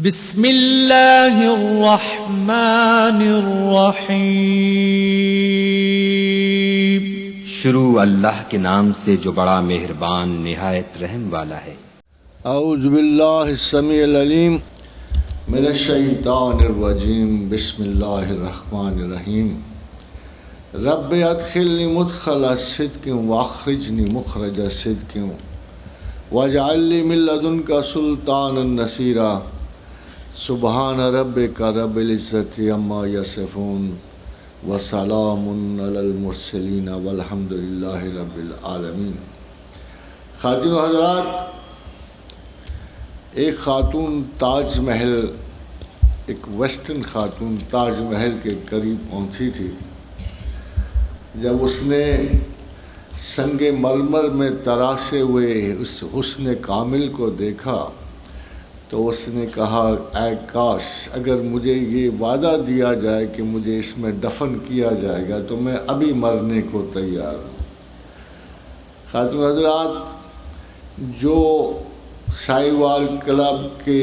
بسم اللہ الرحمن الرحیم۔ شروع اللہ کے نام سے جو بڑا مہربان نہایت رحم والا ہے۔ اعوذ باللہ السمیع العلیم من الشیطان الرجیم، بسم اللہ الرحمن الرحیم۔ رب ادخلنی مدخل صدق واخرجنی مخرج صدق واجعل لی من لدنک سلطانا نصیرا۔ سبحان ربک رب العزت عما یصفون وسلام علی المرسلین والحمد للہ رب العالمین۔ خواتین و حضرات، ایک خاتون تاج محل، ایک ویسٹرن خاتون تاج محل کے قریب پہنچی تھی۔ جب اس نے سنگ مرمر میں تراشے ہوئے اس حسن کامل کو دیکھا تو اس نے کہا، اے کاش اگر مجھے یہ وعدہ دیا جائے کہ مجھے اس میں دفن کیا جائے گا تو میں ابھی مرنے کو تیار ہوں۔ خاتون حضرات، جو سائیوال کلب کے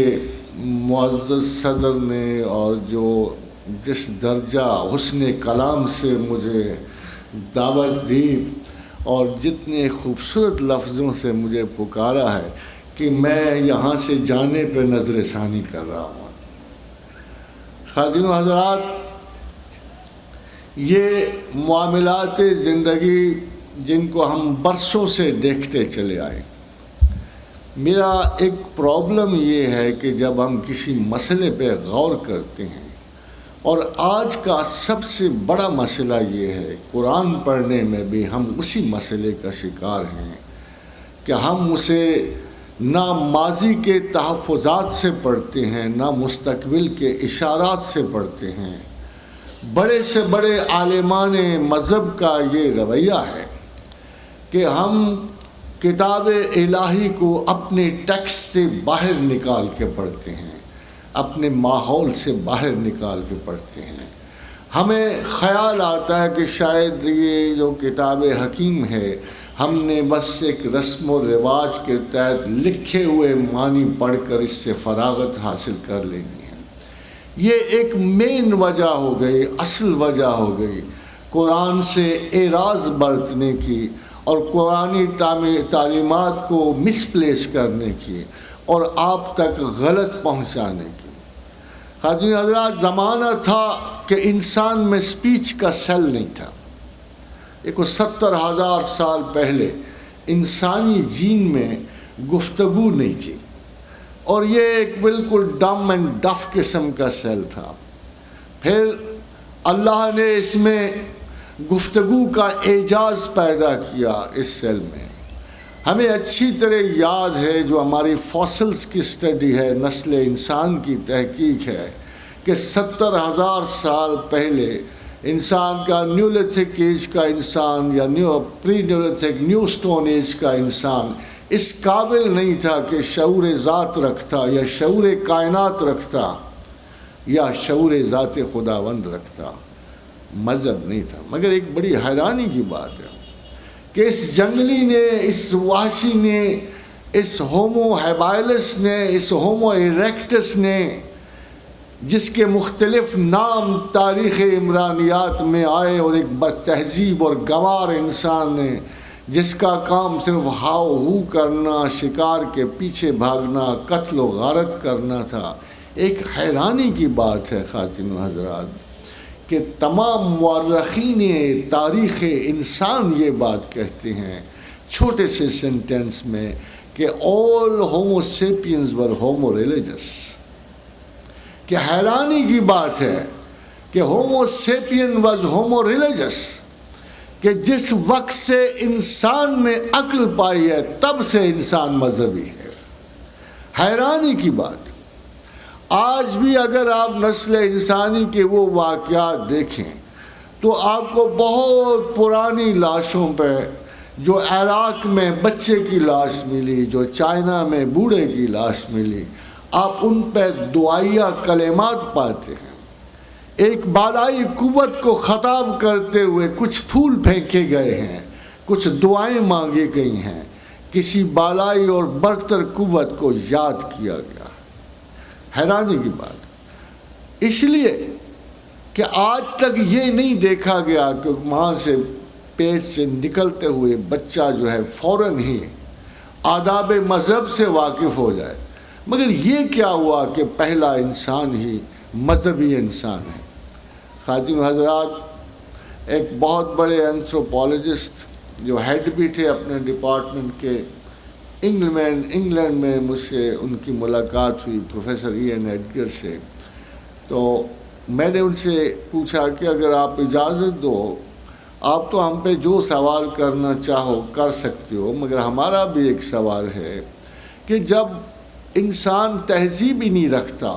معزز صدر نے اور جو جس درجہ حسن کلام سے مجھے دعوت دی اور جتنے خوبصورت لفظوں سے مجھے پکارا ہے کہ میں یہاں سے جانے پہ نظر ثانی کر رہا ہوں۔ خواتین و حضرات، یہ معاملات زندگی جن کو ہم برسوں سے دیکھتے چلے آئے، میرا ایک پرابلم یہ ہے کہ جب ہم کسی مسئلے پہ غور کرتے ہیں، اور آج کا سب سے بڑا مسئلہ یہ ہے، قرآن پڑھنے میں بھی ہم اسی مسئلے کا شکار ہیں کہ ہم اسے نہ ماضی کے تحفظات سے پڑھتے ہیں، نہ مستقبل کے اشارات سے پڑھتے ہیں۔ بڑے سے بڑے عالمان مذہب کا یہ رویہ ہے کہ ہم کتاب الہی کو اپنے ٹیکسٹ سے باہر نکال کے پڑھتے ہیں، اپنے ماحول سے باہر نکال کے پڑھتے ہیں۔ ہمیں خیال آتا ہے کہ شاید یہ جو کتاب حکیم ہے ہم نے بس ایک رسم و رواج کے تحت لکھے ہوئے معنی پڑھ کر اس سے فراغت حاصل کر لینی ہے۔ یہ ایک مین وجہ ہو گئی، اصل وجہ ہو گئی قرآن سے اعراض برتنے کی اور قرآنی تعلیمات کو مس پلیس کرنے کی اور آپ تک غلط پہنچانے کی۔ خواتین حضرات، زمانہ تھا کہ انسان میں سپیچ کا سیل نہیں تھا۔ ایک 70,000 سال پہلے انسانی جین میں گفتگو نہیں تھی، اور یہ ایک بالکل ڈم اینڈ ڈف قسم کا سیل تھا۔ پھر اللہ نے اس میں گفتگو کا اعجاز پیدا کیا اس سیل میں۔ ہمیں اچھی طرح یاد ہے، جو ہماری فاسلز کی اسٹڈی ہے، نسل انسان کی تحقیق ہے، کہ 70,000 سال پہلے انسان کا نیولتھک ایج کا انسان یا پری نیولتھک نیو سٹون ایج کا انسان اس قابل نہیں تھا کہ شعور ذات رکھتا یا شعور کائنات رکھتا یا شعور ذات خداوند رکھتا۔ مذہب نہیں تھا۔ مگر ایک بڑی حیرانی کی بات ہے کہ اس جنگلی نے، اس وحشی نے، اس ہومو ہیبائلس نے، اس ہومو ایریکٹس نے، جس کے مختلف نام تاریخ عمرانیات میں آئے، اور ایک بد تہذیب اور گوار انسان نے جس کا کام صرف ہاؤ ہو کرنا، شکار کے پیچھے بھاگنا، قتل و غارت کرنا تھا۔ ایک حیرانی کی بات ہے خواتین و حضرات کہ تمام مورخین تاریخ انسان یہ بات کہتے ہیں چھوٹے سے سینٹنس میں کہ all homo sapiens were homo religious۔ کہ حیرانی کی بات ہے کہ ہومو سیپین واز ہومو ریلیجس، کہ جس وقت سے انسان نے عقل پائی ہے تب سے انسان مذہبی ہے۔ حیرانی کی بات۔ آج بھی اگر آپ نسل انسانی کے وہ واقعات دیکھیں تو آپ کو بہت پرانی لاشوں پہ، جو عراق میں بچے کی لاش ملی، جو چائنا میں بوڑھے کی لاش ملی، آپ ان پہ دعائیہ کلمات پاتے ہیں۔ ایک بالائی قوت کو خطاب کرتے ہوئے کچھ پھول پھینکے گئے ہیں، کچھ دعائیں مانگی گئی ہیں، کسی بالائی اور برتر قوت کو یاد کیا گیا۔ حیرانی کی بات، اس لیے کہ آج تک یہ نہیں دیکھا گیا کہ ماں سے پیٹ سے نکلتے ہوئے بچہ جو ہے فوراً ہی آداب مذہب سے واقف ہو جائے، مگر یہ کیا ہوا کہ پہلا انسان ہی مذہبی انسان ہے۔ خواتین حضرات، ایک بہت بڑے اینتھروپولوجسٹ جو ہیڈ بھی تھے اپنے ڈپارٹمنٹ کے، انگلینڈ میں مجھ سے ان کی ملاقات ہوئی پروفیسر این ایڈگر سے، تو میں نے ان سے پوچھا کہ اگر آپ اجازت دو، آپ تو ہم پہ جو سوال کرنا چاہو کر سکتے ہو، مگر ہمارا بھی ایک سوال ہے کہ جب انسان تہذیب ہی نہیں رکھتا،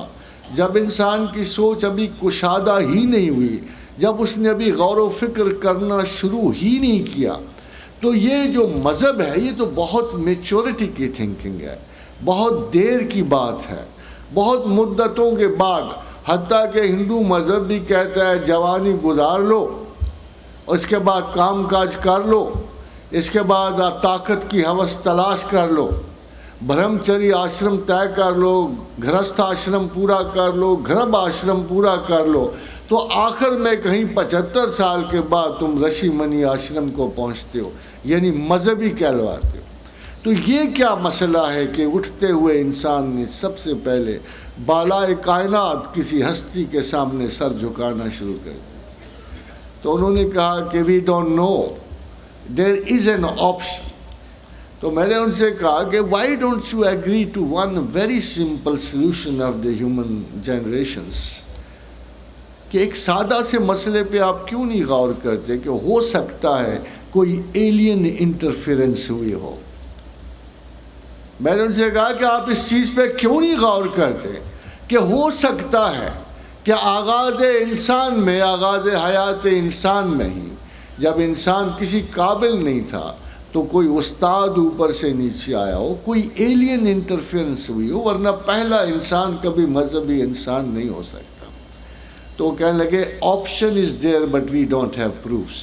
جب انسان کی سوچ ابھی کشادہ ہی نہیں ہوئی، جب اس نے ابھی غور و فکر کرنا شروع ہی نہیں کیا، تو یہ جو مذہب ہے یہ تو بہت میچورٹی کی تھنکنگ ہے، بہت دیر کی بات ہے، بہت مدتوں کے بعد، حتیٰ کہ ہندو مذہب بھی کہتا ہے جوانی گزار لو، اس کے بعد کام کاج کر لو، اس کے بعد طاقت کی ہوس تلاش کر لو، برہمچری آشرم طے کر لو، گھرستھ آشرم پورا کر لو، گھرب آشرم پورا کر لو، تو آخر میں کہیں 75 سال کے بعد تم رشی منی آشرم کو پہنچتے ہو، یعنی مذہبی کہلواتے ہو۔ تو یہ کیا مسئلہ ہے کہ اٹھتے ہوئے انسان نے سب سے پہلے بالائے کائنات کسی ہستی کے سامنے سر جھکانا شروع کر دیا؟ تو انہوں نے کہا کہ we don't know, there is an option. تو میں نے ان سے کہا کہ why don't you agree to one very simple solution of the human generations, کہ ایک سادہ سے مسئلے پہ آپ کیوں نہیں غور کرتے کہ ہو سکتا ہے کوئی ایلین انٹرفیرنس ہوئی ہو۔ میں نے ان سے کہا کہ آپ اس چیز پہ کیوں نہیں غور کرتے کہ ہو سکتا ہے کہ آغاز انسان میں، آغاز حیات انسان میں ہی جب انسان کسی قابل نہیں تھا تو کوئی استاد اوپر سے نیچے آیا ہو، کوئی ایلین انٹرفیرنس ہوئی ہو، ورنہ پہلا انسان کبھی مذہبی انسان نہیں ہو سکتا۔ تو وہ کہنے لگے option is there but we don't have proofs.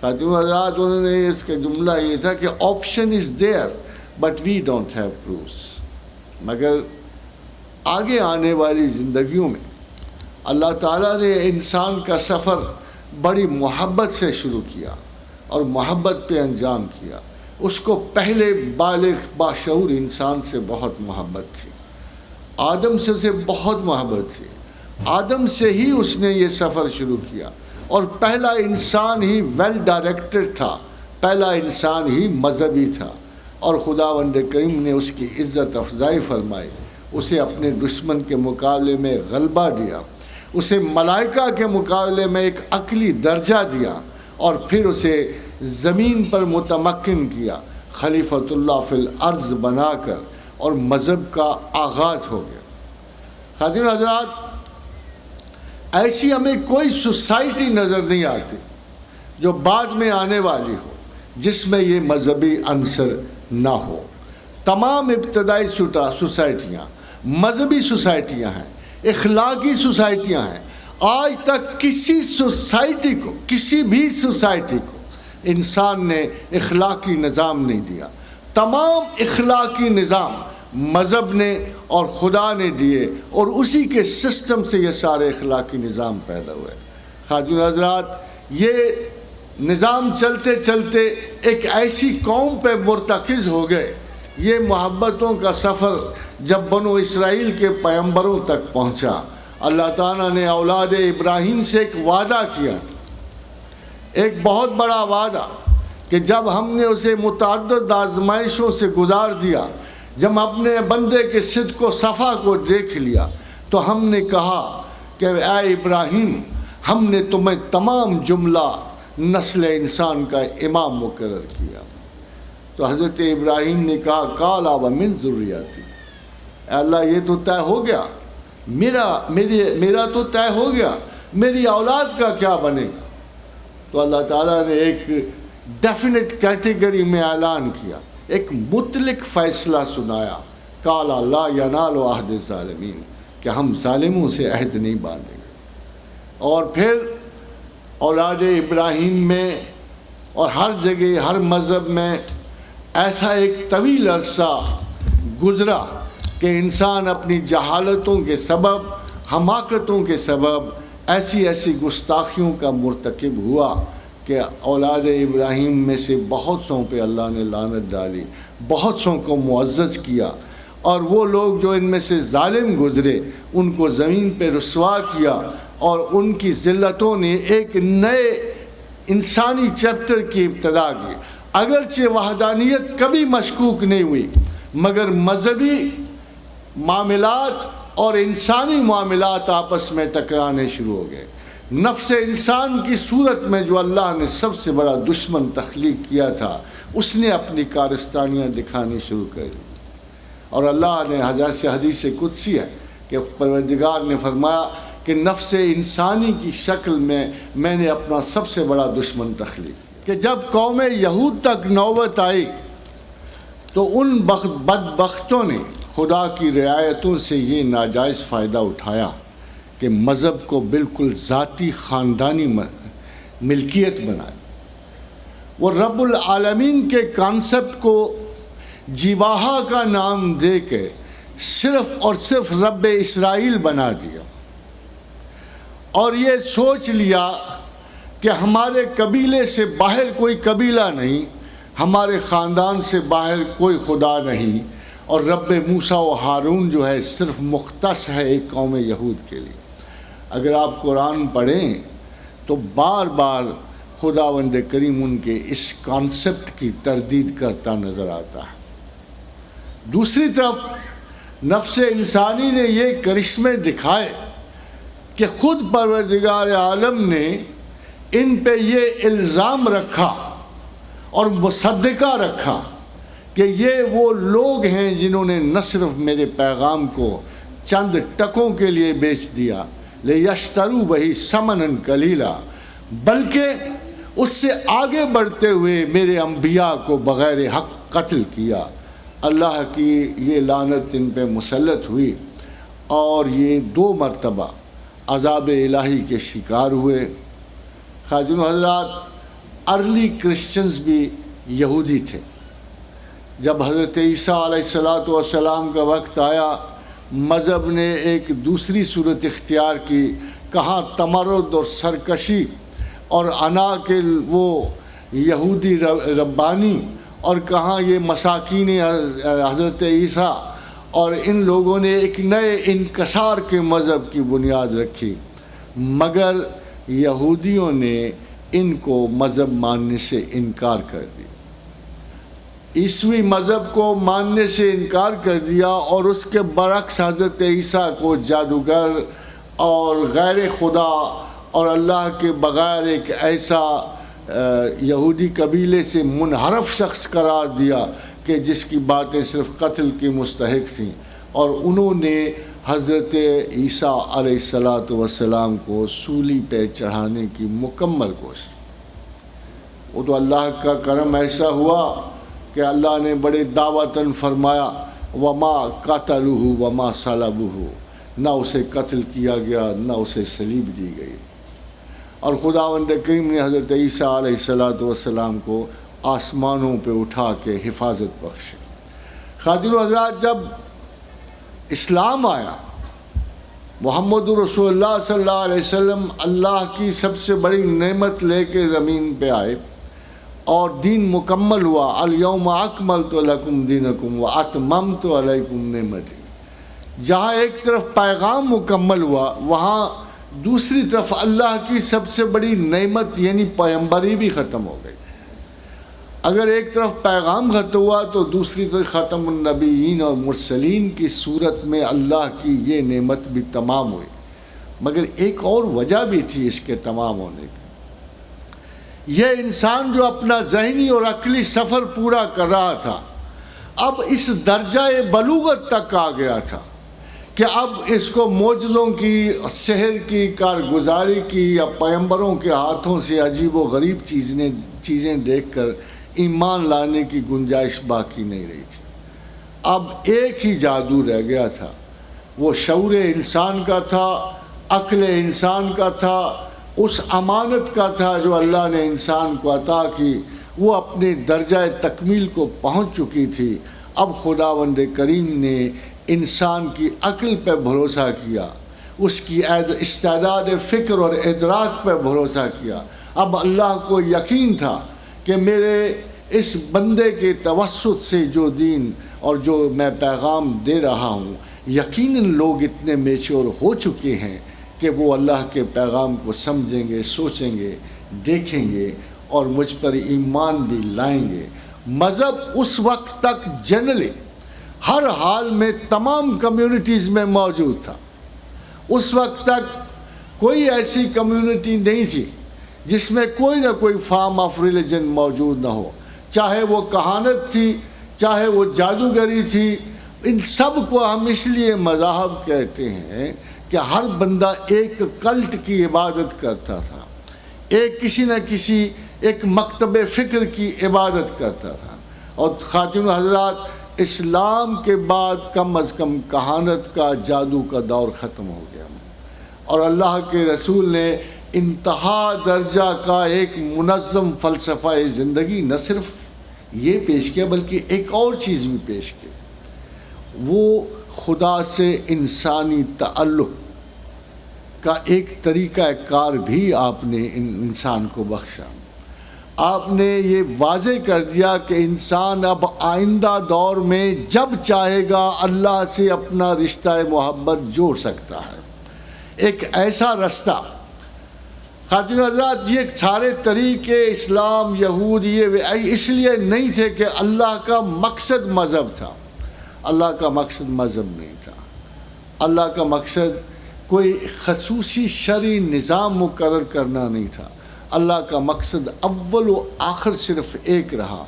خاتون حضرات، انہوں نے اس کا جملہ یہ تھا کہ option is there but we don't have proofs, مگر آگے آنے والی زندگیوں میں اللہ تعالیٰ نے انسان کا سفر بڑی محبت سے شروع کیا اور محبت پہ انجام کیا۔ اس کو پہلے بالغ باشعور انسان سے بہت محبت تھی، آدم سے اسے بہت محبت تھی، آدم سے ہی اس نے یہ سفر شروع کیا، اور پہلا انسان ہی ویل ڈائریکٹڈ تھا، پہلا انسان ہی مذہبی تھا، اور خداوند کریم نے اس کی عزت افزائی فرمائی، اسے اپنے دشمن کے مقابلے میں غلبہ دیا، اسے ملائکہ کے مقابلے میں ایک عقلی درجہ دیا، اور پھر اسے زمین پر متمکن کیا، خلیفۃ اللہ فی الارض بنا کر، اور مذہب کا آغاز ہو گیا۔ خواتین حضرات، ایسی ہمیں کوئی سوسائٹی نظر نہیں آتی جو بعد میں آنے والی ہو جس میں یہ مذہبی عنصر نہ ہو۔ تمام ابتدائی سوسائٹیاں مذہبی سوسائٹیاں ہیں، اخلاقی سوسائٹیاں ہیں۔ آج تک کسی سوسائٹی کو، کسی بھی سوسائٹی کو انسان نے اخلاقی نظام نہیں دیا۔ تمام اخلاقی نظام مذہب نے اور خدا نے دیے، اور اسی کے سسٹم سے یہ سارے اخلاقی نظام پیدا ہوئے۔ خاتون حضرات، یہ نظام چلتے چلتے ایک ایسی قوم پہ مرتکز ہو گئے، یہ محبتوں کا سفر جب بنو اسرائیل کے پیغمبروں تک پہنچا، اللہ تعالیٰ نے اولاد ابراہیم سے ایک وعدہ کیا، ایک بہت بڑا وعدہ، کہ جب ہم نے اسے متعدد آزمائشوں سے گزار دیا، جب اپنے بندے کے صدق و صفا کو دیکھ لیا، تو ہم نے کہا کہ اے ابراہیم، ہم نے تمہیں تمام جملہ نسل انسان کا امام مقرر کیا۔ تو حضرت ابراہیم نے کہا قالا ومن ذریتی، اے اللہ یہ تو طے ہو گیا، میرا تو طے ہو گیا، میری اولاد کا کیا بنے گا؟ تو اللہ تعالیٰ نے ایک ڈیفینٹ کیٹیگری میں اعلان کیا، ایک مطلق فیصلہ سنایا، قالا لا ینال عہد الظالمین، کہ ہم ظالموں سے عہد نہیں باندھیں گے۔ اور پھر اولاد ابراہیم میں اور ہر جگہ ہر مذہب میں ایسا ایک طویل عرصہ گزرا کہ انسان اپنی جہالتوں کے سبب، حماقتوں کے سبب ایسی ایسی گستاخیوں کا مرتکب ہوا کہ اولاد ابراہیم میں سے بہت سوں پہ اللہ نے لعنت ڈالی، بہت سوں کو معزز کیا، اور وہ لوگ جو ان میں سے ظالم گزرے ان کو زمین پہ رسوا کیا، اور ان کی ذلتوں نے ایک نئے انسانی چیپٹر کی ابتدا کی۔ اگرچہ وحدانیت کبھی مشکوک نہیں ہوئی، مگر مذہبی معاملات اور انسانی معاملات آپس میں ٹکرانے شروع ہو گئے۔ نفس انسان کی صورت میں جو اللہ نے سب سے بڑا دشمن تخلیق کیا تھا، اس نے اپنی کارستانیاں دکھانی شروع کر دی، اور اللہ نے حدیث قدسی ہے کہ پروردگار نے فرمایا کہ نفس انسانی کی شکل میں نے اپنا سب سے بڑا دشمن تخلیق کیا۔ کہ جب قوم یہود تک نوبت آئی تو ان بدبختوں نے خدا کی رعایتوں سے یہ ناجائز فائدہ اٹھایا کہ مذہب کو بالکل ذاتی خاندانی ملکیت بنائی۔ وہ رب العالمین کے کانسیپٹ کو جیواہا کا نام دے کے صرف اور صرف رب اسرائیل بنا دیا، اور یہ سوچ لیا کہ ہمارے قبیلے سے باہر کوئی قبیلہ نہیں، ہمارے خاندان سے باہر کوئی خدا نہیں، اور رب موسیٰ و ہارون جو ہے صرف مختص ہے ایک قوم یہود کے لیے۔ اگر آپ قرآن پڑھیں تو بار بار خداوند کریم ان کے اس کانسیپٹ کی تردید کرتا نظر آتا ہے۔ دوسری طرف نفس انسانی نے یہ کرشمے دکھائے کہ خود پروردگار عالم نے ان پہ یہ الزام رکھا اور مصدقہ رکھا کہ یہ وہ لوگ ہیں جنہوں نے نہ صرف میرے پیغام کو چند ٹکوں کے لیے بیچ دیا، لِيَشْتَرُوا بِهِ ثَمَنًا قَلِيلًا، بلکہ اس سے آگے بڑھتے ہوئے میرے انبیاء کو بغیر حق قتل کیا۔ اللہ کی یہ لعنت ان پہ مسلط ہوئی، اور یہ 2 مرتبہ عذاب الہی کے شکار ہوئے۔ خواجین حضرات، ارلی کرسچنز بھی یہودی تھے۔ جب حضرت عیسیٰ علیہ السلام کا وقت آیا، مذہب نے ایک دوسری صورت اختیار کی، کہاں تمرد اور سرکشی اور انا کے وہ یہودی ربانی، اور کہاں یہ مساکین حضرت عیسیٰ، اور ان لوگوں نے ایک نئے انکسار کے مذہب کی بنیاد رکھی، مگر یہودیوں نے ان کو مذہب ماننے سے انکار کر دیا، عیسوی مذہب کو ماننے سے انکار کر دیا، اور اس کے برعکس حضرت عیسیٰ کو جادوگر اور غیر خدا اور اللہ کے بغیر ایک ایسا یہودی قبیلے سے منحرف شخص قرار دیا کہ جس کی باتیں صرف قتل کی مستحق تھیں، اور انہوں نے حضرت عیسیٰ علیہ السلام کو سولی پہ چڑھانے کی مکمل کوشش۔ وہ تو اللہ کا کرم ایسا ہوا کہ اللہ نے بڑے دعوتاً فرمایا وما قتلوہ وما صلبوہ، نہ اسے قتل کیا گیا نہ اسے صلیب دی گئی، اور خداوند کریم نے حضرت عیسیٰ علیہ السلام کو آسمانوں پہ اٹھا کے حفاظت بخشی۔ خادم حضرات، جب اسلام آیا، محمد رسول اللہ صلی اللہ علیہ وسلم اللہ کی سب سے بڑی نعمت لے کے زمین پہ آئے، اور دین مکمل ہوا، الیوم اکملت لکم دینکم واتممت علیکم نعمتی۔ جہاں ایک طرف پیغام مکمل ہوا، وہاں دوسری طرف اللہ کی سب سے بڑی نعمت یعنی پیغمبری بھی ختم ہو گئی۔ اگر ایک طرف پیغام ختم ہوا تو دوسری طرف ختم النبیین اور مرسلین کی صورت میں اللہ کی یہ نعمت بھی تمام ہوئی۔ مگر ایک اور وجہ بھی تھی اس کے تمام ہونے کی، یہ انسان جو اپنا ذہنی اور عقلی سفر پورا کر رہا تھا، اب اس درجہ بلوغت تک آ گیا تھا کہ اب اس کو معجزوں کی، سحر کی کارگزاری کی، یا پیغمبروں کے ہاتھوں سے عجیب و غریب چیزیں دیکھ کر ایمان لانے کی گنجائش باقی نہیں رہی تھی۔ اب ایک ہی جادو رہ گیا تھا، وہ شعور انسان کا تھا، عقل انسان کا تھا، اس امانت کا تھا جو اللہ نے انسان کو عطا کی، وہ اپنے درجہ تکمیل کو پہنچ چکی تھی۔ اب خداوند کریم نے انسان کی عقل پہ بھروسہ کیا، اس کی استعداد فکر اور ادراک پہ بھروسہ کیا۔ اب اللہ کو یقین تھا کہ میرے اس بندے کے توسط سے جو دین اور جو میں پیغام دے رہا ہوں، یقیناً لوگ اتنے میچور ہو چکے ہیں کہ وہ اللہ کے پیغام کو سمجھیں گے، سوچیں گے، دیکھیں گے اور مجھ پر ایمان بھی لائیں گے۔ مذہب اس وقت تک جنرلی ہر حال میں تمام کمیونٹیز میں موجود تھا۔ اس وقت تک کوئی ایسی کمیونٹی نہیں تھی جس میں کوئی نہ کوئی فارم آف ریلیجن موجود نہ ہو، چاہے وہ کہانت تھی، چاہے وہ جادوگری تھی۔ ان سب کو ہم اس لیے مذاہب کہتے ہیں کہ ہر بندہ ایک کلٹ کی عبادت کرتا تھا، ایک کسی نہ کسی ایک مکتب فکر کی عبادت کرتا تھا۔ اور خاتون حضرات، اسلام کے بعد کم از کم کہانت کا، جادو کا دور ختم ہو گیا، اور اللہ کے رسول نے انتہا درجہ کا ایک منظم فلسفہ زندگی نہ صرف یہ پیش کیا بلکہ ایک اور چیز بھی پیش کی، وہ خدا سے انسانی تعلق کا ایک طریقہ کار بھی آپ نے انسان کو بخشا۔ آپ نے یہ واضح کر دیا کہ انسان اب آئندہ دور میں جب چاہے گا اللہ سے اپنا رشتہ محبت جوڑ سکتا ہے۔ ایک ایسا رستہ، خاتون حضرات، یہ سارے طریقے اسلام، یہود، یہ اس لیے نہیں تھے کہ اللہ کا مقصد مذہب تھا۔ اللہ کا مقصد مذہب نہیں تھا۔ اللہ کا مقصد کوئی خصوصی شرعی نظام مقرر کرنا نہیں تھا۔ اللہ کا مقصد اول و آخر صرف ایک رہا۔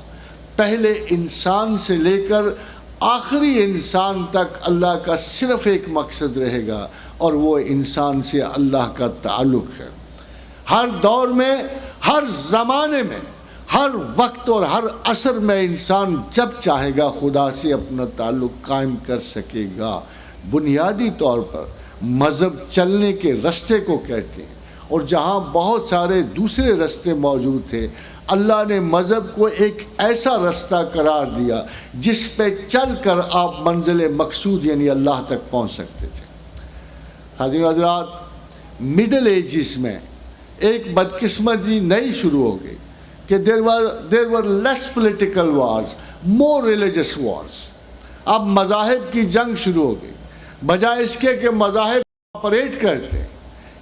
پہلے انسان سے لے کر آخری انسان تک اللہ کا صرف ایک مقصد رہے گا، اور وہ انسان سے اللہ کا تعلق ہے۔ ہر دور میں، ہر زمانے میں، ہر وقت اور ہر عصر میں انسان جب چاہے گا خدا سے اپنا تعلق قائم کر سکے گا۔ بنیادی طور پر مذہب چلنے کے رستے کو کہتے ہیں، اور جہاں بہت سارے دوسرے رستے موجود تھے، اللہ نے مذہب کو ایک ایسا رستہ قرار دیا جس پہ چل کر آپ منزل مقصود یعنی اللہ تک پہنچ سکتے تھے۔ خاتون حضرات، مڈل ایجز میں ایک بدقسمتی نئی شروع ہو گئی کہ there were less political wars, more religious wars۔ اب مذاہب کی جنگ شروع ہو گئی، بجائے اس کے کہ مذاہب آپریٹ کرتے،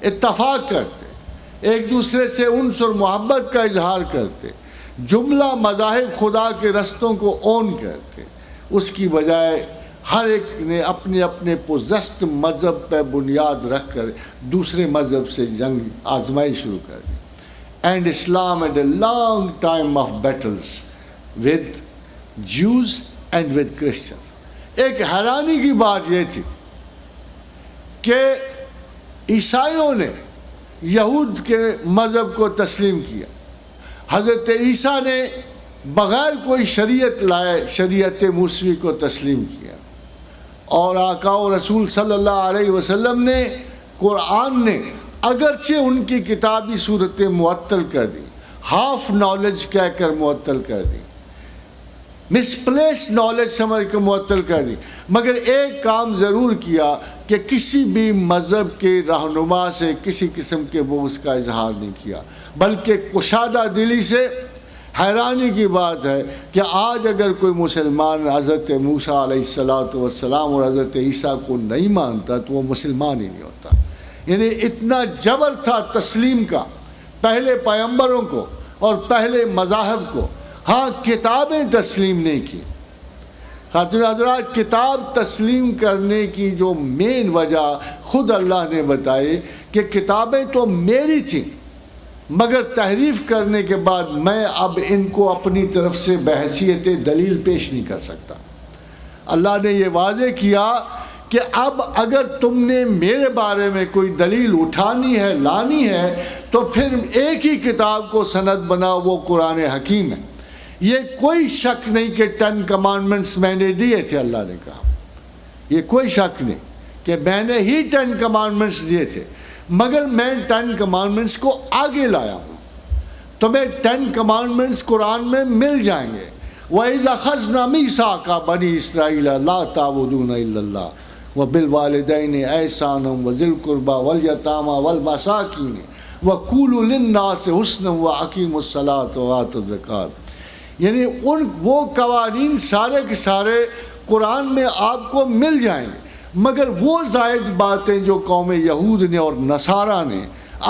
اتفاق کرتے، ایک دوسرے سے انس اور محبت کا اظہار کرتے، جملہ مذاہب خدا کے رستوں کو اون کرتے، اس کی بجائے ہر ایک نے اپنے اپنے پوزیسٹ مذہب پہ بنیاد رکھ کر دوسرے مذہب سے جنگ آزمائی شروع کر دی۔ And Islam had a long time of battles with Jews and with Christians۔ ایک حیرانی کی بات یہ تھی کہ عیسائیوں نے یہود کے مذہب کو تسلیم کیا، حضرت عیسیٰ نے بغیر کوئی شریعت لائے شریعت موسوی کو تسلیم کیا، اور آقا و رسول صلی اللہ علیہ وسلم نے، قرآن نے اگرچہ ان کی کتابی صورتیں معطل کر دی، ہاف نالج کہہ کر معطل کر دی، مسپلیس نالج سمجھ کر معطل کر دی، مگر ایک کام ضرور کیا کہ کسی بھی مذہب کے رہنما سے کسی قسم کے بغض کا اظہار نہیں کیا، بلکہ کشادہ دلی سے۔ حیرانی کی بات ہے کہ آج اگر کوئی مسلمان حضرت موسیٰ علیہ السلام اور حضرت عیسیٰ کو نہیں مانتا تو وہ مسلمان ہی نہیں ہوتا۔ یعنی اتنا جبر تھا تسلیم کا پہلے پیغمبروں کو اور پہلے مذاہب کو۔ ہاں، کتابیں تسلیم نہیں کی۔ خاتون حضرات، کتاب تسلیم کرنے کی جو مین وجہ خود اللہ نے بتائی کہ کتابیں تو میری تھیں، مگر تحریف کرنے کے بعد میں اب ان کو اپنی طرف سے بحیثیت دلیل پیش نہیں کر سکتا۔ اللہ نے یہ واضح کیا کہ اب اگر تم نے میرے بارے میں کوئی دلیل اٹھانی ہے، لانی ہے، تو پھر ایک ہی کتاب کو سند بنا، وہ قرآن حکیم ہے۔ یہ کوئی شک نہیں کہ 10 کمانڈمنٹس میں نے دیے تھے، اللہ نے کہا، یہ کوئی شک نہیں کہ میں نے ہی 10 کمانڈمنٹس دیے تھے، مگر میں 10 کمانڈمنٹس کو آگے لایا ہوں۔ تمہیں 10 کمانڈمنٹس قرآن میں مل جائیں گے، وَإِذَا أَخَذْنَا مِيثَاقَ بَنِي إِسْرَائِيلَ لَا تَعْبُدُونَ إِلَّا اللَّهَ وَبِالْوَالِدَيْنِ إِحْسَانًا وَذِي الْقُرْبَى وَالْيَتَامَى وَالْمَسَاكِينِ وَقُولُوا لِلنَّاسِ حُسْنًا وَأَقِيمُوا الصَّلَاةَ وَآتُوا الزَّكَاةَ. یعنی وہ قوانین سارے کے سارے قرآن میں آپ کو مل جائیں گے، مگر وہ زائد باتیں جو قوم یہود نے اور نصارہ نے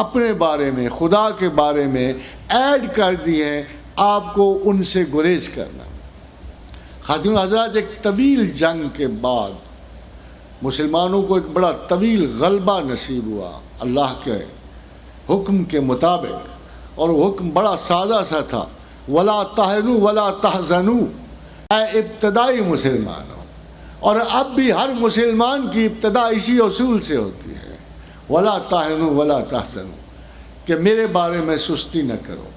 اپنے بارے میں، خدا کے بارے میں ایڈ کر دی ہیں، آپ کو ان سے گریز کرنا. خاتون حضرات، ایک طویل جنگ کے بعد مسلمانوں کو ایک بڑا طویل غلبہ نصیب ہوا اللہ کے حکم کے مطابق، اور وہ حکم بڑا سادہ سا تھا، وَلَا تَهِنُوا وَلَا تَحْزَنُوا. اے ابتدائی مسلمانوں، اور اب بھی ہر مسلمان کی ابتدا اسی اصول سے ہوتی ہے، وَلَا تَهِنُوا وَلَا تَحْزَنُوا، کہ میرے بارے میں سستی نہ کرو.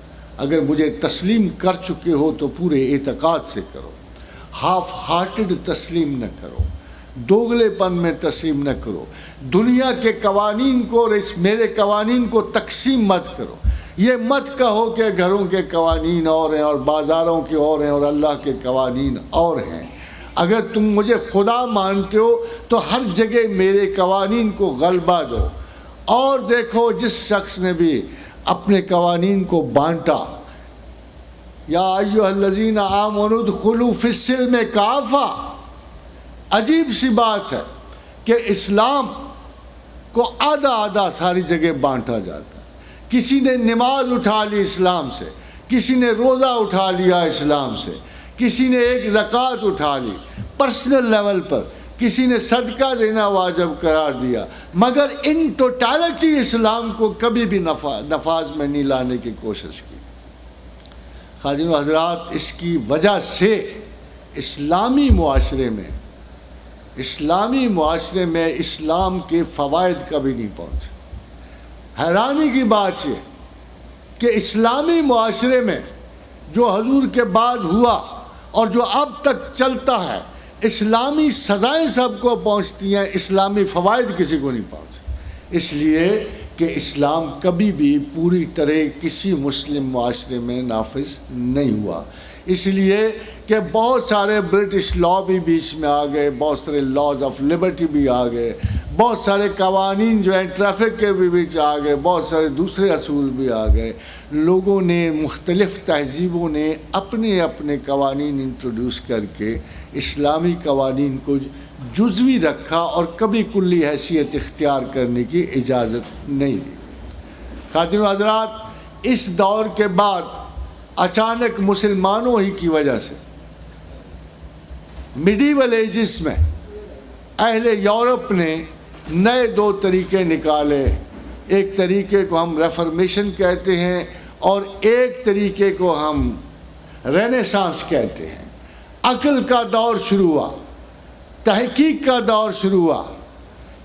اگر مجھے تسلیم کر چکے ہو تو پورے اعتقاد سے کرو، ہاف ہارٹڈ تسلیم نہ کرو، دوگلے پن میں تسلیم نہ کرو. دنیا کے قوانین کو اور اس میرے قوانین کو تقسیم مت کرو. یہ مت کہو کہ گھروں کے قوانین اور ہیں اور بازاروں کے اور ہیں اور اللہ کے قوانین اور ہیں. اگر تم مجھے خدا مانتے ہو تو ہر جگہ میرے قوانین کو غلبہ دو. اور دیکھو، جس شخص نے بھی اپنے قوانین کو بانٹا، یا ایھا الذین آمنوا ادخلوا فی السلم کافہ، عجیب سی بات ہے کہ اسلام کو آدھا آدھا ساری جگہ بانٹا جاتا ہے. کسی نے نماز اٹھا لی اسلام سے، کسی نے روزہ اٹھا لیا اسلام سے، کسی نے ایک زکوٰۃ اٹھا لی پرسنل لیول پر، کسی نے صدقہ دینا واجب قرار دیا، مگر ان ٹوٹالٹی اسلام کو کبھی بھی نفاذ میں نہیں لانے کی کوشش کی. خادم و حضرات، اس کی وجہ سے اسلامی معاشرے میں اسلام کے فوائد کبھی نہیں پہنچے. حیرانی کی بات یہ کہ اسلامی معاشرے میں جو حضور کے بعد ہوا اور جو اب تک چلتا ہے، اسلامی سزائیں سب کو پہنچتی ہیں، اسلامی فوائد کسی کو نہیں پہنچے. اس لیے کہ اسلام کبھی بھی پوری طرح کسی مسلم معاشرے میں نافذ نہیں ہوا. اس لیے کہ بہت سارے برٹش لا بھی بیچ میں آ گئے، بہت سارے لاز آف لبرٹی بھی آ گئے، بہت سارے قوانین جو ہیں ٹریفک کے بھی بیچ آ گئے، بہت سارے دوسرے اصول بھی آ گئے. لوگوں نے، مختلف تہذیبوں نے اپنے اپنے قوانین انٹروڈیوس کر کے اسلامی قوانین کو جزوی رکھا اور کبھی کلی حیثیت اختیار کرنے کی اجازت نہیں دی. خاتون حضرات، اس دور کے بعد اچانک مسلمانوں ہی کی وجہ سے میڈیول ایجز میں اہل یورپ نے نئے دو طریقے نکالے. ایک طریقے کو ہم ریفارمیشن کہتے ہیں اور ایک طریقے کو ہم رینیسانس کہتے ہیں. عقل کا دور شروع ہوا، تحقیق کا دور شروع ہوا.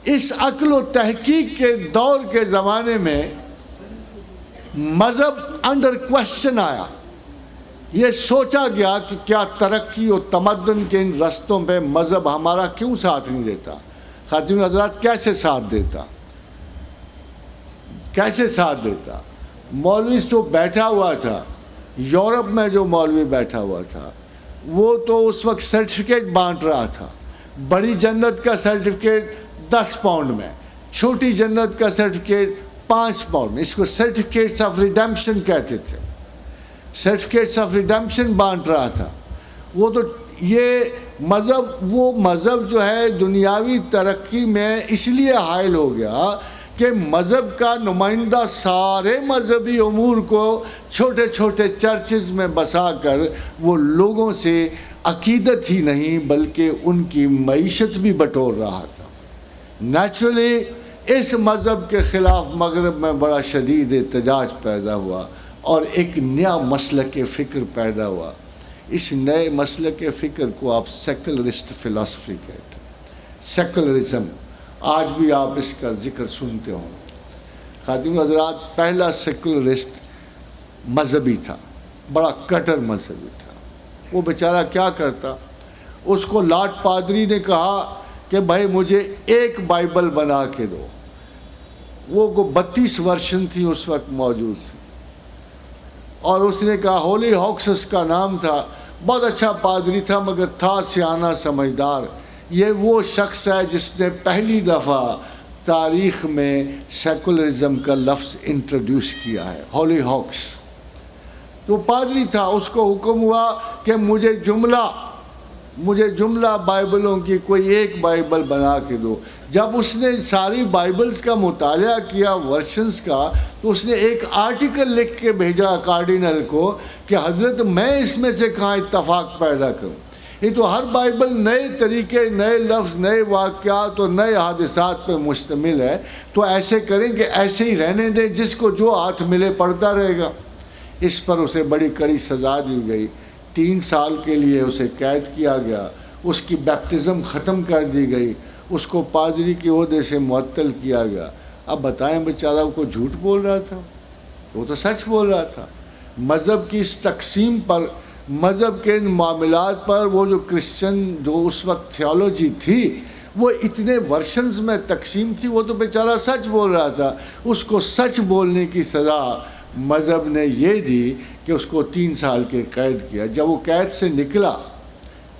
اس عقل و تحقیق کے دور کے زمانے میں مذہب انڈر کوسچن آیا. یہ سوچا گیا کہ کیا ترقی و تمدن کے ان رستوں پہ مذہب ہمارا کیوں ساتھ نہیں دیتا. خاتون حضرات، کیسے ساتھ دیتا؟ مولوی تو بیٹھا ہوا تھا، یورپ میں جو مولوی بیٹھا ہوا تھا وہ تو اس وقت سرٹیفکیٹ بانٹ رہا تھا. بڑی جنت کا سرٹیفکیٹ 10 پاؤنڈ میں، چھوٹی جنت کا سرٹیفکیٹ 5 پاؤنڈ میں. اس کو سرٹیفکیٹس آف ریڈیمپشن کہتے تھے. سرٹیفکیٹس آف ریڈیمپشن بانٹ رہا تھا. وہ تو یہ مذہب جو ہے دنیاوی ترقی میں اس لیے حائل ہو گیا کہ مذہب کا نمائندہ سارے مذہبی امور کو چھوٹے چھوٹے چرچز میں بسا کر وہ لوگوں سے عقیدت ہی نہیں بلکہ ان کی معیشت بھی بٹور رہا تھا. نیچرلی اس مذہب کے خلاف مغرب میں بڑا شدید احتجاج پیدا ہوا اور ایک نیا مسلک فکر پیدا ہوا. اس نئے مسلک فکر کو آپ سیکولرسٹ فلسفی کہتے ہیں. سیکولرزم، آج بھی آپ اس کا ذکر سنتے ہوں. خاتون حضرات، پہلا سیکولرسٹ مذہبی تھا، بڑا کٹر مذہبی تھا. وہ بیچارہ کیا کرتا، اس کو لارڈ پادری نے کہا کہ بھائی مجھے ایک بائبل بنا کے دو. وہ 32 ورشن تھی اس وقت موجود تھی، اور اس نے کہا، ہولی ہاکس اس کا نام تھا، بہت اچھا پادری تھا مگر تھا سیانہ سمجھدار. یہ وہ شخص ہے جس نے پہلی دفعہ تاریخ میں سیکولرزم کا لفظ انٹروڈیوس کیا ہے. ہولی ہاکس تو پادری تھا, اس کو حکم ہوا کہ مجھے جملہ بائبلوں کی کوئی ایک بائبل بنا کے دو. جب اس نے ساری بائبلز کا مطالعہ کیا ورشنز کا, تو اس نے ایک آرٹیکل لکھ کے بھیجا کارڈینل کو کہ حضرت میں اس میں سے کہاں اتفاق پیدا کروں, یہ تو ہر بائبل نئے طریقے, نئے لفظ, نئے واقعات اور نئے حادثات پہ مشتمل ہے, تو ایسے کریں کہ ایسے ہی رہنے دیں, جس کو جو ہاتھ ملے پڑھتا رہے گا. اس پر اسے بڑی کڑی سزا دی گئی. 3 سال کے لیے اسے قید کیا گیا, اس کی بیپٹزم ختم کر دی گئی, اس کو پادری کے عہدے سے معطل کیا گیا. اب بتائیں بیچارہ کو جھوٹ بول رہا تھا, وہ تو سچ بول رہا تھا. مذہب کی اس تقسیم پر, مذہب کے ان معاملات پر, وہ جو کرسچن جو اس وقت تھیولوجی تھی وہ اتنے ورشنز میں تقسیم تھی, وہ تو بیچارہ سچ بول رہا تھا. اس کو سچ بولنے کی سزا مذہب نے یہ دی کہ اس کو 3 سال کے قید کیا. جب وہ قید سے نکلا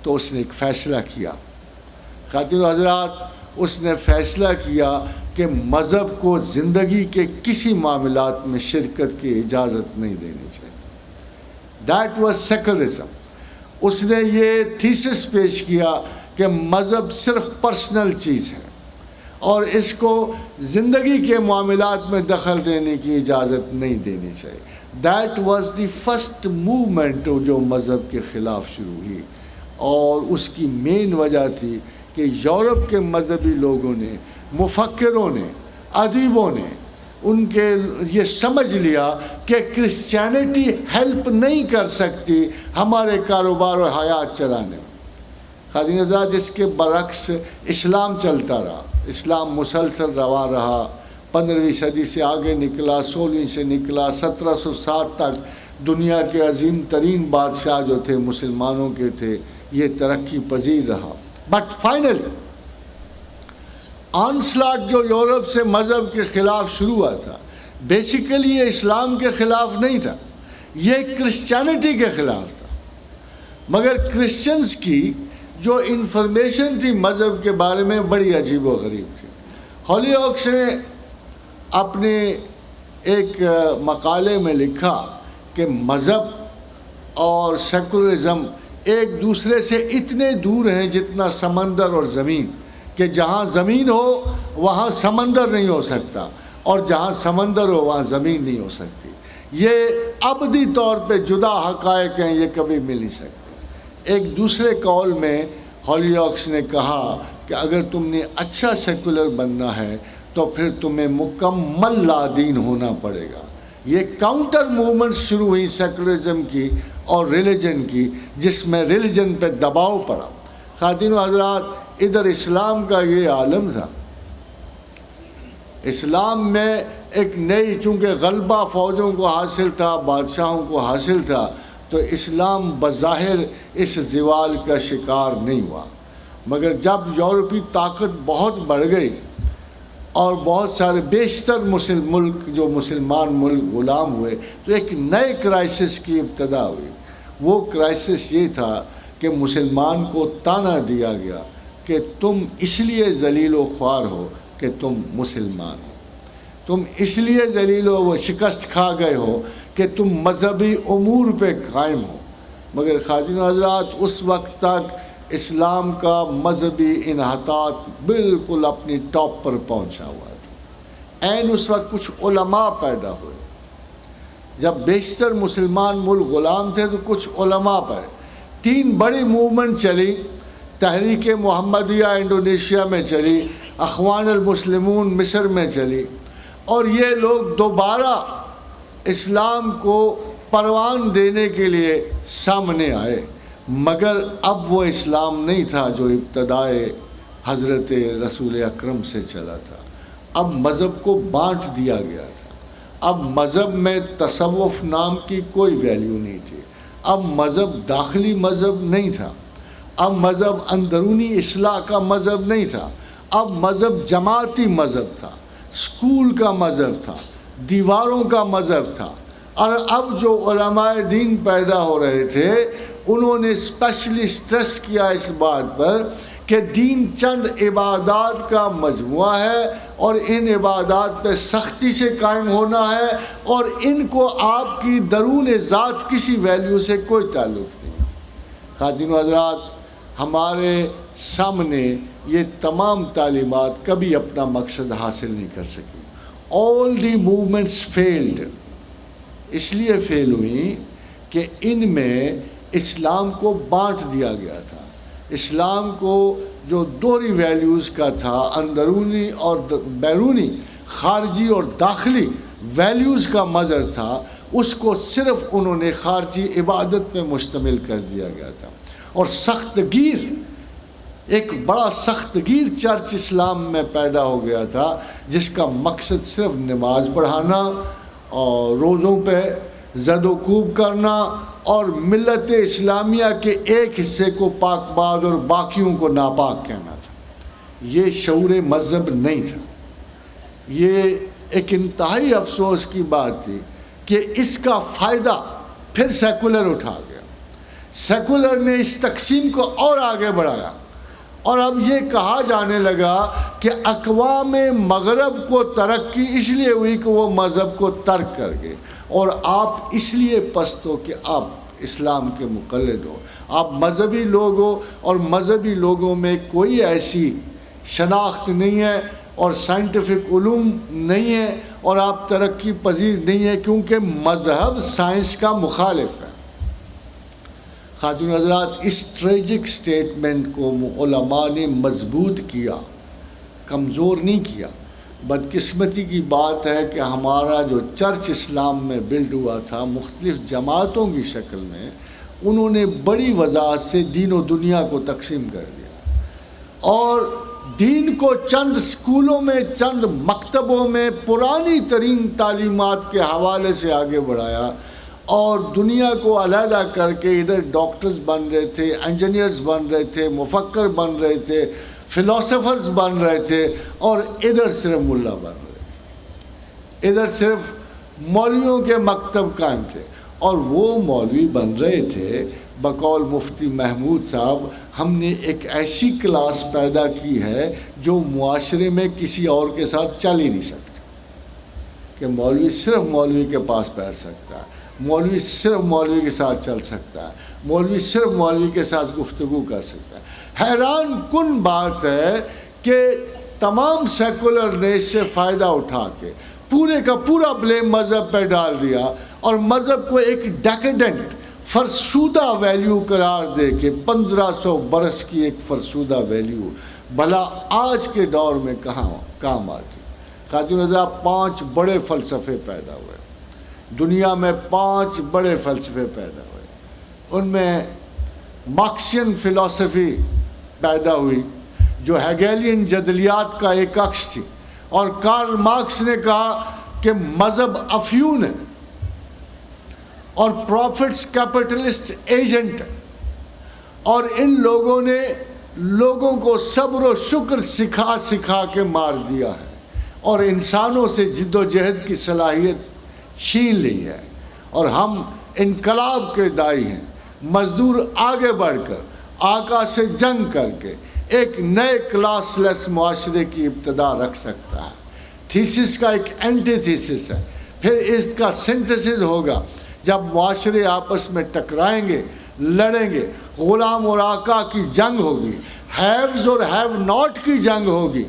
تو اس نے ایک فیصلہ کیا. خاتون حضرات, اس نے فیصلہ کیا کہ مذہب کو زندگی کے کسی معاملات میں شرکت کی اجازت نہیں دینی چاہیے. That was secularism. اس نے یہ تھیسس پیش کیا کہ مذہب صرف پرسنل چیز ہے اور اس کو زندگی کے معاملات میں دخل دینے کی اجازت نہیں دینی چاہیے. That was the first movement جو مذہب کے خلاف شروع ہوئی, اور اس کی مین وجہ تھی کہ یورپ کے مذہبی لوگوں نے, مفکروں نے, ادیبوں نے, ان کے یہ سمجھ لیا کہ کرسچینٹی ہیلپ نہیں کر سکتی ہمارے کاروبار و حیات چلانے میں. خادم حضرات, اس کے برعکس اسلام چلتا رہا. اسلام مسلسل روا رہا. 15ویں صدی سے آگے نکلا, 16ویں سے نکلا, 1707 تک دنیا کے عظیم ترین بادشاہ جو تھے مسلمانوں کے تھے. یہ ترقی پذیر رہا. بٹ فائنلی آنسلاٹ جو یورپ سے مذہب کے خلاف شروع ہوا تھا, بیسیکلی یہ اسلام کے خلاف نہیں تھا, یہ کرسچینٹی کے خلاف تھا. مگر کرسچنز کی جو انفارمیشن تھی مذہب کے بارے میں بڑی عجیب و غریب تھی. ہولی ہاکس نے اپنے ایک مقالے میں لکھا کہ مذہب اور سیکولرزم ایک دوسرے سے اتنے دور ہیں جتنا سمندر اور زمین, کہ جہاں زمین ہو وہاں سمندر نہیں ہو سکتا, اور جہاں سمندر ہو وہاں زمین نہیں ہو سکتی. یہ ابدی طور پہ جدا حقائق ہیں, یہ کبھی مل نہیں سکتے. ایک دوسرے قول میں ہولی ہاکس نے کہا کہ اگر تم نے اچھا سیکولر بننا ہے تو پھر تمہیں مکمل لادین ہونا پڑے گا. یہ کاؤنٹر موومنٹ شروع ہوئی سیکولرزم کی اور ریلیجن کی, جس میں ریلیجن پہ دباؤ پڑا. خواتین و حضرات, ادھر اسلام کا یہ عالم تھا. اسلام میں ایک نئی, چونکہ غلبہ فوجوں کو حاصل تھا, بادشاہوں کو حاصل تھا, تو اسلام بظاہر اس زوال کا شکار نہیں ہوا. مگر جب یورپی طاقت بہت بڑھ گئی اور بہت سارے بیشتر ملک جو مسلمان ملک غلام ہوئے, تو ایک نئے کرائسس کی ابتدا ہوئی. وہ کرائسس یہ تھا کہ مسلمان کو تانا دیا گیا کہ تم اس لیے ذلیل و خوار ہو کہ تم مسلمان ہو, تم اس لیے ذلیل و شکست کھا گئے ہو کہ تم مذہبی امور پہ قائم ہو. مگر خواجین حضرات, اس وقت تک اسلام کا مذہبی انحطاط بالکل اپنی ٹاپ پر پہنچا ہوا تھا. عین اس وقت کچھ علماء پیدا ہوئے. جب بیشتر مسلمان ملک غلام تھے تو کچھ علماء پر 3 بڑی موومنٹ چلی. تحریک محمدیہ انڈونیشیا میں چلی, اخوان المسلمون مصر میں چلی, اور یہ لوگ دوبارہ اسلام کو پروان دینے کے لیے سامنے آئے. مگر اب وہ اسلام نہیں تھا جو ابتدائے حضرت رسول اکرم سے چلا تھا. اب مذہب کو بانٹ دیا گیا تھا. اب مذہب میں تصوف نام کی کوئی ویلیو نہیں تھی. اب مذہب داخلی مذہب نہیں تھا. اب مذہب اندرونی اصلاح کا مذہب نہیں تھا. اب مذہب جماعتی مذہب تھا, اسکول کا مذہب تھا, دیواروں کا مذہب تھا. اور اب جو علماء دین پیدا ہو رہے تھے انہوں نے اسپیشلی سٹریس کیا اس بات پر کہ دین چند عبادات کا مجموعہ ہے اور ان عبادات پہ سختی سے قائم ہونا ہے اور ان کو آپ کی درون ذات کسی ویلیو سے کوئی تعلق نہیں. خواتین و حضرات، ہمارے سامنے یہ تمام تعلیمات کبھی اپنا مقصد حاصل نہیں کر سکی. آل دی موومنٹس فیلڈ، اس لیے فیل ہوئی کہ ان میں اسلام کو بانٹ دیا گیا تھا. اسلام کو جو دوہری ویلیوز کا تھا، اندرونی اور بیرونی، خارجی اور داخلی ویلیوز کا مظہر تھا، اس کو صرف انہوں نے خارجی عبادت پہ مشتمل کر دیا گیا تھا. اور سخت گیر، ایک بڑا سخت گیر چرچ اسلام میں پیدا ہو گیا تھا، جس کا مقصد صرف نماز پڑھانا اور روزوں پہ زد و کوب کرنا اور ملت اسلامیہ کے ایک حصے کو پاک باز اور باقیوں کو ناپاک کہنا تھا. یہ شعور مذہب نہیں تھا. یہ ایک انتہائی افسوس کی بات تھی کہ اس کا فائدہ پھر سیکولر اٹھا گیا. سیکولر نے اس تقسیم کو اور آگے بڑھایا اور اب یہ کہا جانے لگا کہ اقوام مغرب کو ترقی اس لیے ہوئی کہ وہ مذہب کو ترک کر گئے اور آپ اس لیے پست ہو کہ آپ اسلام کے مقلد ہو، آپ مذہبی لوگ ہو اور مذہبی لوگوں میں کوئی ایسی شناخت نہیں ہے اور سائنٹیفک علوم نہیں ہے اور آپ ترقی پذیر نہیں ہے کیونکہ مذہب سائنس کا مخالف ہے. خاتون حضرات، اس ٹریجک سٹیٹمنٹ کو علماء نے مضبوط کیا، کمزور نہیں کیا. بدقسمتی کی بات ہے کہ ہمارا جو چرچ اسلام میں بلڈ ہوا تھا مختلف جماعتوں کی شکل میں، انہوں نے بڑی وضاحت سے دین و دنیا کو تقسیم کر دیا اور دین کو چند اسکولوں میں، چند مکتبوں میں پرانی ترین تعلیمات کے حوالے سے آگے بڑھایا اور دنیا کو علیحدہ کر کے ادھر ڈاکٹرز بن رہے تھے، انجینئرز بن رہے تھے، مفکر بن رہے تھے، فلاسفرز بن رہے تھے اور ادھر صرف ملا بن رہے تھے. ادھر صرف مولویوں کے مکتب قائم تھے اور وہ مولوی بن رہے تھے بقول مفتی محمود صاحب. ہم نے ایک ایسی کلاس پیدا کی ہے جو معاشرے میں کسی اور کے ساتھ چل ہی نہیں سکتی کہ مولوی صرف مولوی کے پاس بیٹھ سکتا ہے، مولوی صرف مولوی کے ساتھ چل سکتا ہے، مولوی صرف مولوی کے ساتھ گفتگو کر سکتا ہے. حیران کن بات ہے کہ تمام سیکولر نے اس سے فائدہ اٹھا کے پورے کا پورا بلیم مذہب پہ ڈال دیا اور مذہب کو ایک ڈیکیڈنٹ، فرسودہ ویلیو قرار دے کے 1500 برس کی ایک فرسودہ ویلیو بھلا آج کے دور میں کہاں کام آتی. خاتون حضرات، 5 بڑے فلسفے پیدا ہوئے دنیا میں، 5 بڑے فلسفے پیدا ہوئے. ان میں مارکسین فلسفی پیدا ہوئی جو ہیگیلین جدلیات کا ایک عکس تھی اور کارل مارکس نے کہا کہ مذہب افیون ہے اور پروفٹس کیپٹلسٹ ایجنٹ ہے اور ان لوگوں نے لوگوں کو صبر و شکر سکھا کے مار دیا ہے اور انسانوں سے جد و جہد کی صلاحیت چھین لی ہے اور ہم انقلاب کے دائی ہیں. مزدور آگے بڑھ کر آقا سے جنگ کر کے ایک نئے کلاس لیس معاشرے کی ابتدا رکھ سکتا ہے. تھیسس کا ایک اینٹی تھیسس ہے، پھر اس کا سنتھسس ہوگا جب معاشرے آپس میں ٹکرائیں گے، لڑیں گے، غلام اور آقا کی جنگ ہوگی، ہیوز اور ہیو ناٹ کی جنگ ہوگی.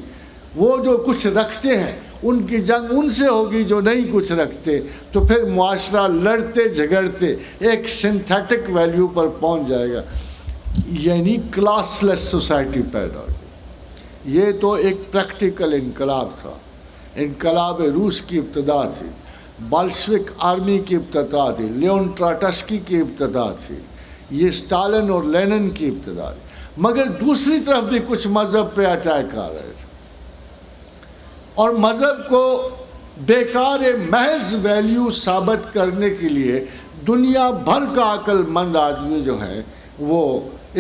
وہ جو کچھ رکھتے ہیں ان کی جنگ ان سے ہوگی جو نہیں کچھ رکھتے، تو پھر معاشرہ لڑتے جھگڑتے ایک سنتھیٹک ویلیو پر پہنچ جائے گا، یعنی کلاس لیس سوسائٹی پیدا ہوگی. یہ تو ایک پریکٹیکل انقلاب تھا. انقلاب روس کی ابتدا تھی، بالشوک آرمی کی ابتدا تھی، لیون ٹراٹسکی کی ابتدا تھی، یہ اسٹالن اور لینن کی ابتدا تھی. مگر دوسری طرف بھی کچھ مذہب پہ اٹیک آ رہے تھے اور مذہب کو بیکار محض ویلیو ثابت کرنے کے لیے دنیا بھر کا عقل مند آدمی جو ہے وہ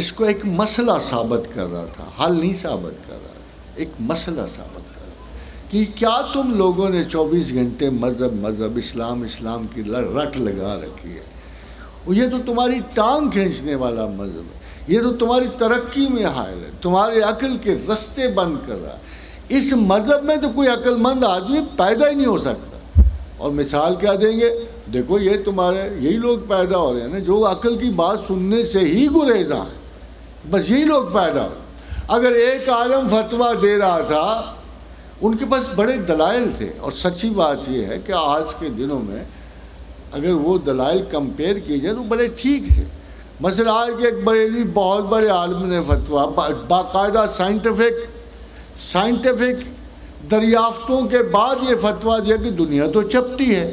اس کو ایک مسئلہ ثابت کر رہا تھا، حل نہیں ثابت کر رہا تھا، ایک مسئلہ ثابت کر رہا تھا کہ کیا تم لوگوں نے 24 گھنٹے مذہب اسلام کی رٹ لگا رکھی ہے. یہ تو تمہاری ٹانگ کھینچنے والا مذہب ہے، یہ تو تمہاری ترقی میں حائل ہے، تمہارے عقل کے رستے بند کر رہا ہے۔ اس مذہب میں تو کوئی عقل مند آدمی پیدا ہی نہیں ہو سکتا۔ اور مثال کیا دیں گے؟ دیکھو یہ تمہارے یہی لوگ پیدا ہو رہے ہیں نا جو عقل کی بات سننے سے ہی گریزاں ہیں، بس یہی لوگ پیدا ہو رہے ہیں۔ اگر ایک عالم فتویٰ دے رہا تھا، ان کے پاس بڑے دلائل تھے، اور سچی بات یہ ہے کہ آج کے دنوں میں اگر وہ دلائل کمپیئر کیے جائے تو بڑے ٹھیک تھے۔ مثلا آج کے ایک بریلوی بہت بڑے عالم نے فتویٰ باقاعدہ سائنٹیفک دریافتوں کے بعد یہ فتویٰ دیا کہ دنیا تو چپٹی ہے۔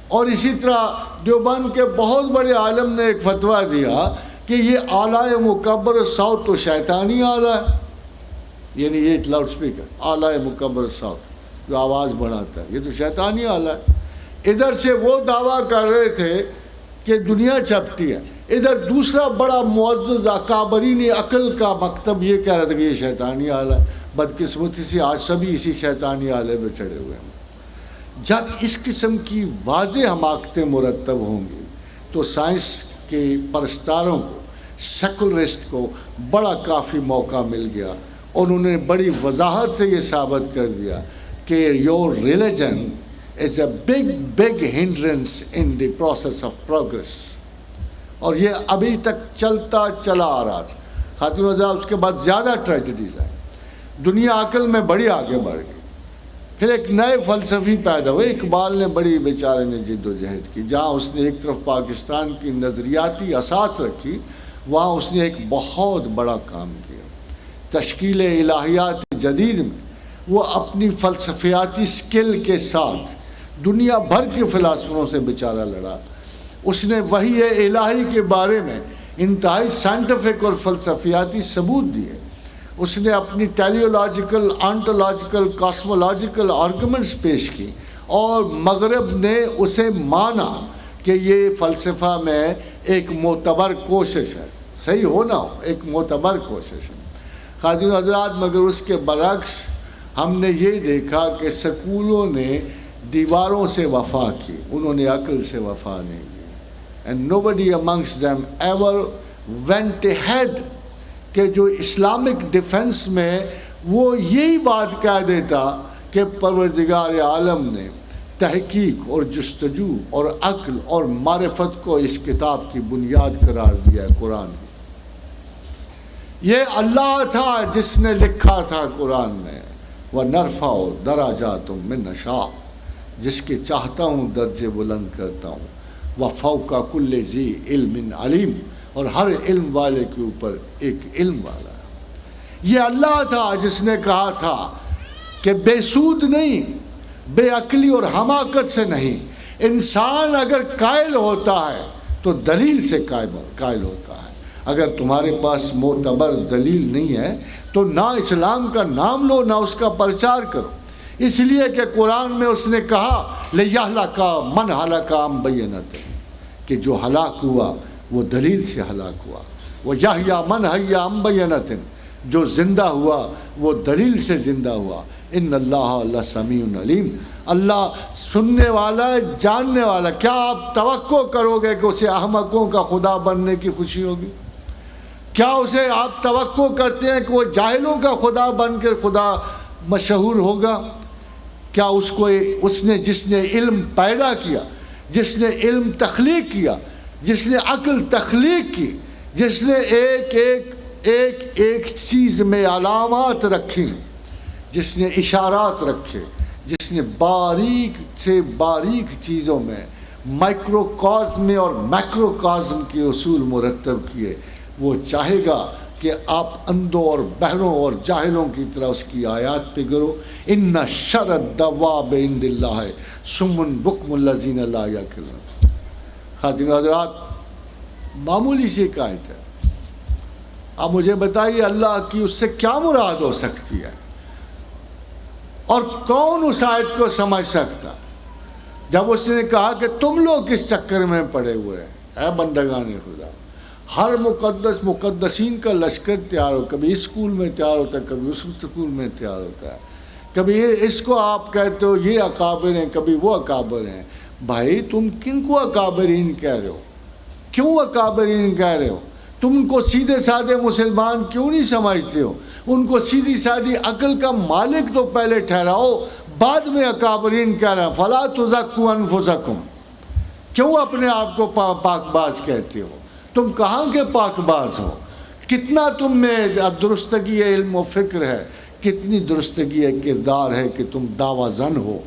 اور اسی طرح دیوبند کے بہت بڑے عالم نے ایک فتویٰ دیا کہ یہ آلہ مکبر صوت تو شیطانی آلہ ہے، یعنی یہ لاؤڈ اسپیکر آلہ مکبر صوت جو آواز بڑھاتا ہے، یہ تو شیطانی آلہ ہے۔ ادھر سے وہ دعویٰ کر رہے تھے کہ دنیا چپٹی ہے، ادھر دوسرا بڑا معزز اکابرین عقل کا مکتب یہ کہہ رہا تھا کہ یہ شیطانی آلہ ہے۔ بدقسمتی سے آج سبھی اسی شیطانی آلے میں چڑھے ہوئے ہیں۔ جب اس قسم کی واضح حماقتیں مرتب ہوں گی تو سائنس کے پرستاروں کو، سیکولرسٹ کو بڑا کافی موقع مل گیا، اور انہوں نے بڑی وضاحت سے یہ ثابت کر دیا کہ your religion is a big hindrance in the process of progress۔ اور یہ ابھی تک چلتا چلا آ رہا تھا۔ خاتون حضرات، اس کے بعد زیادہ ٹریجڈیز آئیں، دنیا عقل میں بڑی آگے بڑھ گئی۔ پھر ایک نئے فلسفی پیدا ہوئے، اقبال نے بڑی بیچارے نے جد و جہد کی، جہاں اس نے ایک طرف پاکستان کی نظریاتی اساس رکھی، وہاں اس نے ایک بہت بڑا کام کیا۔ تشکیل الہیات جدید میں وہ اپنی فلسفیاتی سکل کے ساتھ دنیا بھر کے فلاسفروں سے بیچارہ لڑا۔ اس نے وحی الہی کے بارے میں انتہائی سائنٹیفک اور فلسفیاتی ثبوت دیے۔ اس نے اپنی ٹیلیولوجیکل، آنٹولوجیکل، کاسمولوجیکل آرگومنٹس پیش کی، اور مغرب نے اسے مانا کہ یہ فلسفہ میں ایک معتبر کوشش ہے، صحیح ہو نہ ہو، ایک معتبر کوشش ہے۔ خاتون حضرات، مگر اس کے برعکس ہم نے یہ دیکھا کہ سکولوں نے دیواروں سے وفا کی، انہوں نے عقل سے وفا نہیں کی۔ and nobody amongst them ever went ahead کہ جو اسلامک ڈیفنس میں وہ یہی بات کہہ دیتا کہ پروردگار عالم نے تحقیق اور جستجو اور عقل اور معرفت کو اس کتاب کی بنیاد قرار دیا ہے، قرآن کی۔ یہ اللہ تھا جس نے لکھا تھا قرآن میں، وَنَرْفَعُ دَرَجَاتٌ مِّن نَشَاءُ، جس کے چاہتا ہوں درجے بلند کرتا ہوں، وَفَوْقَ كُلِّ ذِي عِلْمٍ عَلِيمٍ، اور ہر علم والے کے اوپر ایک علم والا ہے۔ یہ اللہ تھا جس نے کہا تھا کہ بے سود نہیں، بے عقلی اور حماقت سے نہیں، انسان اگر قائل ہوتا ہے تو دلیل سے قائل ہوتا ہے۔ اگر تمہارے پاس معتبر دلیل نہیں ہے تو نہ اسلام کا نام لو، نہ اس کا پرچار کرو۔ اس لیے کہ قرآن میں اس نے کہا لِيَهْلَكَ مَنْ هَلَكَ عَنْ بَيِّنَةٍ، کہ جو ہلاک ہوا وہ دلیل سے ہلاک ہوا، وَيَحْيَىٰ مَنْ حَيَّىٰ عَنْ بَيِّنَةٍ، جو زندہ ہوا وہ دلیل سے زندہ ہوا۔ ان اللہ لسمیع علیم، اللہ سننے والا ہے، جاننے والا۔ کیا آپ توقع کرو گے کہ اسے احمقوں کا خدا بننے کی خوشی ہوگی؟ کیا اسے آپ توقع کرتے ہیں کہ وہ جاہلوں کا خدا بن کر خدا مشہور ہوگا؟ کیا اس نے جس نے علم پیدا کیا، جس نے علم تخلیق کیا، جس نے عقل تخلیق کی، جس نے ایک چیز میں علامات رکھی، جس نے اشارات رکھے، جس نے باریک سے باریک چیزوں میں مائکرو کازم اور میکرو کازم کے اصول مرتب کیے، وہ چاہے گا کہ آپ اندھوں اور بہروں اور جاہلوں کی طرح اس کی آیات پہ گرو۔ ان شر الدواب عند اللہ صم بکم الذین لا یعقلون۔ خاتون حضرات، معمولی سی ایک آیت ہے، آپ مجھے بتائیے اللہ کی اس سے کیا مراد ہو سکتی ہے، اور کون اس آیت کو سمجھ سکتا؟ جب اس نے کہا کہ تم لوگ کس چکر میں پڑے ہوئے ہیں اے بندگان خدا، ہر مقدسین کا لشکر تیار ہو، کبھی اس اسکول میں تیار ہوتا ہے، کبھی اس اسکول میں تیار ہوتا ہے، کبھی اس کو آپ کہتے ہو یہ اکابر ہیں، کبھی وہ اکابر ہیں۔ بھائی تم کن کو اکابرین کہہ رہے ہو؟ کیوں اکابرین کہہ رہے ہو؟ تم ان کو سیدھے سادے مسلمان کیوں نہیں سمجھتے ہو؟ ان کو سیدھی سادی عقل کا مالک تو پہلے ٹھہراؤ، بعد میں اکابرین کہہ رہے ہیں فلا تزکوا انفسکم۔ کیوں اپنے آپ کو پاک باز کہتے ہو؟ تم کہاں کے پاک باز ہو؟ کتنا تم میں درستگی علم و فکر ہے، کتنی درستگی کردار ہے کہ تم دعویٰ زن ہو۔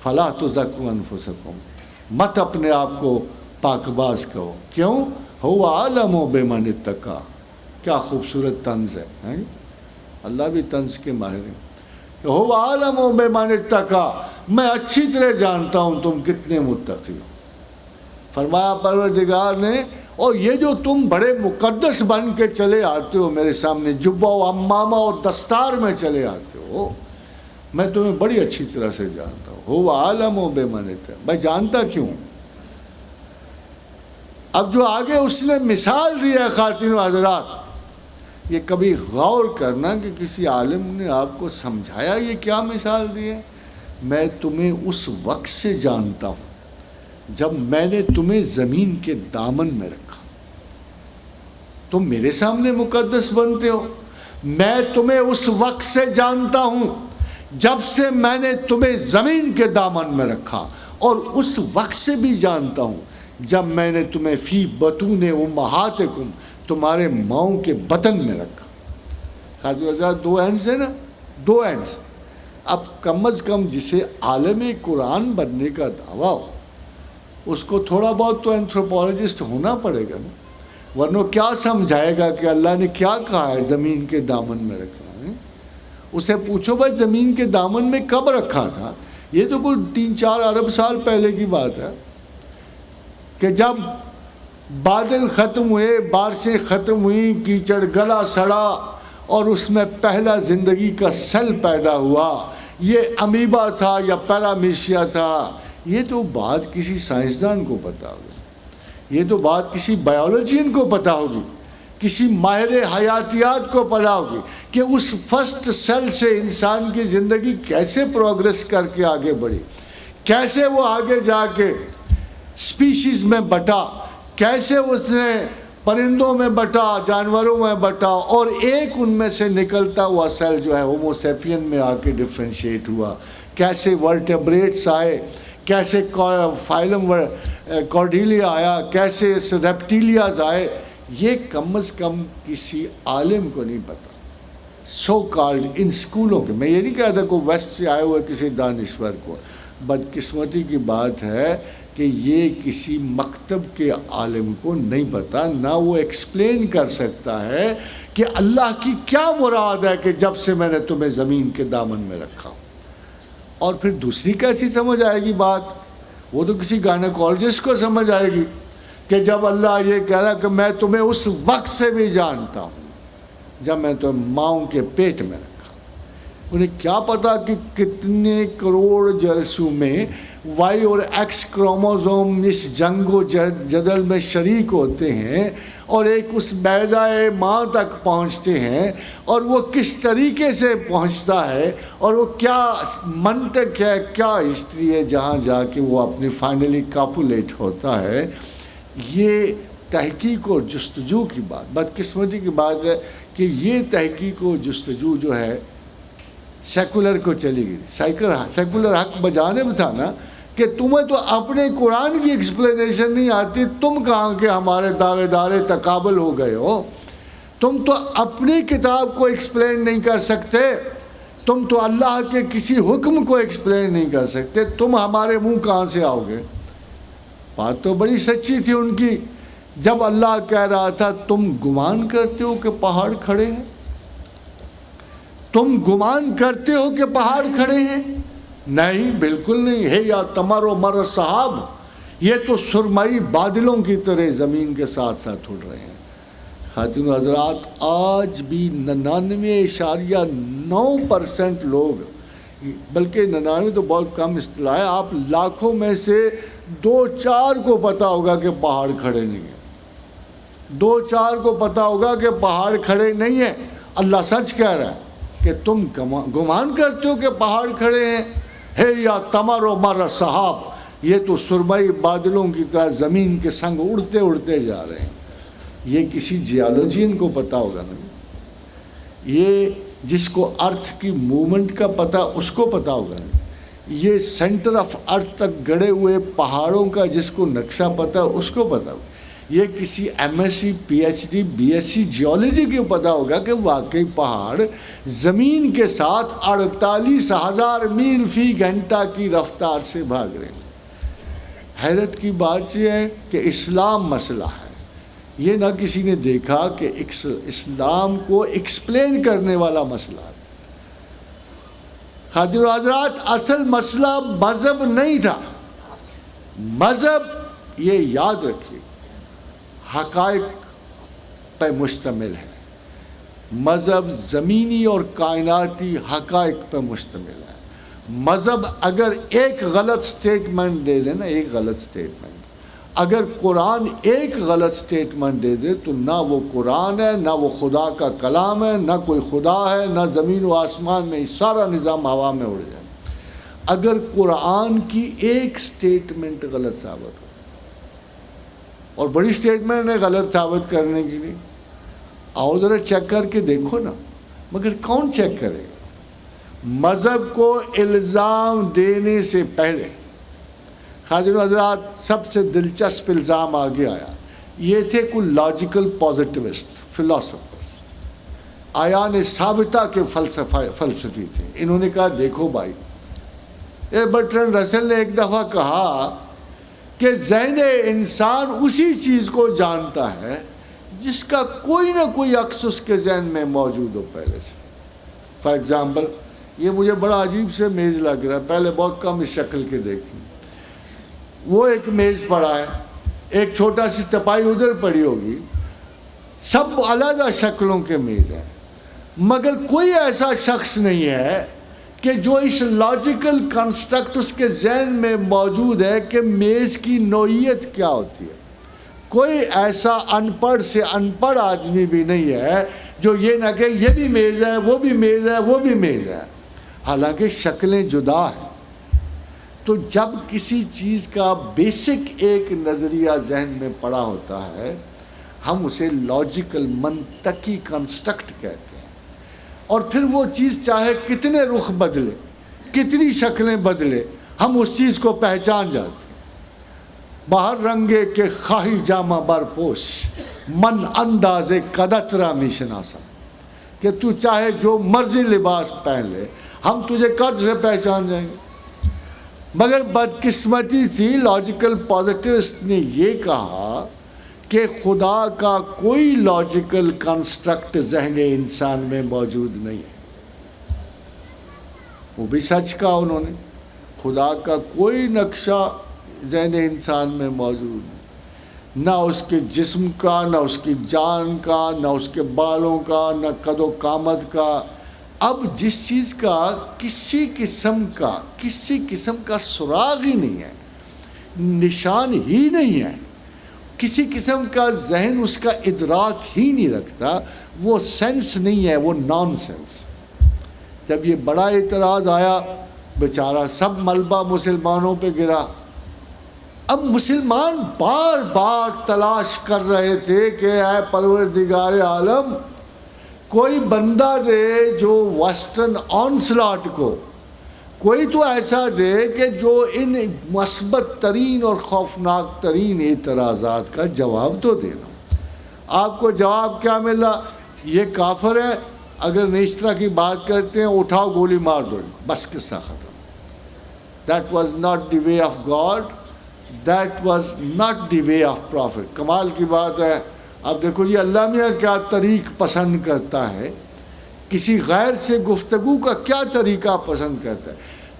فلا تزکوا انفسکم، مت اپنے آپ کو پاک باز کہو۔ کیوں؟ هو عالم بمن اتقی۔ کیا خوبصورت طنز ہے، اللہ بھی طنز کے ماہر ہیں۔ هو عالم بمن اتقی، میں اچھی طرح جانتا ہوں تم کتنے متقی ہو۔ فرمایا پروردگار نے، اور یہ جو تم بڑے مقدس بن کے چلے آتے ہو میرے سامنے، جبہ و عمامہ اور دستار میں چلے آتے ہو، میں تمہیں بڑی اچھی طرح سے جانتا ہوں۔ هو عالم بمن اتقی، میں جانتا کیوں؟ اب جو آگے اس نے مثال دی ہے خواتین و حضرات، یہ کبھی غور کرنا کہ کسی عالم نے آپ کو سمجھایا یہ کیا مثال دی ہے؟ میں تمہیں اس وقت سے جانتا ہوں جب میں نے تمہیں زمین کے دامن میں رکھا، تم میرے سامنے مقدس بنتے ہو۔ میں تمہیں اس وقت سے جانتا ہوں جب سے میں نے تمہیں زمین کے دامن میں رکھا، اور اس وقت سے بھی جانتا ہوں جب میں نے تمہیں فی بطون امہاتکم، تمہارے ماؤں کے بطن میں رکھا۔ خاتون حضرات، دو اینڈز ہیں نا، دو اینڈز۔ اب کم از کم جسے عالم قرآن بننے کا دعویٰ ہو، اس کو تھوڑا بہت تو اینتھروپولوجسٹ ہونا پڑے گا نا، ورنہ کیا سمجھائے گا کہ اللہ نے کیا کہا ہے زمین کے دامن میں رکھنا ہے؟ اسے پوچھو بھائی زمین کے دامن میں کب رکھا تھا؟ یہ تو کوئی 3-4 ارب سال پہلے کی بات ہے، کہ جب بادل ختم ہوئے، بارشیں ختم ہوئیں، کیچڑ گلا سڑا، اور اس میں پہلا زندگی کا سیل پیدا ہوا۔ یہ امیبا تھا یا پیرامیشیا تھا؟ یہ تو بات کسی سائنسدان کو پتا ہوگی، یہ تو بات کسی بایولوجین کو پتا ہوگی، کسی ماہر حیاتیات کو پتا ہوگی کہ اس فرسٹ سیل سے انسان کی زندگی کیسے پروگریس کر کے آگے بڑھی، کیسے وہ آگے جا کے سپیشیز میں بٹا، کیسے اس نے پرندوں میں بٹا، جانوروں میں بٹا، اور ایک ان میں سے نکلتا ہوا سیل جو ہے ہومو سیپین میں آ کے ڈفرینشیٹ ہوا، کیسے ورٹیبریٹس آئے، کیسے فائلم کارڈیلیا آیا، کیسے ریپٹیلیاز آئے، یہ کم از کم کسی عالم کو نہیں پتا، سو کالڈ ان اسکولوں کے۔ میں یہ نہیں کہتا کہ ویسٹ سے آئے ہوئے کسی دانشور کو، بدقسمتی کی بات ہے کہ یہ کسی مکتب کے عالم کو نہیں پتا، نہ وہ ایکسپلین کر سکتا ہے کہ اللہ کی کیا مراد ہے کہ جب سے میں نے تمہیں زمین کے دامن میں رکھا ہوں۔ اور پھر دوسری کیسی سمجھ آئے گی بات؟ وہ تو کسی گائنیکولوجسٹ کو سمجھ آئے گی کہ جب اللہ یہ کہہ رہا کہ میں تمہیں اس وقت سے بھی جانتا ہوں جب میں تمہیں ماؤں کے پیٹ میں رکھا۔ انہیں کیا پتا کہ کتنے کروڑ جرسوں میں وائی اور ایکس کروموزوم اس جنگ و جدل میں شریک ہوتے ہیں، اور ایک اس میدہ ماں تک پہنچتے ہیں، اور وہ کس طریقے سے پہنچتا ہے، اور وہ کیا منطق ہے، کیا ہسٹری ہے، جہاں جا کے وہ اپنی فائنلی کاپولیٹ ہوتا ہے۔ یہ تحقیق و جستجو کی بات، بدقسمتی کی بات ہے کہ یہ تحقیق و جستجو جو ہے سیکولر کو چلی گئی۔ سیکولر حق بجانب تھا نا کہ تمہیں تو اپنے قرآن کی ایکسپلینیشن نہیں آتی، تم کہاں کے ہمارے دعوے دار تقابل ہو گئے ہو؟ تم تو اپنی کتاب کو ایکسپلین نہیں کر سکتے، تم تو اللہ کے کسی حکم کو ایکسپلین نہیں کر سکتے، تم ہمارے منہ کہاں سے آؤ گے؟ بات تو بڑی سچی تھی ان کی، جب اللہ کہہ رہا تھا تم گمان کرتے ہو کہ پہاڑ کھڑے ہیں، تم گمان کرتے ہو کہ پہاڑ کھڑے ہیں؟ نہیں، بالکل نہیں ہے۔ یا تمر و مر صحاب، یہ تو سرمئی بادلوں کی طرح زمین کے ساتھ ساتھ اڑ رہے ہیں۔ خاتون حضرات، آج بھی 99.9% لوگ، بلکہ 99 تو بہت کم اصطلاح ہے، آپ لاکھوں میں سے 2-4 کو پتا ہوگا کہ پہاڑ کھڑے نہیں ہیں، 2-4 کو پتا ہوگا کہ پہاڑ کھڑے نہیں ہیں۔ اللہ سچ کہہ رہا ہے کہ تم گمان کرتے ہو کہ پہاڑ کھڑے ہیں۔ ہے یا تمر و مر صحاب، یہ تو سرمئی بادلوں کی طرح زمین کے سنگ اڑتے اڑتے جا رہے ہیں. یہ کسی جیالوجین کو پتا ہوگا نا. یہ جس کو ارتھ کی موومنٹ کا پتا اس کو پتا ہوگا نا. یہ سینٹر آف ارتھ تک گڑے ہوئے پہاڑوں کا جس کو نقشہ پتا اس کو پتا ہوگا. یہ کسی M S C P H D B S C geology کو پتا ہوگا کہ واقعی پہاڑ زمین کے ساتھ 48,000 میل فی گھنٹہ کی رفتار سے بھاگ رہے ہیں. حیرت کی بات یہ ہے کہ اسلام مسئلہ ہے. یہ نہ کسی نے دیکھا کہ اسلام کو ایکسپلین کرنے والا مسئلہ ہے. خادر و حضرات، اصل مسئلہ مذہب نہیں تھا. مذہب، یہ یاد رکھیے، حقائق پہ مشتمل ہے. مذہب زمینی اور کائناتی حقائق پہ مشتمل ہے. مذہب اگر ایک غلط سٹیٹمنٹ دے دے نا، ایک غلط سٹیٹمنٹ، اگر قرآن ایک غلط سٹیٹمنٹ دے دے تو نہ وہ قرآن ہے، نہ وہ خدا کا کلام ہے، نہ کوئی خدا ہے، نہ زمین و آسمان میں، سارا نظام ہوا میں اڑ جائے. اگر قرآن کی ایک سٹیٹمنٹ غلط ثابت ہو، اور بڑی سٹیٹمنٹ ہے غلط ثابت کرنے کے لیے، آؤ ذرا چیک کر کے دیکھو نا. مگر کون چیک کرے گا؟ مذہب کو الزام دینے سے پہلے حاضر حضرات سب سے دلچسپ الزام آگے آیا. یہ تھے کچھ لاجیکل پازیٹیوسٹ فلاسفرز، آیان ثابتہ کے فلسفی تھے. انہوں نے کہا دیکھو بھائی، برٹرنڈ رسل نے ایک دفعہ کہا کہ ذہن انسان اسی چیز کو جانتا ہے جس کا کوئی نہ کوئی عکس اس کے ذہن میں موجود ہو پہلے سے. فار ایگزامپل، یہ مجھے بڑا عجیب سے میز لگ رہا ہے، پہلے بہت کم اس شکل کے دیکھی. وہ ایک میز پڑا ہے، ایک چھوٹا سی تپائی ادھر پڑی ہوگی، سب علیحدہ شکلوں کے میز ہیں، مگر کوئی ایسا شخص نہیں ہے کہ جو اس لاجیکل کنسٹرکٹ اس کے ذہن میں موجود ہے کہ میز کی نوعیت کیا ہوتی ہے. کوئی ایسا ان پڑھ سے ان پڑھ آدمی بھی نہیں ہے جو یہ نہ کہ یہ بھی میز ہے، وہ بھی میز ہے، وہ بھی میز ہے، حالانکہ شکلیں جدا ہیں. تو جب کسی چیز کا بیسک ایک نظریہ ذہن میں پڑا ہوتا ہے، ہم اسے لاجیکل منطقی کنسٹرکٹ کہتے ہیں. اور پھر وہ چیز چاہے کتنے رخ بدلے، کتنی شکلیں بدلے، ہم اس چیز کو پہچان جاتے ہیں. باہر رنگے کے خواہی جامہ برپوش، من انداز قدت را می شناسا، کہ تو چاہے جو مرضی لباس پہن لے، ہم تجھے قد سے پہچان جائیں گے. مگر بدقسمتی تھی، لاجیکل پازیٹیوسٹ نے یہ کہا کہ خدا کا کوئی لاجیکل کنسٹرکٹ ذہن انسان میں موجود نہیں ہے. وہ بھی سچ کہا انہوں نے، خدا کا کوئی نقشہ ذہن انسان میں موجود نہیں، نہ اس کے جسم کا، نہ اس کی جان کا، نہ اس کے بالوں کا، نہ قد و قامت کا. اب جس چیز کا کسی قسم کا سراغ ہی نہیں ہے، نشان ہی نہیں ہے، کسی قسم کا ذہن اس کا ادراک ہی نہیں رکھتا، وہ سینس نہیں ہے، وہ نان سینس. جب یہ بڑا اعتراض آیا، بیچارہ سب ملبہ مسلمانوں پہ گرا. اب مسلمان بار بار تلاش کر رہے تھے کہ اے پروردگار عالم، کوئی بندہ دے جو ویسٹرن آنسلاٹ کو، کوئی تو ایسا دے کہ جو ان مثبت ترین اور خوفناک ترین اعتراضات کا جواب تو دینا. آپ کو جواب کیا ملا؟ یہ کافر ہے، اگر نہیں اس طرح کی بات کرتے ہیں اٹھاؤ گولی مار دو، بس قصہ ختم. That was not the way of God. That was not the way of Prophet. کمال کی بات ہے. اب دیکھو یہ اللہ میاں کیا طریق پسند کرتا ہے، کسی غیر سے گفتگو کا کیا طریقہ پسند کرتا ہے.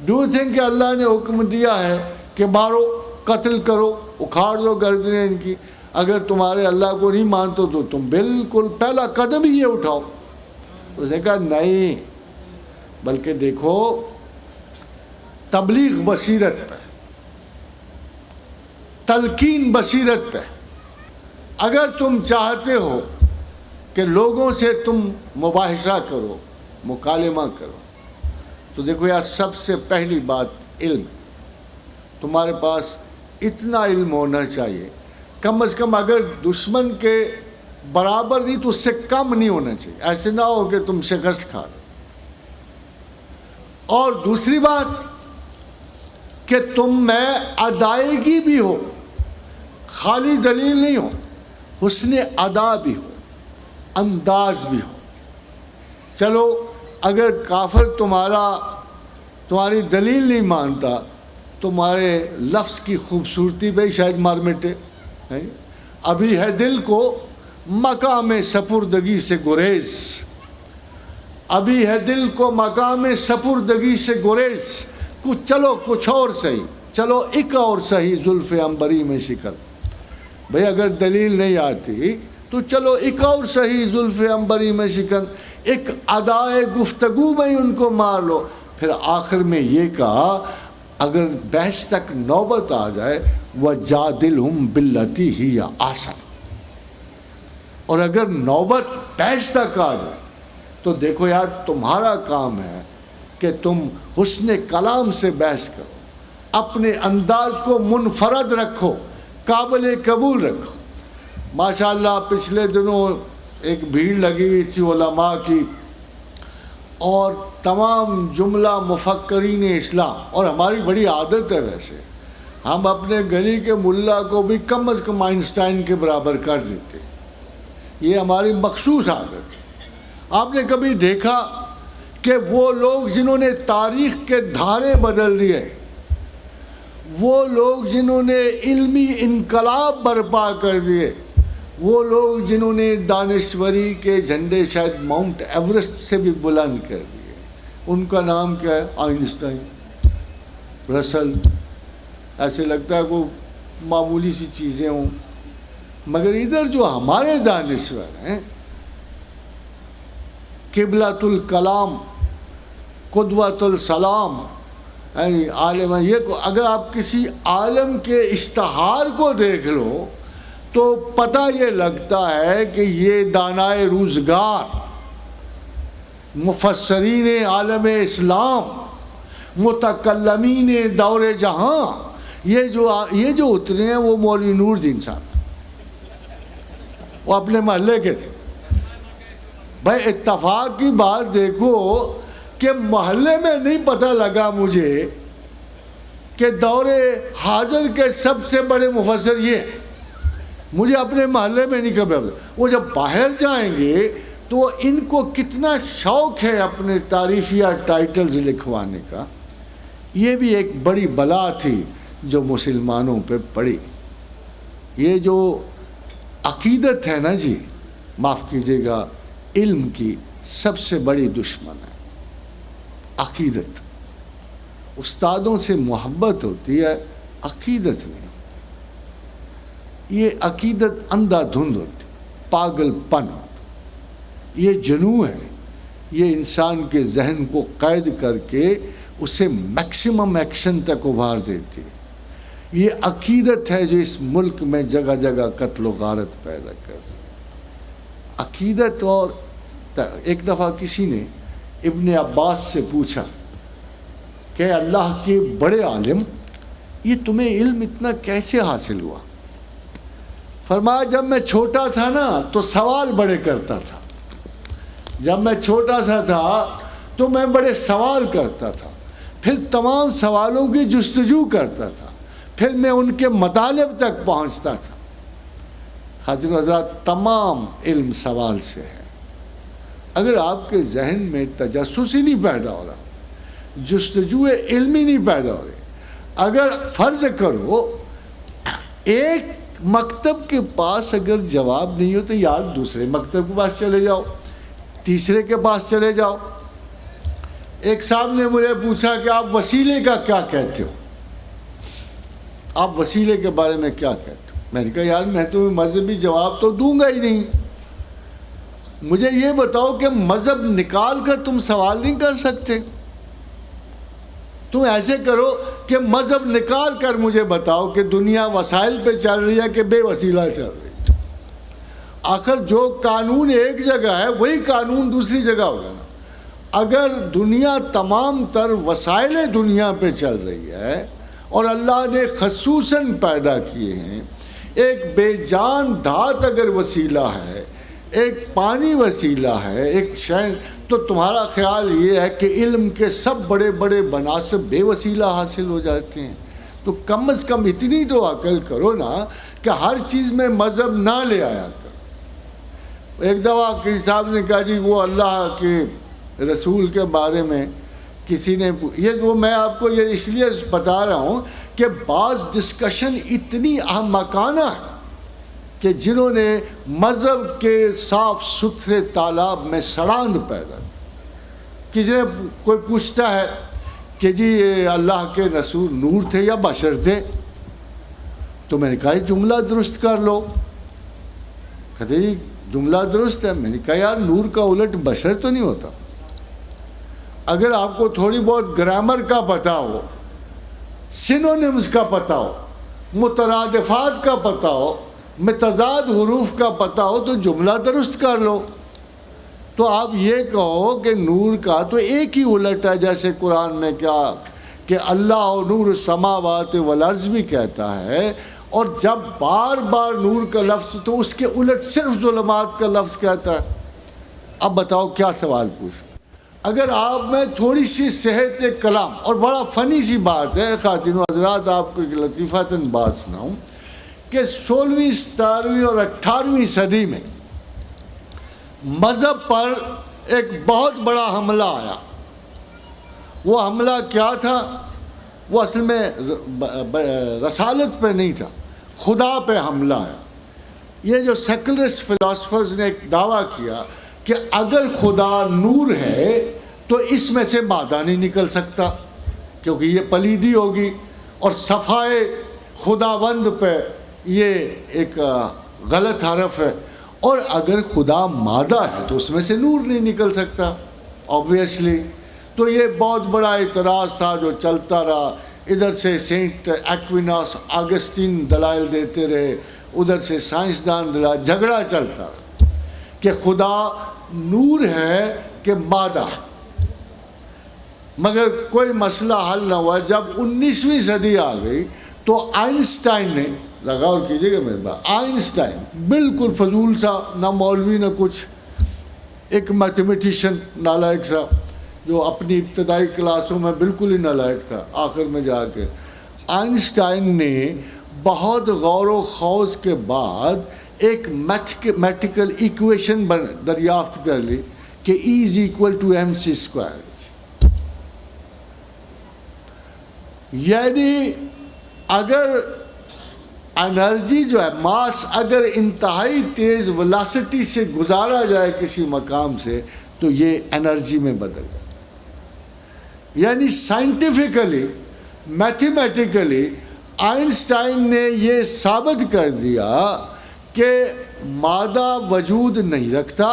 ڈو تھنک کہ اللہ نے حکم دیا ہے کہ مارو، قتل کرو، اکھاڑ دو گردنیں ان کی. اگر تمہارے اللہ کو نہیں مانتے تو تم بالکل پہلا قدم ہی یہ اٹھاؤ. اس نے کہا نہیں، بلکہ دیکھو تبلیغ بصیرت پہ، تلقین بصیرت پہ. اگر تم چاہتے ہو کہ لوگوں سے تم مباحثہ کرو، مکالمہ کرو، تو دیکھو یار سب سے پہلی بات علم. تمہارے پاس اتنا علم ہونا چاہیے، کم از کم اگر دشمن کے برابر نہیں تو اس سے کم نہیں ہونا چاہیے، ایسے نہ ہو کہ تم شکست کھا لو۔ اور دوسری بات کہ تم میں ادائیگی بھی ہو، خالی دلیل نہیں ہو، حسن ادا بھی ہو، انداز بھی ہو۔ چلو اگر کافر تمہاری دلیل نہیں مانتا، تمہارے لفظ کی خوبصورتی پہ شاید مار مٹے۔ ابھی ہے دل کو مقام سپردگی سے گریز، ابھی ہے دل کو مقام سپردگی سے گریز، چلو کچھ اور صحیح، چلو ایک اور صحیح زلف عنبری میں شکل۔ بھئی اگر دلیل نہیں آتی تو چلو ایک اور صحیح زلف عنبری میں شکن، ایک ادائے گفتگو میں ان کو مار لو۔ پھر آخر میں یہ کہا اگر بحث تک نوبت آ جائے وَجَادِلْهُمْ بِالَّتِي هِيَ أَحْسَنُ، اور اگر نوبت بحث تک آ جائے تو دیکھو یار تمہارا کام ہے کہ تم حسن کلام سے بحث کرو، اپنے انداز کو منفرد رکھو، قابل قبول رکھو۔ ماشاءاللہ پچھلے دنوں ایک بھیڑ لگی ہوئی تھی علماء کی، اور تمام جملہ مفکرین اسلام، اور ہماری بڑی عادت ہے ویسے، ہم اپنے گلی کے ملا کو بھی کم از کم آئنسٹائن کے برابر کر دیتے، یہ ہماری مخصوص عادت ہے۔ آپ نے کبھی دیکھا کہ وہ لوگ جنہوں نے تاریخ کے دھارے بدل دیے، وہ لوگ جنہوں نے علمی انقلاب برپا کر دیے، وہ لوگ جنہوں نے دانشوری کے جھنڈے شاید ماؤنٹ ایورسٹ سے بھی بلند کر دیے، ان کا نام کیا ہے؟ آئنسٹائن، رسل، ایسے لگتا ہے کوئی معمولی سی چیزیں ہوں، مگر ادھر جو ہمارے دانشور ہیں، قبلۃ الکلام، قدوۃ السلام، عالم، یہ اگر آپ کسی عالم کے اشتہار کو دیکھ لو تو پتہ یہ لگتا ہے کہ یہ دانائے روزگار، مفسرین عالم اسلام، متکلمین دور جہاں، یہ جو اترے ہیں وہ مولوی نور الدین صاحب، وہ اپنے محلے کے تھے۔ بھائی اتفاق کی بات دیکھو کہ محلے میں نہیں پتہ لگا مجھے کہ دور حاضر کے سب سے بڑے مفسر یہ ہیں، مجھے اپنے محلے میں نہیں کبھی پتہ۔ وہ جب باہر جائیں گے تو ان کو کتنا شوق ہے اپنے تعریفیہ ٹائٹلز لکھوانے کا۔ یہ بھی ایک بڑی بلا تھی جو مسلمانوں پہ پڑی۔ یہ جو عقیدت ہے نا جی، معاف کیجیے گا، علم کی سب سے بڑی دشمن ہے عقیدت۔ استادوں سے محبت ہوتی ہے، عقیدت نہیں ہوتی۔ یہ عقیدت اندھا دھند ہوتی، پاگل پن ہوتا، یہ جنوں ہے، یہ انسان کے ذہن کو قید کر کے اسے میکسیمم ایکشن تک ابھار دیتی ہے۔ یہ عقیدت ہے جو اس ملک میں جگہ جگہ قتل و غارت پیدا کر رہی ہے۔ عقیدت۔ اور ایک دفعہ کسی نے ابن عباس سے پوچھا کہ اللہ کے بڑے عالم، یہ تمہیں علم اتنا کیسے حاصل ہوا؟ فرمایا جب میں چھوٹا تھا نا تو سوال بڑے کرتا تھا، جب میں چھوٹا سا تھا تو میں بڑے سوال کرتا تھا، پھر تمام سوالوں کی جستجو کرتا تھا، پھر میں ان کے مطالب تک پہنچتا تھا۔ حضرت حضرات تمام علم سوال سے ہے۔ اگر آپ کے ذہن میں تجسس ہی نہیں پیدا ہو رہا، جستجو علمی نہیں پیدا ہو رہی، اگر فرض کرو ایک مکتب کے پاس اگر جواب نہیں ہو تو یار دوسرے مکتب کے پاس چلے جاؤ، تیسرے کے پاس چلے جاؤ۔ ایک صاحب نے مجھے پوچھا کہ آپ وسیلے کا کیا کہتے ہو، آپ وسیلے کے بارے میں کیا کہتے ہو؟ میں نے کہا یار میں تمہیں مذہبی جواب تو دوں گا ہی نہیں، مجھے یہ بتاؤ کہ مذہب نکال کر تم سوال نہیں کر سکتے؟ تم ایسے کرو کہ مذہب نکال کر مجھے بتاؤ کہ دنیا وسائل پہ چل رہی ہے کہ بے وسیلہ چل رہی ہے۔ آخر جو قانون ایک جگہ ہے وہی قانون دوسری جگہ ہوگا نا۔ اگر دنیا تمام تر وسائل دنیا پہ چل رہی ہے اور اللہ نے خصوصاً پیدا کیے ہیں. ایک بے جان دھات اگر وسیلہ ہے، ایک پانی وسیلہ ہے، ایک شے، تو تمہارا خیال یہ ہے کہ علم کے سب بڑے بڑے مناصب بے وسیلہ حاصل ہو جاتے ہیں؟ تو کم از کم اتنی تو عقل کرو نا کہ ہر چیز میں مذہب نہ لے آیا کرو. ایک دفعہ کسی صاحب نے کہا جی وہ اللہ کے رسول کے بارے میں کسی نے وہ میں آپ کو یہ اس لیے بتا رہا ہوں کہ بعض ڈسکشن اتنی احمقانہ ہے کہ جنہوں نے مذہب کے صاف ستھرے تالاب میں سڑاند پیدا کی. کسی نے کوئی پوچھتا ہے کہ جی یہ اللہ کے رسول نور تھے یا بشر تھے؟ تو میں نے کہا جملہ درست کر لو. کہتے جی جملہ درست ہے. میں نے کہا یار نور کا الٹ بشر تو نہیں ہوتا. اگر آپ کو تھوڑی بہت گرامر کا پتہ ہو، سینونیمز کا پتہ ہو، مترادفات کا پتہ ہو، متضاد حروف کا پتہ ہو تو جملہ درست کر لو. تو آپ یہ کہو کہ نور کا تو ایک ہی الٹ ہے، جیسے قرآن میں کیا کہ اللہ نور السماوات والارض بھی کہتا ہے، اور جب بار بار نور کا لفظ تو اس کے الٹ صرف ظلمات کا لفظ کہتا ہے. اب بتاؤ کیا سوال پوچھ. اگر آپ میں تھوڑی سی صحت کلام، اور بڑا فنی سی بات ہے خواتین و حضرات، آپ کو ایک لطیفۃً بات سناؤں کہ 16ویں 17ویں اور 18ویں صدی میں مذہب پر ایک بہت بڑا حملہ آیا. وہ حملہ کیا تھا؟ وہ اصل میں رسالت پہ نہیں تھا، خدا پہ حملہ آیا. یہ جو سیکولرسٹ فلاسفرز نے ایک دعویٰ کیا کہ اگر خدا نور ہے تو اس میں سے مادہ نہیں نکل سکتا کیونکہ یہ پلیدی ہوگی، اور صفائے خداوند پہ یہ ایک غلط حرف ہے، اور اگر خدا مادہ ہے تو اس میں سے نور نہیں نکل سکتا obviously. تو یہ بہت بڑا اعتراض تھا جو چلتا رہا. ادھر سے سینٹ ایکویناس آگسٹین دلائل دیتے رہے، ادھر سے سائنسدان دلائل، جھگڑا چلتا رہا کہ خدا نور ہے کہ مادہ ہے. مگر کوئی مسئلہ حل نہ ہوا. جب 19ویں صدی آ گئی تو آئنسٹائن نے، غور کیجیے گا میرے بات، آئنسٹائن بالکل فضول سا، نہ مولوی نہ کچھ، ایک میتھمیٹیشین نالائق سا جو اپنی ابتدائی کلاسوں میں بالکل ہی نالائق تھا. آخر میں جا کے آئنسٹائن نے بہت غور و خوض کے بعد ایک میتھمیٹیکل ایکویشن دریافت کر لی کہ E = mc². یعنی اگر انرجی جو ہے، ماس، اگر انتہائی تیز ویلاسٹی سے گزارا جائے کسی مقام سے تو یہ انرجی میں بدل جائے. یعنی سائنٹیفکلی، میتھمیٹیکلی آئنسٹائن نے یہ ثابت کر دیا کہ مادہ وجود نہیں رکھتا،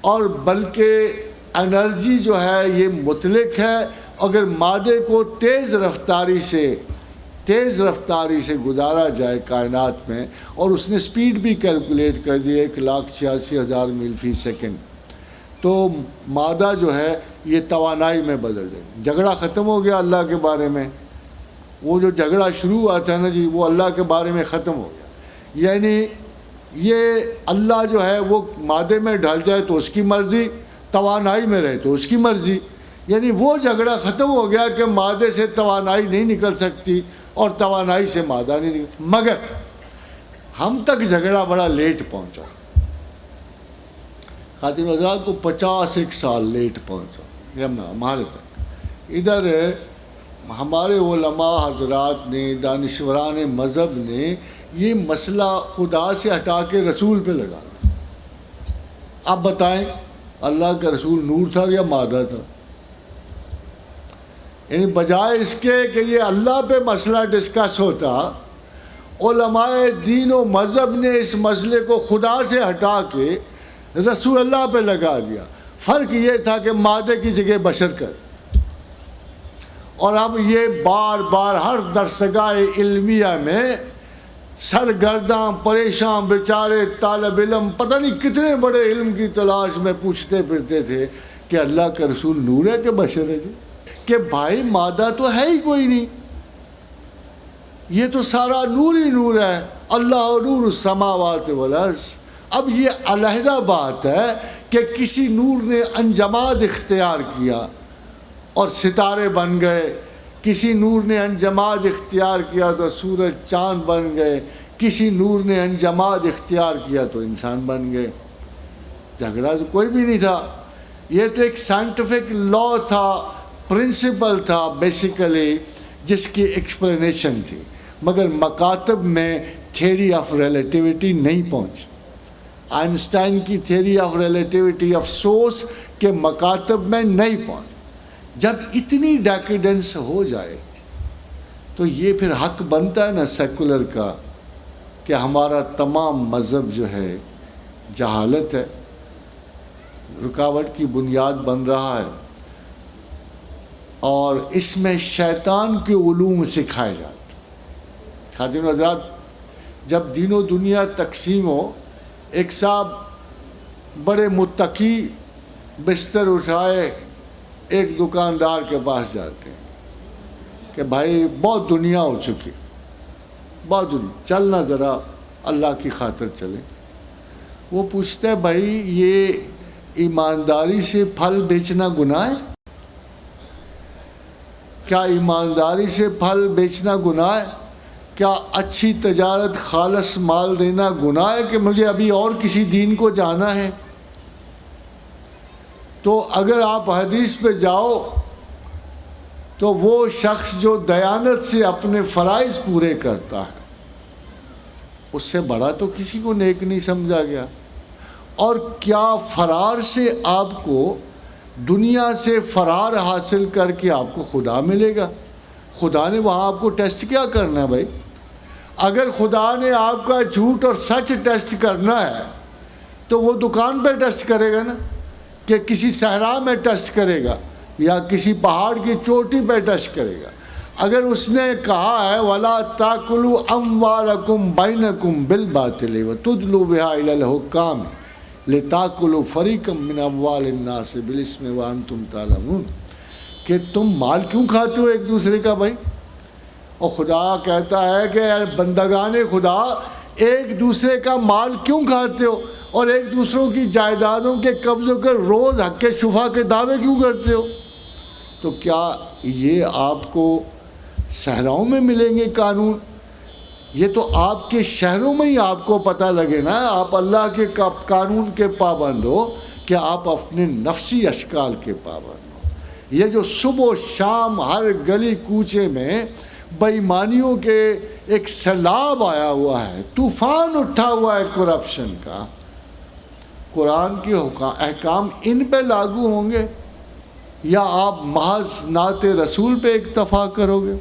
اور بلکہ انرجی جو ہے یہ مطلق ہے. اگر مادے کو تیز رفتاری سے گزارا جائے کائنات میں، اور اس نے سپیڈ بھی کیلکولیٹ کر دی 1,86,000 میل فی سیکنڈ، تو مادہ جو ہے یہ توانائی میں بدل جائے. جھگڑا ختم ہو گیا اللہ کے بارے میں. وہ جو جھگڑا شروع ہوا تھا نا جی، وہ اللہ کے بارے میں ختم ہو گیا. یعنی یہ اللہ جو ہے وہ مادے میں ڈھل جائے تو اس کی مرضی، توانائی میں رہے تو اس کی مرضی. یعنی وہ جھگڑا ختم ہو گیا کہ مادے سے توانائی نہیں نکل سکتی اور توانائی سے مادہ نہیں نکل. مگر ہم تک جھگڑا بڑا لیٹ پہنچا. خاتم حضرات کو 51 سال لیٹ پہنچا ہمارے تک. ادھر ہمارے علماء حضرات نے، دانشوران مذہب نے یہ مسئلہ خدا سے ہٹا کے رسول پہ لگا دیا. اب بتائیں اللہ کا رسول نور تھا یا مادہ تھا؟ یعنی بجائے اس کے کہ یہ اللہ پہ مسئلہ ڈسکس ہوتا، علماء دین و مذہب نے اس مسئلے کو خدا سے ہٹا کے رسول اللہ پہ لگا دیا. فرق یہ تھا کہ مادے کی جگہ بشر کر. اور اب یہ بار بار ہر درسگاہ علمیہ میں سرگرداں پریشان بیچارے طالب علم پتہ نہیں کتنے بڑے علم کی تلاش میں پوچھتے پھرتے تھے کہ اللہ کا رسول نور ہے کہ بشر ہے جی؟ کہ بھائی مادہ تو ہے ہی کوئی نہیں. یہ تو سارا نور ہی نور ہے، اللہ نور السماوات والارض۔ اب یہ علیحدہ بات ہے کہ کسی نور نے انجماد اختیار کیا اور ستارے بن گئے، کسی نور نے انجماد اختیار کیا تو سورج چاند بن گئے، کسی نور نے انجماد اختیار کیا تو انسان بن گئے۔ جھگڑا تو کوئی بھی نہیں تھا، یہ تو ایک سائنٹیفک لا تھا، پرنسپل تھا بیسیکلی، جس کی ایکسپلینیشن تھی، مگر مکاتب میں تھیوری آف ریلیٹیوٹی نہیں پہنچی۔ آئنسٹائن کی تھیوری آف ریلیٹیوٹی افسوس کہ مکاتب میں نہیں پہنچ۔ جب اتنی ڈیکیڈنس ہو جائے تو یہ پھر حق بنتا ہے نا سیکولر کا کہ ہمارا تمام مذہب جو ہے جہالت ہے، رکاوٹ کی بنیاد بن رہا ہے، اور اس میں شیطان کے علوم سکھائے جاتے ہیں۔ خاتون حضرات، جب دین و دنیا تقسیم ہو، ایک صاحب بڑے متقی بستر اٹھائے ایک دکاندار کے پاس جاتے ہیں کہ بھائی بہت دنیا ہو چکی، بہت دنیا، چلنا ذرا اللہ کی خاطر چلیں۔ وہ پوچھتا ہے بھائی یہ ایمانداری سے پھل بیچنا گناہ ہے؟ کیا ایمانداری سے پھل بیچنا گناہ ہے؟ کیا اچھی تجارت خالص مال دینا گناہ ہے کہ مجھے ابھی اور کسی دین کو جانا ہے؟ تو اگر آپ حدیث پہ جاؤ تو وہ شخص جو دیانت سے اپنے فرائض پورے کرتا ہے، اس سے بڑا تو کسی کو نیک نہیں سمجھا گیا۔ اور کیا فرار سے آپ کو، دنیا سے فرار حاصل کر کے آپ کو خدا ملے گا؟ خدا نے وہاں آپ کو ٹیسٹ کیا کرنا ہے بھائی؟ اگر خدا نے آپ کا جھوٹ اور سچ ٹیسٹ کرنا ہے تو وہ دکان پہ ٹیسٹ کرے گا نا، کہ کسی صحرا میں ٹیسٹ کرے گا یا کسی پہاڑ کی چوٹی پہ ٹیسٹ کرے گا۔ اگر اس نے کہا ہے وَلَا تَأْكُلُوا أَمْوَالَكُمْ بَيْنَكُمْ بِالْبَاطِلِ وَتُدْلُوا بِهَا إِلَى الْحُكَّامِ لِتَأْكُلُوا فَرِيقًا مِّنْ أَمْوَالِ النَّاسِ بِالْإِثْمِ وَأَنْتُمْ تَعْلَمُونَ، کہ تم مال کیوں کھاتے ہو ایک دوسرے کا بھائی؟ اور خدا کہتا ہے کہ بندگان خدا ایک دوسرے کا مال کیوں کھاتے ہو اور ایک دوسروں کی جائیدادوں کے قبضوں کے روز حق شفا کے دعوے کیوں کرتے ہو؟ تو کیا یہ آپ کو صحراؤں میں ملیں گے قانون؟ یہ تو آپ کے شہروں میں ہی آپ کو پتہ لگے نا، آپ اللہ کے قانون کے پابند ہو کہ آپ اپنے نفسی اشکال کے پابند ہو۔ یہ جو صبح و شام ہر گلی کوچے میں بے ایمانیوں کے ایک سیلاب آیا ہوا ہے، طوفان اٹھا ہوا ہے کرپشن کا، قرآن کے احکام ان پہ لاگو ہوں گے یا آپ محض نعت رسول پہ اکتفا کرو گے؟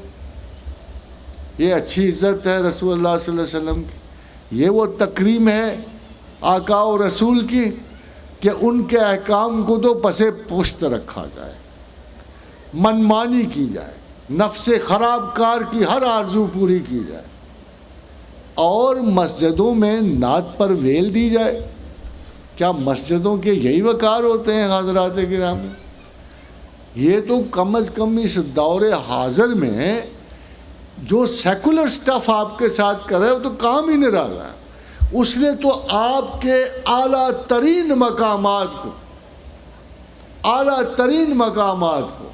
یہ اچھی عزت ہے رسول اللہ صلی اللہ علیہ وسلم کی، یہ وہ تکریم ہے آقا و رسول کی کہ ان کے احکام کو تو پسے پشت رکھا جائے، منمانی کی جائے، نفس خراب کار کی ہر آرزو پوری کی جائے، اور مسجدوں میں نعت پر ویل دی جائے۔ کیا مسجدوں کے یہی وقار ہوتے ہیں حضرات کرام؟ یہ تو کم از کم اس دور حاضر میں جو سیکولر سٹف آپ کے ساتھ کر رہا ہے وہ تو کام ہی نہیں رہا ہے۔ اس نے تو آپ کے اعلیٰ ترین مقامات کو، اعلیٰ ترین مقامات کو،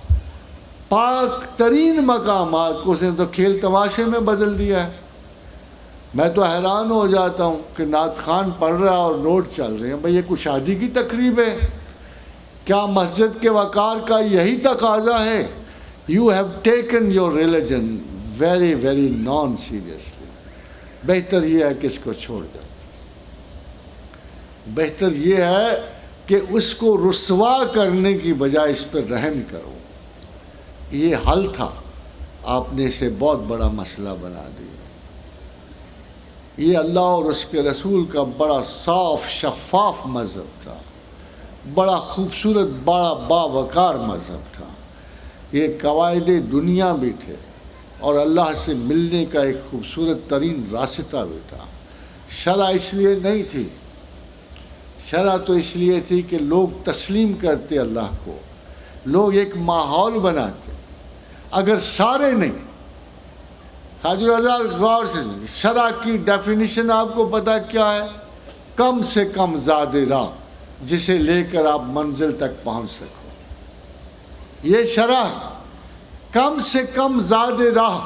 پاک ترین مقامات کو اس نے تو کھیل تماشے میں بدل دیا ہے۔ میں تو حیران ہو جاتا ہوں کہ نعت خان پڑھ رہا ہے اور نوٹ چل رہے ہیں، بھئی یہ کوئی شادی کی تقریب ہے؟ کیا مسجد کے وقار کا یہی تقاضا ہے؟ You have taken your religion very very non seriously. بہتر یہ ہے کہ اس کو چھوڑ جاؤ، بہتر یہ ہے کہ اس کو رسوا کرنے کی بجائے اس پر رحم کرو۔ یہ حل تھا، آپ نے اسے بہت بڑا مسئلہ بنا دیا۔ یہ اللہ اور اس کے رسول کا بڑا صاف شفاف مذہب تھا، بڑا خوبصورت، بڑا باوقار مذہب تھا۔ یہ قواعد دنیا بھی تھے اور اللہ سے ملنے کا ایک خوبصورت ترین راستہ بھی تھا۔ شرع اس لیے نہیں تھی، شرع تو اس لیے تھی کہ لوگ تسلیم کرتے اللہ کو، لوگ ایک ماحول بناتے۔ اگر سارے نہیں خواجہ حضرات غور سے سنیں، شرع کی ڈیفینیشن آپ کو پتہ کیا ہے؟ کم سے کم زاد راہ جسے لے کر آپ منزل تک پہنچ سکو، یہ شرع ہے۔ کم سے کم زاد راہ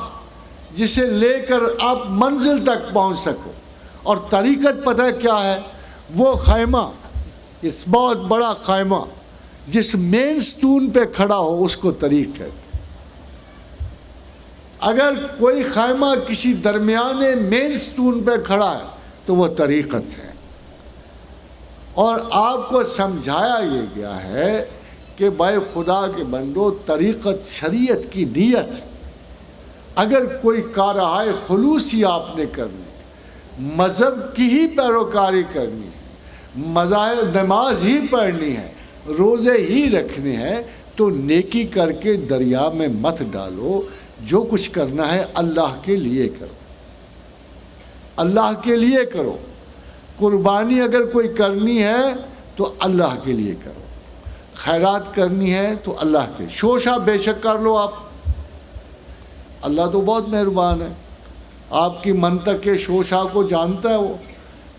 جسے لے کر آپ منزل تک پہنچ سکو۔ اور طریقت پتہ کیا ہے؟ وہ خیمہ، اس بہت بڑا خیمہ جس مین ستون پہ کھڑا ہو اس کو طریق کہتے ہیں۔ اگر کوئی خیمہ کسی درمیانے مین ستون پہ کھڑا ہے تو وہ طریقت ہے۔ اور آپ کو سمجھایا یہ گیا ہے کہ بھائی خدا کے بندو، طریقت شریعت کی نیت، اگر کوئی کارہائے خلوصی آپ نے کرنی، مذہب کی ہی پیروکاری کرنی ہے، مذاہب نماز ہی پڑھنی ہے، روزے ہی رکھنے ہیں، تو نیکی کر کے دریا میں مت ڈالو۔ جو کچھ کرنا ہے اللہ کے لیے کرو، اللہ کے لیے کرو۔ قربانی اگر کوئی کرنی ہے تو اللہ کے لیے کرو، خیرات کرنی ہے تو اللہ کے، شوشہ بے شک کر لو آپ، اللہ تو بہت مہربان ہے، آپ کی منطق کے شوشہ کو جانتا ہے وہ۔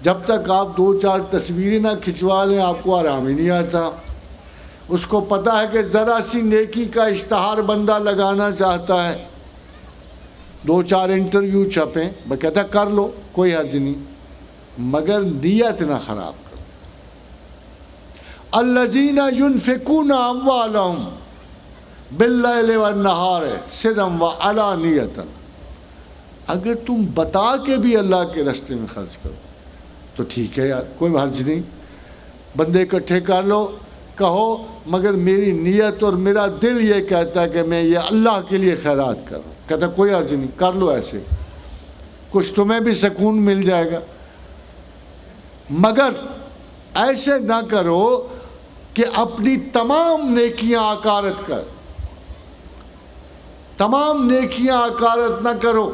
جب تک آپ 2-4 تصویریں نہ کھنچوا لیں آپ کو آرام ہی نہیں آتا۔ اس کو پتہ ہے کہ ذرا سی نیکی کا اشتہار بندہ لگانا چاہتا ہے، 2-4 انٹرویو چھپیں، وہ کہتا ہے کر لو کوئی حرج نہیں، مگر نیت نہ خراب کرو۔ الذین ينفقون اموالهم باللیل والنہار سرا وعلانیۃ، اگر تم بتا کے بھی اللہ کے راستے میں خرچ کرو تو ٹھیک ہے یار، کوئی حرج نہیں، بندے اکٹھے کر لو، کہو مگر میری نیت اور میرا دل یہ کہتا ہے کہ میں یہ اللہ کے لیے خیرات کروں، کہتا کوئی حرج نہیں، کر لو ایسے، کچھ تمہیں بھی سکون مل جائے گا۔ مگر ایسے نہ کرو کہ اپنی تمام نیکیاں عکارت کر، تمام نیکیاں عکارت نہ کرو،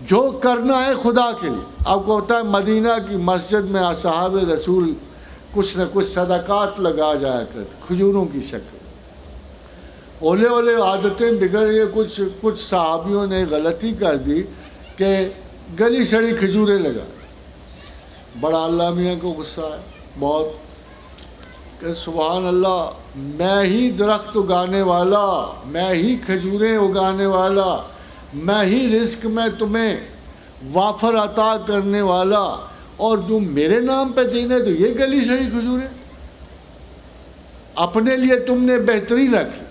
جو کرنا ہے خدا کے لیے۔ آپ کو پتہ ہے مدینہ کی مسجد میں اصحاب رسول کچھ نہ کچھ صدقات لگا جایا کرتے، کھجوروں کی شکل۔ اولے اولے عادتیں بگڑ گئے، کچھ صحابیوں نے غلطی کر دی کہ گلی سڑی کھجوریں لگا۔ بڑا اللہ میاں کو غصہ ہے بہت، کہ سبحان اللہ، میں ہی درخت اگانے والا، میں ہی کھجوریں اگانے والا، میں ہی رزق میں تمہیں وافر عطا کرنے والا، اور تم میرے نام پہ دینے تو یہ گلی سڑی کھجوریں، اپنے لیے تم نے بہترین رکھی۔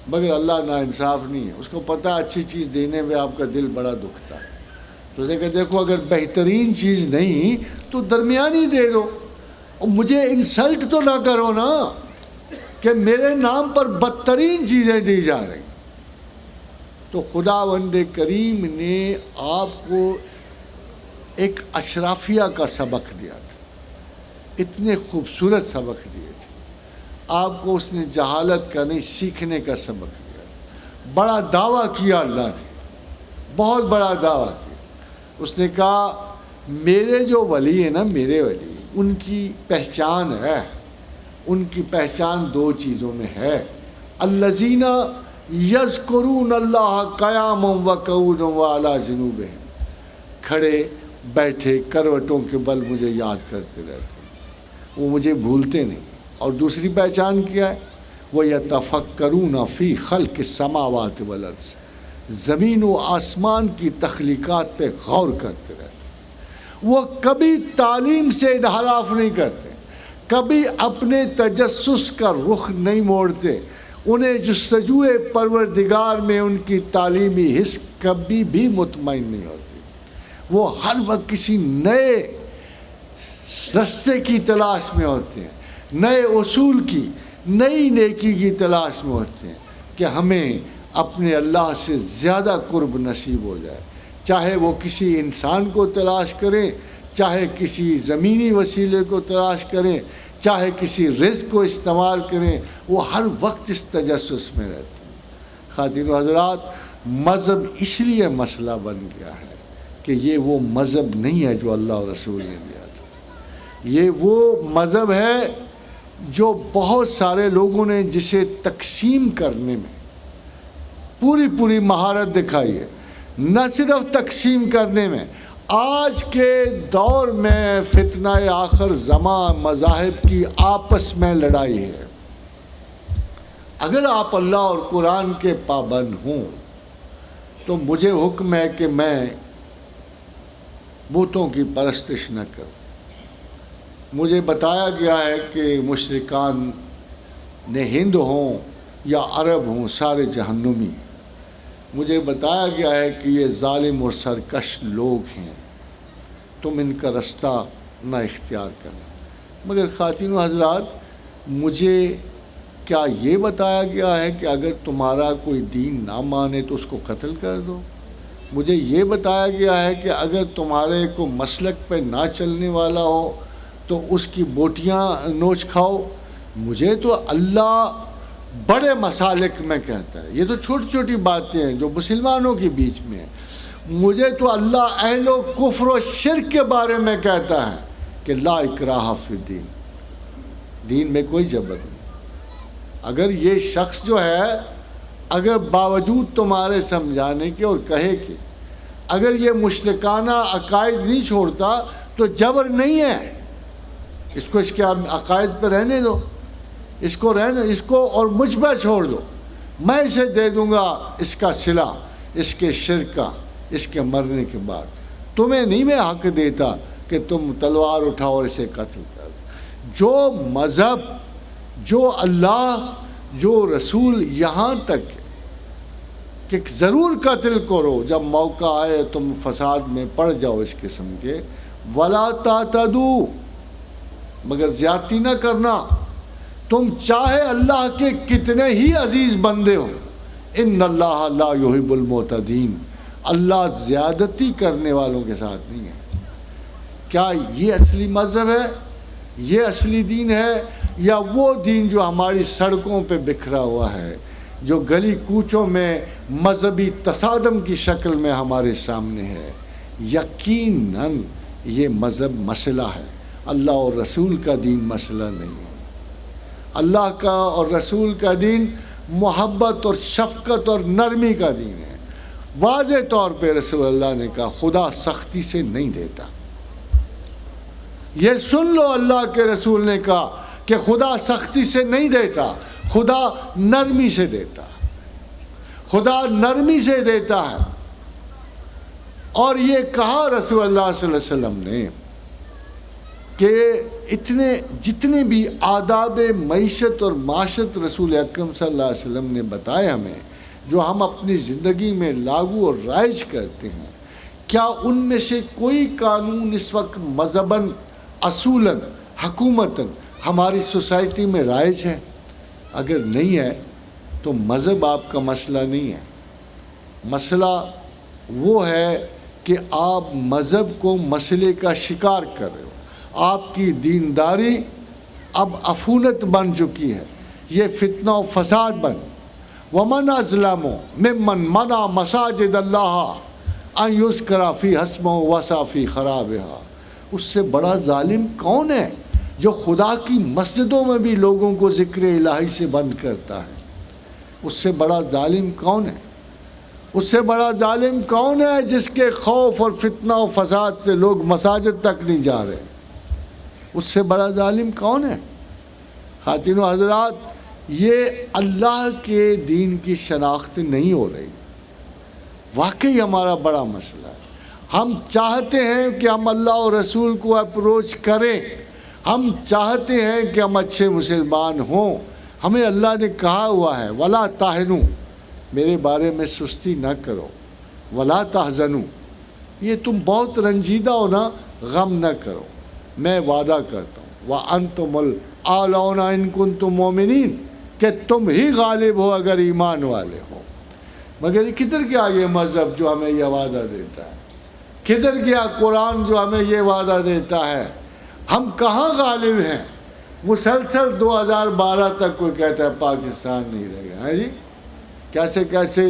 مگر اللہ ناانصاف نہیں ہے، اس کو پتہ اچھی چیز دینے میں آپ کا دل بڑا دکھتا ہے، تو دیکھو اگر بہترین چیز نہیں تو درمیانی دے دو، مجھے انسلٹ تو نہ کرو نا کہ میرے نام پر بدترین چیزیں دی جا رہی۔ تو خداوند کریم نے آپ کو ایک اشرافیہ کا سبق دیا تھا، اتنے خوبصورت سبق دیے تھے آپ کو، اس نے جہالت کا نہیں سیکھنے کا سبق دیا۔ بڑا دعویٰ کیا اللہ نے، بہت بڑا دعویٰ کیا۔ اس نے کہا میرے جو ولی ہیں نا، میرے ولی، ان کی پہچان ہے، ان کی پہچان 2 چیزوں میں ہے، الذین یذکرون اللہ قیاما وقعودا وعلی جنوبہم، کھڑے بیٹھے کروٹوں کے بل مجھے یاد کرتے رہتے ہیں، وہ مجھے بھولتے نہیں۔ اور دوسری پہچان کیا ہے؟ وہ یتفکرون فی خلق السماوات والارض، زمین و آسمان کی تخلیقات پہ غور کرتے رہتے ہیں۔ وہ کبھی تعلیم سے انحراف نہیں کرتے، کبھی اپنے تجسس کا رخ نہیں موڑتے، انہیں جستجوئے پروردگار میں ان کی تعلیمی حس کبھی بھی مطمئن نہیں ہوتی۔ وہ ہر وقت کسی نئے رستے کی تلاش میں ہوتے ہیں، نئے اصول کی، نئی نیکی کی تلاش میں ہوتے ہیں کہ ہمیں اپنے اللہ سے زیادہ قرب نصیب ہو جائے، چاہے وہ کسی انسان کو تلاش کریں، چاہے کسی زمینی وسیلے کو تلاش کریں، چاہے کسی رزق کو استعمال کریں، وہ ہر وقت اس تجسس میں رہتے ہیں۔ خواتین و حضرات، مذہب اس لیے مسئلہ بن گیا ہے کہ یہ وہ مذہب نہیں ہے جو اللہ اور رسول نے دیا تھا، یہ وہ مذہب ہے جو بہت سارے لوگوں نے جسے تقسیم کرنے میں پوری مہارت دکھائی ہے، نہ صرف تقسیم کرنے میں. آج کے دور میں فتنہ آخر زمان مذاہب کی آپس میں لڑائی ہے. اگر آپ اللہ اور قرآن کے پابند ہوں تو مجھے حکم ہے کہ میں بتوں کی پرستش نہ کروں. مجھے بتایا گیا ہے کہ مشرکان نے ہند ہوں یا عرب ہوں سارے جہنمی. مجھے بتایا گیا ہے کہ یہ ظالم اور سرکش لوگ ہیں, تم ان کا رستہ نہ اختیار کرنا. مگر خواتین و حضرات, مجھے کیا یہ بتایا گیا ہے کہ اگر تمہارا کوئی دین نہ مانے تو اس کو قتل کر دو؟ مجھے یہ بتایا گیا ہے کہ اگر تمہارے کو مسلک پہ نہ چلنے والا ہو تو اس کی بوٹیاں نوچ کھاؤ؟ مجھے تو اللہ بڑے مسالک میں کہتا ہے. یہ تو چھوٹی چھوٹی باتیں ہیں جو مسلمانوں کے بیچ میں ہیں. مجھے تو اللہ اہل و کفر و شرک کے بارے میں کہتا ہے کہ لا اکراہ فی الدین, دین میں کوئی جبر نہیں. اگر یہ شخص جو ہے, اگر باوجود تمہارے سمجھانے کے اور کہے کہ اگر یہ مشرکانہ عقائد نہیں چھوڑتا تو جبر نہیں ہے, اس کو اس کے عقائد پہ رہنے دو, اس کو اور مجھ پہ چھوڑ دو, میں اسے دے دوں گا اس کا صلہ, اس کے شرک کا, اس کے مرنے کے بعد. تمہیں نہیں میں حق دیتا کہ تم تلوار اٹھاؤ اور اسے قتل کر دو. جو مذہب, جو اللہ, جو رسول, یہاں تک کہ ضرور قتل کرو جب موقع آئے, تم فساد میں پڑ جاؤ اس قسم کے. ولا تعتدوا, مگر زیادتی نہ کرنا. تم چاہے اللہ کے کتنے ہی عزیز بندے ہو, ان اللہ لا یحب المعتدین, اللہ زیادتی کرنے والوں کے ساتھ نہیں ہے. کیا یہ اصلی مذہب ہے, یہ اصلی دین ہے, یا وہ دین جو ہماری سڑکوں پہ بکھرا ہوا ہے, جو گلی کوچوں میں مذہبی تصادم کی شکل میں ہمارے سامنے ہے؟ یقیناً یہ مذہب مسئلہ ہے, اللہ اور رسول کا دین مسئلہ نہیں ہے. اللہ کا اور رسول کا دین محبت اور شفقت اور نرمی کا دین ہے. واضح طور پہ رسول اللہ نے کہا خدا سختی سے نہیں دیتا. یہ سن لو, اللہ کے رسول نے کہا کہ خدا سختی سے نہیں دیتا, خدا نرمی سے دیتا, خدا نرمی سے دیتا ہے. اور یہ کہا رسول اللہ صلی اللہ علیہ وسلم نے کہ جتنے بھی آداب معیشت اور معاشرت رسول اکرم صلی اللہ علیہ وسلم نے بتایا ہمیں, جو ہم اپنی زندگی میں لاگو اور رائج کرتے ہیں, کیا ان میں سے کوئی قانون اس وقت مذہباً, اصولاً, حکومتاً ہماری سوسائٹی میں رائج ہے؟ اگر نہیں ہے تو مذہب آپ کا مسئلہ نہیں ہے. مسئلہ وہ ہے کہ آپ مذہب کو مسئلے کا شکار کر رہے ہو. آپ کی دینداری اب عفونت بن چکی ہے, یہ فتنہ و فساد بن. ومن اظلم ممن منع مساجد اللہ ان یذکر فیہا اسمہ وسعی فی خرابہا. اس سے بڑا ظالم کون ہے جو خدا کی مسجدوں میں بھی لوگوں کو ذکر الہی سے بند کرتا ہے؟ اس سے بڑا ظالم کون ہے؟ اس سے بڑا ظالم کون ہے جس کے خوف اور فتنہ و فساد سے لوگ مساجد تک نہیں جا رہے؟ اس سے بڑا ظالم کون ہے؟ خواتین و حضرات, یہ اللہ کے دین کی شناخت نہیں ہو رہی. واقعی ہمارا بڑا مسئلہ ہے. ہم چاہتے ہیں کہ ہم اللہ اور رسول کو اپروچ کریں, ہم چاہتے ہیں کہ ہم اچھے مسلمان ہوں. ہمیں اللہ نے کہا ہوا ہے ولا تہنوا, میرے بارے میں سستی نہ کرو, ولا تحزنوا, یہ تم بہت رنجیدہ ہو نا, غم نہ کرو, میں وعدہ کرتا ہوں وَأَنْتُمُ الْأَعْلَوْنَ إِن كُنتُم مُؤْمِنِينَ, کہ تم ہی غالب ہو اگر ایمان والے ہو. مگر کدھر گیا یہ مذہب جو ہمیں یہ وعدہ دیتا ہے؟ کدھر گیا قرآن جو ہمیں یہ وعدہ دیتا ہے؟ ہم کہاں غالب ہیں؟ مسلسل 2012 تک کوئی کہتا ہے پاکستان نہیں رہے گا. جی کیسے کیسے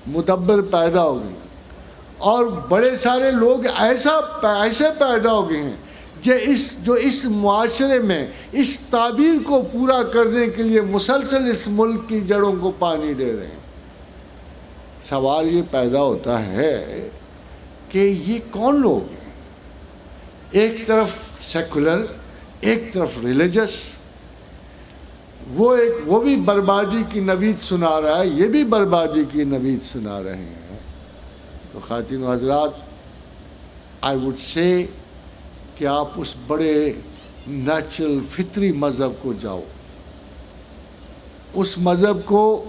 مدبر پیدا ہو گئے, اور بڑے سارے لوگ ایسے پیدا ہو گئے ہیں جو اس معاشرے میں اس تعبیر کو پورا کرنے کے لیے مسلسل اس ملک کی جڑوں کو پانی دے رہے ہیں. سوال یہ پیدا ہوتا ہے کہ یہ کون لوگ ہیں؟ ایک طرف سیکولر، ایک طرف ریلیجس، وہ بھی بربادی کی نوید سنا رہا ہے، یہ بھی بربادی کی نوید سنا رہے ہیں. تو خواتین و حضرات، آئی وڈ سے کہ آپ اس بڑے نیچرل فطری مذہب کو جاؤ، اس مذہب کو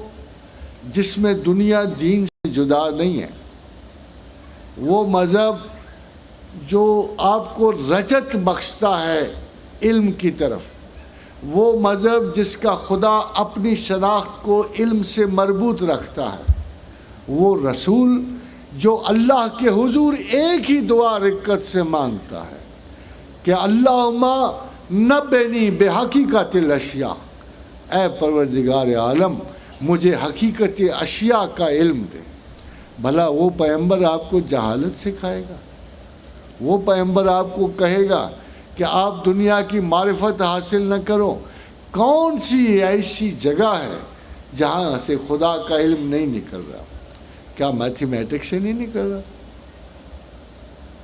جس میں دنیا دین سے جدا نہیں ہے، وہ مذہب جو آپ کو رجعت بخشتا ہے علم کی طرف، وہ مذہب جس کا خدا اپنی شناخت کو علم سے مربوط رکھتا ہے، وہ رسول جو اللہ کے حضور ایک ہی دعا رکعت سے مانگتا ہے کہ اللہم نبئنی بحقیقت الاشیاء، اے پروردگار عالم مجھے حقیقت اشیاء کا علم دے. بھلا وہ پیغمبر آپ کو جہالت سکھائے گا؟ وہ پیغمبر آپ کو کہے گا کہ آپ دنیا کی معرفت حاصل نہ کرو؟ کون سی ایسی جگہ ہے جہاں سے خدا کا علم نہیں نکل رہا؟ کیا میتھمیٹکس سے نہیں نکل رہا؟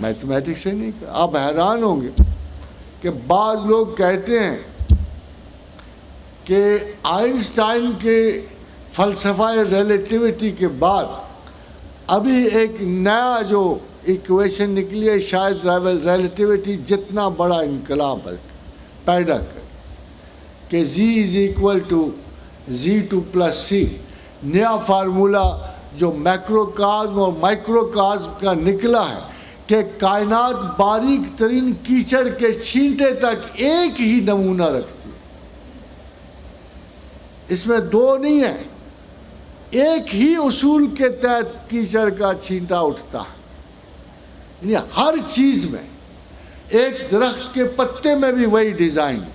میتھمیٹکس سے نہیں نکل رہا. آپ حیران ہوں گے کہ بعض لوگ کہتے ہیں کہ آئنسٹائن کے فلسفہ ریلیٹیوٹی کے بعد ابھی ایک نیا جو ایکویشن نکلی ہے، شاید ریلیٹیوٹی جتنا بڑا انقلاب پیدا کرے کہ Z=Z2+C، نیا فارمولا جو میکروکازم اور مائکروکازم کا نکلا ہے کہ کائنات باریک ترین کیچڑ کے چھینٹے تک ایک ہی نمونہ رکھتی ہے، اس میں دو نہیں ہے، ایک ہی اصول کے تحت کیچڑ کا چھینٹا اٹھتا ہے. یعنی ہر چیز میں، ایک درخت کے پتے میں بھی وہی ڈیزائن ہے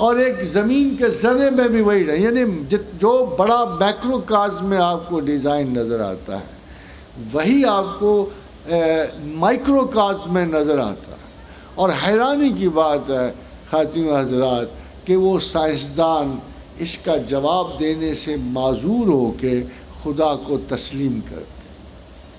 اور ایک زمین کے ذرے میں بھی وہی ہے. یعنی جو بڑا میکروکازم میں آپ کو ڈیزائن نظر آتا ہے وہی آپ کو مائکروکازم میں نظر آتا ہے. اور حیرانی کی بات ہے خواتین و حضرات کہ وہ سائنسدان اس کا جواب دینے سے معذور ہو کے خدا کو تسلیم کرتے،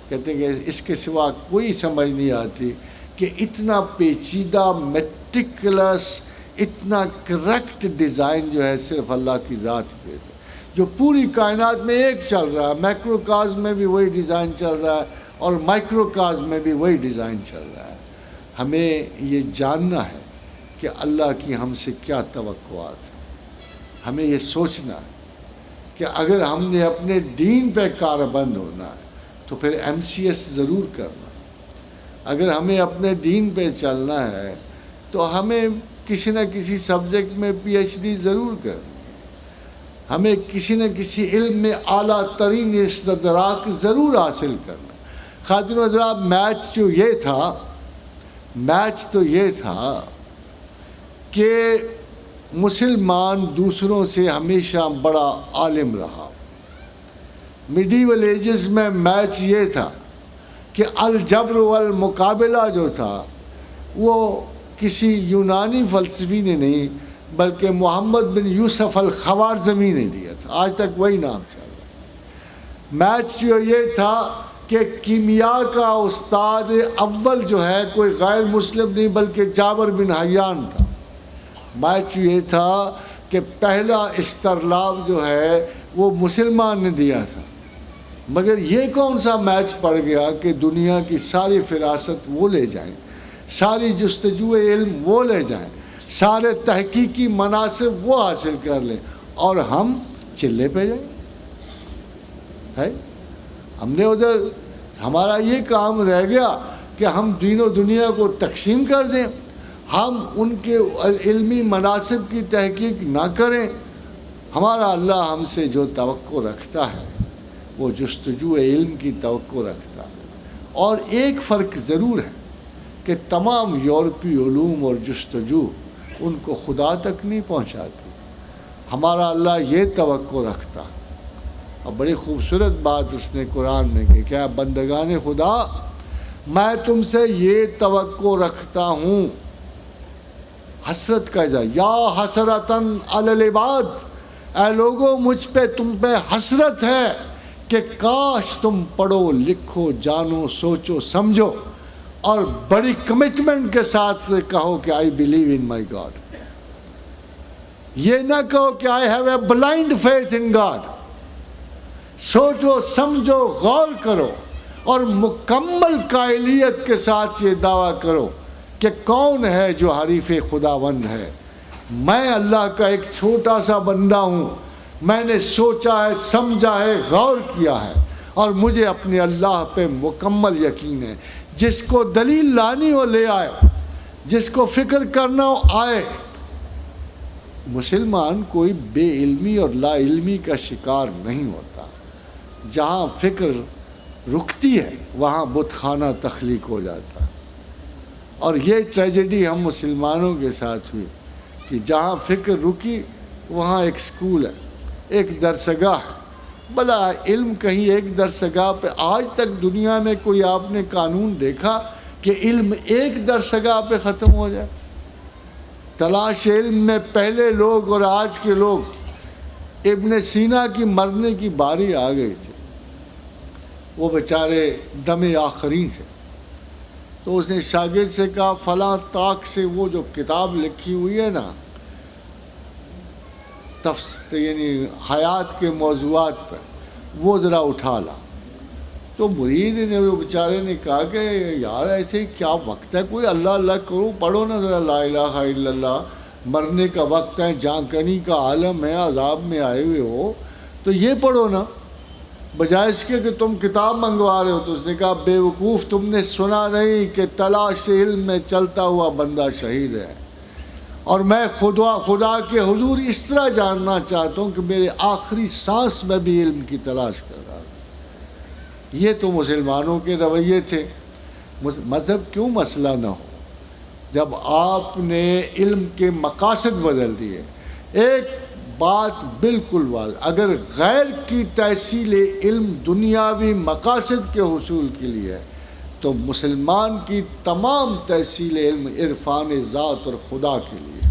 کہتے ہیں کہ اس کے سوا کوئی سمجھ نہیں آتی کہ اتنا پیچیدہ میٹیکولس، اتنا کریکٹ ڈیزائن جو ہے صرف اللہ کی ذات دے سکتی، جو پوری کائنات میں ایک چل رہا ہے. میکروکازم میں بھی وہی ڈیزائن چل رہا ہے اور مائکروکازم میں بھی وہی ڈیزائن چل رہا ہے. ہمیں یہ جاننا ہے کہ اللہ کی ہم سے کیا توقعات ہیں. ہمیں یہ سوچنا ہے کہ اگر ہم نے اپنے دین پہ کاربند ہونا ہے تو پھر MCS ضرور کرنا. اگر ہمیں اپنے دین پہ چلنا ہے تو ہمیں کسی نہ کسی سبجیکٹ میں PhD ضرور کرنی ہے. ہمیں کسی نہ کسی علم میں اعلیٰ ترین استدراک ضرور حاصل کرنا. خواتین و حضرات، میچ تو یہ تھا کہ مسلمان دوسروں سے ہمیشہ بڑا عالم رہا. میڈیول ایجز میں میچ یہ تھا کہ الجبر والمقابلہ جو تھا وہ کسی یونانی فلسفی نے نہیں بلکہ محمد بن یوسف الخوارزمی نے دیا تھا. آج تک وہی نام چل رہا ہے. میچ جو یہ تھا کہ کیمیا کا استاد اول جو ہے کوئی غیر مسلم نہیں بلکہ جابر بن حیان تھا. میچ یہ تھا کہ پہلا استرلاب جو ہے وہ مسلمان نے دیا تھا. مگر یہ کون سا میچ پڑ گیا کہ دنیا کی ساری فراست وہ لے جائیں، ساری جستجو علم وہ لے جائیں، سارے تحقیقی مناصب وہ حاصل کر لیں اور ہم چلے پہ جائیں. ہے ہم نے ادھر ہمارا یہ کام رہ گیا کہ ہم دین و دنیا کو تقسیم کر دیں، ہم ان کے علمی مناصب کی تحقیق نہ کریں. ہمارا اللہ ہم سے جو توقع رکھتا ہے وہ جستجو علم کی توقع رکھتا ہے. اور ایک فرق ضرور ہے کہ تمام یورپی علوم اور جستجو ان کو خدا تک نہیں پہنچاتی. ہمارا اللہ یہ توقع رکھتا ہے. اور بڑی خوبصورت بات اس نے قرآن میں کہ کیا بندگان خدا، میں تم سے یہ توقع رکھتا ہوں. حسرت کا اظہار، یا حسرتاً علی العباد، اے لوگوں مجھ پہ تم پہ حسرت ہے کہ کاش تم پڑھو لکھو جانو سوچو سمجھو اور بڑی کمٹمنٹ کے ساتھ سے کہو کہ I believe in my God. یہ نہ کہو کہ I have a blind faith in God. سوچو سمجھو غور کرو اور مکمل قائلیت کے ساتھ یہ دعویٰ کرو کہ کون ہے جو حریف خداوند ہے. میں اللہ کا ایک چھوٹا سا بندہ ہوں. میں نے سوچا ہے سمجھا ہے غور کیا ہے اور مجھے اپنے اللہ پہ مکمل یقین ہے. جس کو دلیل لانی ہو لے آئے, جس کو فکر کرنا ہو آئے. مسلمان کوئی بے علمی اور لا علمی کا شکار نہیں ہوتا. جہاں فکر رکتی ہے وہاں بت خانہ تخلیق ہو جاتا. اور یہ ٹریجڈی ہم مسلمانوں کے ساتھ ہوئی کہ جہاں فکر رکی وہاں ایک سکول ہے, ایک درسگاہ ہے. بلا علم کہیں ایک درسگاہ پہ. آج تک دنیا میں کوئی آپ نے قانون دیکھا کہ علم ایک درسگاہ پہ ختم ہو جائے؟ تلاش علم میں پہلے لوگ اور آج کے لوگ, ابن سینا کی مرنے کی باری آ گئی تھی. وہ بیچارے دم آخری تھے. تو اس نے شاگرد سے کہا فلاں طاق سے وہ جو کتاب لکھی ہوئی ہے نا یعنی حیات کے موضوعات پر, وہ ذرا اٹھا لا. تو مرید نے وہ بیچارے نے کہا کہ یار ایسے کیا وقت ہے, کوئی اللہ اللہ کرو, پڑھو نا ذرا لا الہ الا اللہ. مرنے کا وقت ہے, جان کنی کا عالم ہے, عذاب میں آئے ہوئے ہو, تو یہ پڑھو نا بجائے اس کے کہ تم کتاب منگوا رہے ہو. تو اس نے کہا بے وقوف, تم نے سنا نہیں کہ تلاش علم میں چلتا ہوا بندہ شہید ہے. اور میں خدا کے حضور اس طرح جاننا چاہتا ہوں کہ میرے آخری سانس میں بھی علم کی تلاش کر رہا ہوں. یہ تو مسلمانوں کے رویے تھے. مذہب کیوں مسئلہ نہ ہو جب آپ نے علم کے مقاصد بدل دیے. ایک بات بالکل واضح, اگر غیر کی تحصیل علم دنیاوی مقاصد کے حصول کے لیے ہے تو مسلمان کی تمام تحصیل علم عرفان ذات اور خدا کے لیے,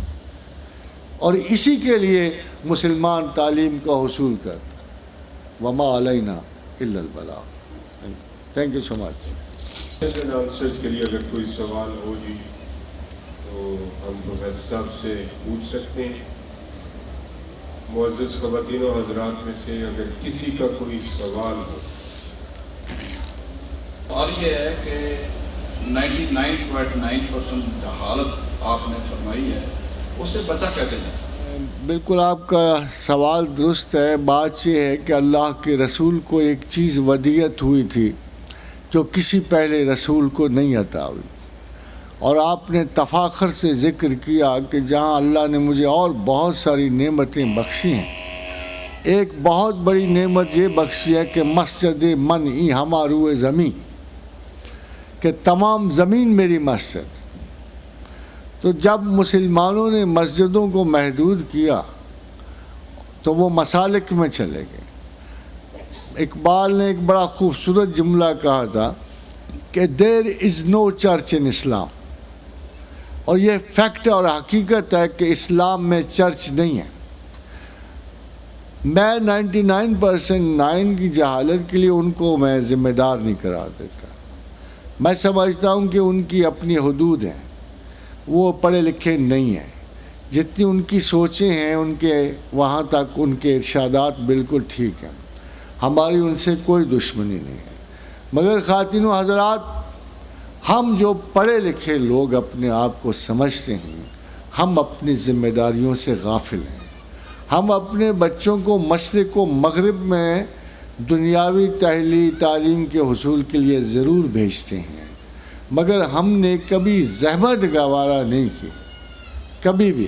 اور اسی کے لیے مسلمان تعلیم کا حصول کرتا ہے. وما علینا الا البلاغ. Thank you so much. Answers کے لیے اگر کوئی سوال ہو جی تو ہم پروفیسر صاحب سے پوچھ سکتے ہیں. معزز خواتین و حضرات میں سے اگر کسی کا کوئی سوال ہو. اور یہ ہے کہ 99.9% جہالت آپ نے فرمائی ہے, اس سے بچا کیسے جائے؟ بالکل آپ کا سوال درست ہے. بات یہ ہے کہ اللہ کے رسول کو ایک چیز ودیعت ہوئی تھی جو کسی پہلے رسول کو نہیں عطا ہوئی, اور آپ نے تفاخر سے ذکر کیا کہ جہاں اللہ نے مجھے اور بہت ساری نعمتیں بخشی ہیں, ایک بہت بڑی نعمت یہ بخشی ہے کہ مسجد من ای ہمارو زمین, کہ تمام زمین میری مسجد. تو جب مسلمانوں نے مسجدوں کو محدود کیا تو وہ مسالک میں چلے گئے. اقبال نے ایک بڑا خوبصورت جملہ کہا تھا کہ دیر از نو چرچ ان اسلام, اور یہ فیکٹ اور حقیقت ہے کہ اسلام میں چرچ نہیں ہے. میں 99% کی جہالت کے لیے ان کو میں ذمہ دار نہیں قرار دیتا. میں سمجھتا ہوں کہ ان کی اپنی حدود ہیں, وہ پڑھے لکھے نہیں ہیں. جتنی ان کی سوچیں ہیں ان کے وہاں تک ان کے ارشادات بالکل ٹھیک ہیں. ہماری ان سے کوئی دشمنی نہیں ہے. مگر خواتین و حضرات, ہم جو پڑھے لکھے لوگ اپنے آپ کو سمجھتے ہیں, ہم اپنی ذمہ داریوں سے غافل ہیں. ہم اپنے بچوں کو مشرق و مغرب میں دنیاوی تعلیم کے حصول کے لیے ضرور بھیجتے ہیں, مگر ہم نے کبھی زحمت گوارا نہیں کی کبھی بھی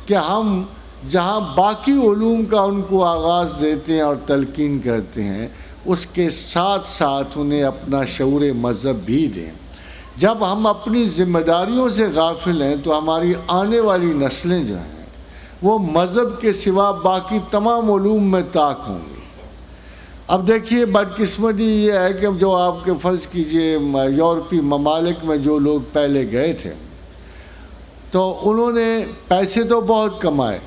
کہ ہم جہاں باقی علوم کا ان کو آغاز دیتے ہیں اور تلقین کرتے ہیں, اس کے ساتھ ساتھ انہیں اپنا شعور مذہب بھی دیں. جب ہم اپنی ذمہ داریوں سے غافل ہیں تو ہماری آنے والی نسلیں جو ہیں وہ مذہب کے سوا باقی تمام علوم میں طاق ہوں گی. اب دیکھیے بدقسمتی یہ ہے کہ جو آپ کے فرض کیجئے یورپی ممالک میں جو لوگ پہلے گئے تھے تو انہوں نے پیسے تو بہت کمائے,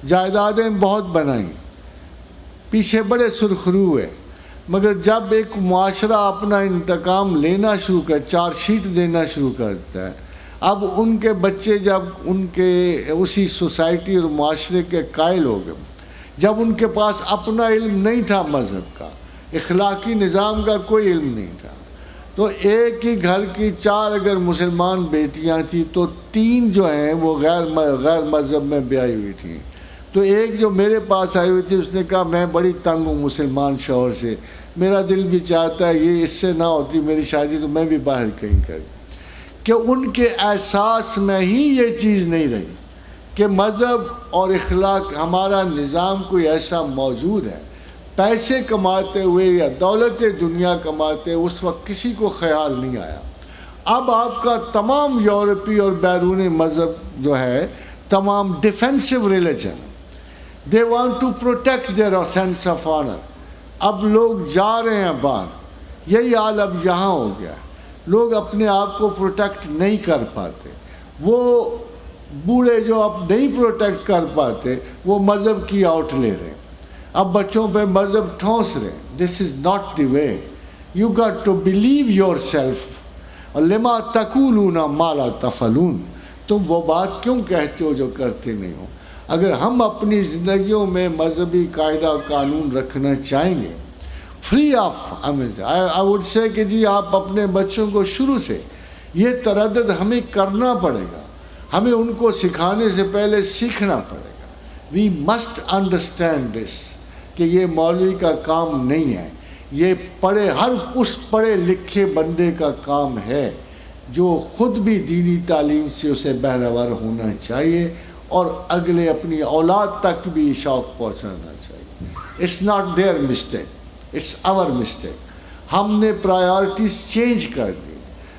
جائیدادیں بہت بنائیں, پیچھے بڑے سرخرو ہوئے, مگر جب ایک معاشرہ اپنا انتقام لینا شروع چارج شیٹ دینا شروع کرتا ہے، اب ان کے بچے جب ان کے اسی سوسائٹی اور معاشرے کے قائل ہو گئے، جب ان کے پاس اپنا علم نہیں تھا، مذہب کا اخلاقی نظام کا کوئی علم نہیں تھا، تو ایک ہی گھر کی 4 اگر مسلمان بیٹیاں تھیں تو 3 جو ہیں وہ غیر مذہب میں بیائی ہوئی تھیں. تو ایک جو میرے پاس آئی ہوئی تھی، اس نے کہا میں بڑی تنگ ہوں مسلمان شوہر سے، میرا دل بھی چاہتا ہے یہ اس سے نہ ہوتی میری شادی تو میں بھی باہر کہیں کر. کہ ان کے احساس میں ہی یہ چیز نہیں رہی کہ مذہب اور اخلاق ہمارا نظام کوئی ایسا موجود ہے. پیسے کماتے ہوئے یا دولت دنیا کماتے ہوئے اس وقت کسی کو خیال نہیں آیا. اب آپ کا تمام یورپی اور بیرونی مذہب جو ہے تمام defensive religion, they want to protect their sense of honour. اب لوگ جا رہے ہیں باہر، یہی حال اب یہاں ہو گیا ہے. لوگ اپنے آپ کو پروٹیکٹ نہیں کر پاتے. وہ بوڑھے جو اب نہیں پروٹیکٹ کر پاتے وہ مذہب کی آؤٹ لے رہے ہیں، اب بچوں پہ مذہب ٹھونس رہے ہیں. This is not the way. You got to believe yourself. لما تقولون ما لا تفعلون. تم وہ بات کیوں کہتے ہو جو کرتے نہیں ہو. اگر ہم اپنی زندگیوں میں مذہبی قاعدہ و قانون رکھنا چاہیں گے free of I would say کہ جی آپ اپنے بچوں کو شروع سے یہ تردد ہمیں کرنا پڑے گا. ہمیں ان کو سکھانے سے پہلے سیکھنا پڑے گا. وی مسٹ انڈرسٹینڈ دس کہ یہ مولوی کا کام نہیں ہے، یہ ہر اس پڑھے لکھے بندے کا کام ہے جو خود بھی دینی تعلیم سے اسے بہرور ہونا چاہیے اور اگلے اپنی اولاد تک بھی شوق پہنچانا چاہیے. It's not their mistake, it's our mistake. ہم نے پرائیورٹیز چینج کر دی.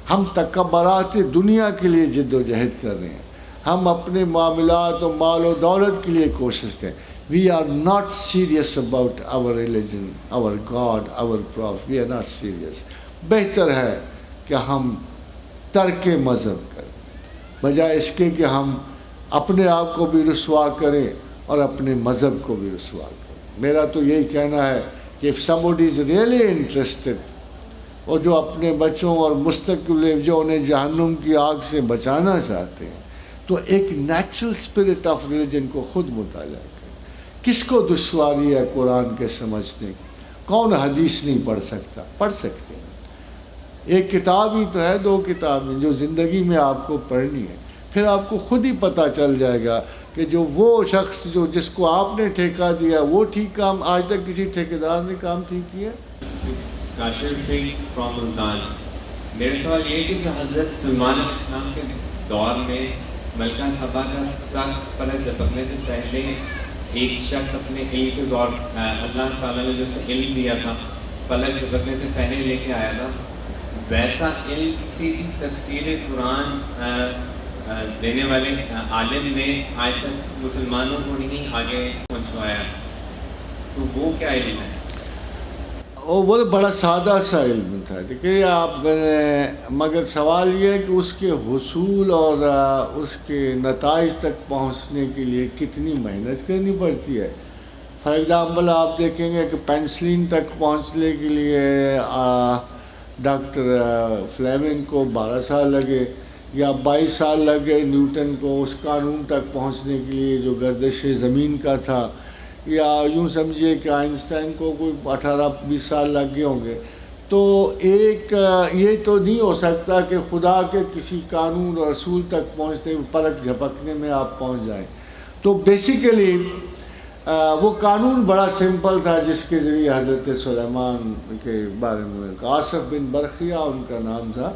ہم تکبرات دنیا کے لیے جد و جہد کر رہے ہیں. ہم اپنے معاملات و مال و دولت کے لیے کوشش کریں. We are not serious about our religion, our God, our Prophet. We are not serious. بہتر ہے کہ ہم ترک مذہب کریں بجائے اس کے کہ ہم اپنے آپ کو بھی رسوا کریں اور اپنے مذہب کو بھی رسوا کریں. میرا تو یہی کہنا ہے کہ if somebody is really interested اور جو اپنے بچوں اور مستقبل جو انہیں جہنم کی آگ سے بچانا چاہتے ہیں تو ایک نیچرل اسپرٹ آف ریلیجن کو خود مطالعہ کریں. کس کو دشواری ہے قرآن کے سمجھنے کی؟ کون حدیث نہیں پڑھ سکتا؟ پڑھ سکتے ہیں. ایک کتاب ہی تو ہے، 2 کتابیں جو زندگی میں آپ کو پڑھنی ہے. پھر آپ کو خود ہی پتہ چل جائے گا کہ جو وہ شخص جس کو آپ نے ٹھیکہ دیا وہ ٹھیک کام آج تک کسی ٹھیکیدار نے کام ٹھیک کیا. فرام ملتان. میرا سوال یہ ہے کہ حضرت سلمان علیہ السلام کے دور میں ملکہ سبا کا پلک جھپکنے سے پہلے ایک شخص اپنے علم کے دور اللہ تعالیٰ نے جو اسے علم دیا تھا پلک جھپکنے سے پہلے لے کے آیا تھا، ویسا علم کسی بھی تفسیر قرآن دینے والے عالم نے آج تک مسلمانوں کو نہیں آگے پہنچوایا. تو وہ کیا علم ہے؟ وہ بڑا سادہ سا علم تھا کہ آپ مگر سوال یہ ہے کہ اس کے حصول اور اس کے نتائج تک پہنچنے کے لیے کتنی محنت کرنی پڑتی ہے. فار ایگزامپل آپ دیکھیں گے کہ پینسلین تک پہنچنے کے لیے ڈاکٹر فلیمنگ کو 12 سال لگے یا 22 سال لگے نیوٹن کو اس قانون تک پہنچنے کے لیے جو گردش زمین کا تھا، یا یوں سمجھیے کہ آئنسٹائن کو کوئی 18-20 سال لگ گئے ہوں گے. تو ایک یہ تو نہیں ہو سکتا کہ خدا کے کسی قانون اور اصول تک پہنچتے ہوئے پلک جھپکنے میں آپ پہنچ جائیں. تو بیسیکلی وہ قانون بڑا سمپل تھا جس کے ذریعے حضرت سلیمان کے بارے میں آصف بن برخیہ ان کا نام تھا.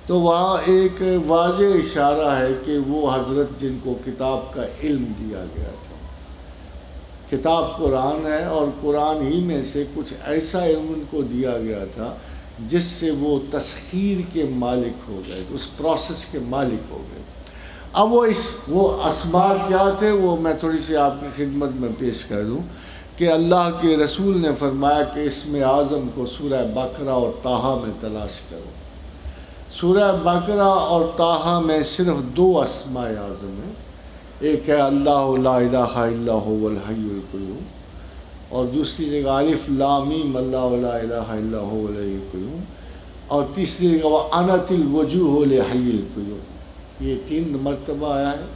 تو وہاں ایک واضح اشارہ ہے کہ وہ حضرت جن کو کتاب کا علم دیا گیا تھا. کتاب قرآن ہے اور قرآن ہی میں سے کچھ ایسا علم ان کو دیا گیا تھا جس سے وہ تسخیر کے مالک ہو گئے، اس پروسیس کے مالک ہو گئے. اب وہ اسباب کیا تھے وہ میں تھوڑی سی آپ کی خدمت میں پیش کر دوں کہ اللہ کے رسول نے فرمایا کہ اسم اعظم کو سورہ بقرہ اور طٰہٰ میں تلاش کرو. سورہ بقرہ اور طٰہٰ میں صرف 2 اسماء اعظم ہیں. ایک ہے اللہ لا الہ الا هو الحی القیوم اور دوسری جگہ الف لام میم اللہ لا الہ الا هو الحی القیوم، اور تیسری جگہ وَأَنَتِ الْوُجُوهُ لِحَيِّ الْقَیُّومِ، یہ 3 مرتبہ آیا ہے۔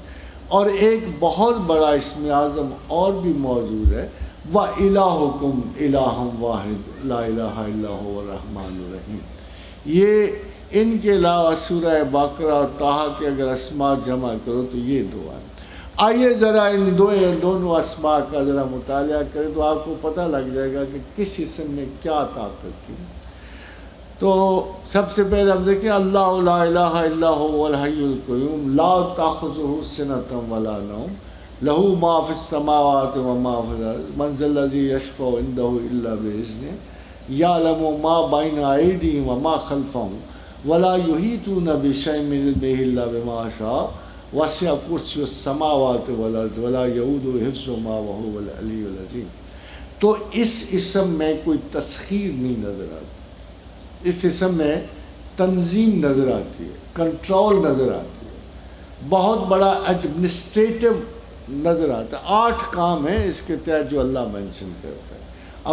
اور ایک بہت بڑا اسم اعظم اور بھی موجود ہے، وَإِلَٰهُكُمْ إِلَٰهٌ وَاحِدٌ لَا إِلَٰهَ إِلَّا هُوَ الرَّحْمَٰنُ الرَّحِيمُ۔ یہ ان کے علاوہ سورہ بقرہ اور طٰہٰ کے اگر اسماء جمع کرو تو یہ 2 ہیں۔ آئیے ذرا ان دونوں اسماء کا ذرا مطالعہ کریں تو آپ کو پتہ لگ جائے گا کہ کس اسم میں کیا طاقت تھی۔ تو سب سے پہلے ہم دیکھیں اللہ لا الہ الا هو الحی القیوم لا تأخذہ سنۃ ولا نوم لہ ما فی السماوات وما فی الارض من ذا الذی یشفع عندہ الا بإذنہ یعلم ما بین ایدیہم وما خلفہم ولا یحیطون بشیء من علمہ الا بما شاء وسع کرسی السماوات والارض ولا یؤودہ حفظہما وہو العلی العظیم۔ تو اس اسم میں کوئی تسخیر نہیں نظر آتی، اس اسم میں تنظیم نظر آتی ہے، کنٹرول نظر آتی ہے، بہت بڑا ایڈمنسٹریٹو نظر آتا ہے۔ 8 کام ہیں اس کے تحت جو اللہ مینشن کرتا ہے،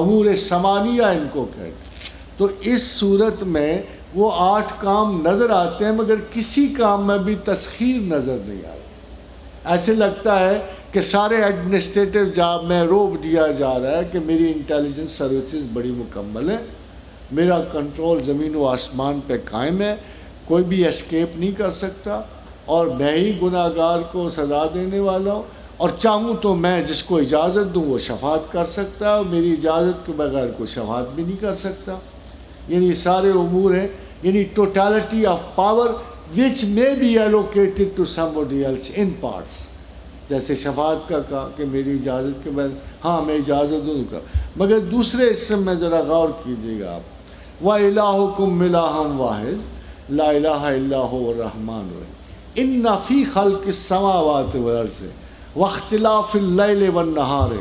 امور ثمانیہ ان کو کہتے ہیں۔ تو اس صورت میں وہ 8 کام نظر آتے ہیں مگر کسی کام میں بھی تسخیر نظر نہیں آتی۔ ایسے لگتا ہے کہ سارے ایڈمنسٹریٹو جاب میں روب دیا جا رہا ہے کہ میری انٹیلیجنس سروسز بڑی مکمل ہے، میرا کنٹرول زمین و آسمان پہ قائم ہے، کوئی بھی اسکیپ نہیں کر سکتا، اور میں ہی گناہ گار کو سزا دینے والا ہوں، اور چاہوں تو میں جس کو اجازت دوں وہ شفاعت کر سکتا ہے، اور میری اجازت کے بغیر کوئی شفاعت بھی نہیں کر سکتا۔ یعنی سارے امور ہیں، یعنی ٹوٹالٹی of power which may be allocated to somebody else in parts۔ جیسے شفاعت کا کہا کہ میری اجازت کے بغیر ہاں میں اجازت دوں گا، مگر دوسرے اسم میں ذرا غور کیجیے گا آپ، وَإِلَٰهُكُمْ إِلَٰهٌ وَاحِدٌ لَا إِلَٰهَ إِلَّا هُوَ الرَّحْمَٰنُ الرَّحِيمُ إِنَّ فِي خَلْقِ السَّمَاوَاتِ وَالْأَرْضِ وَاخْتِلَافِ اللَّيْلِ وَالنَّهَارِ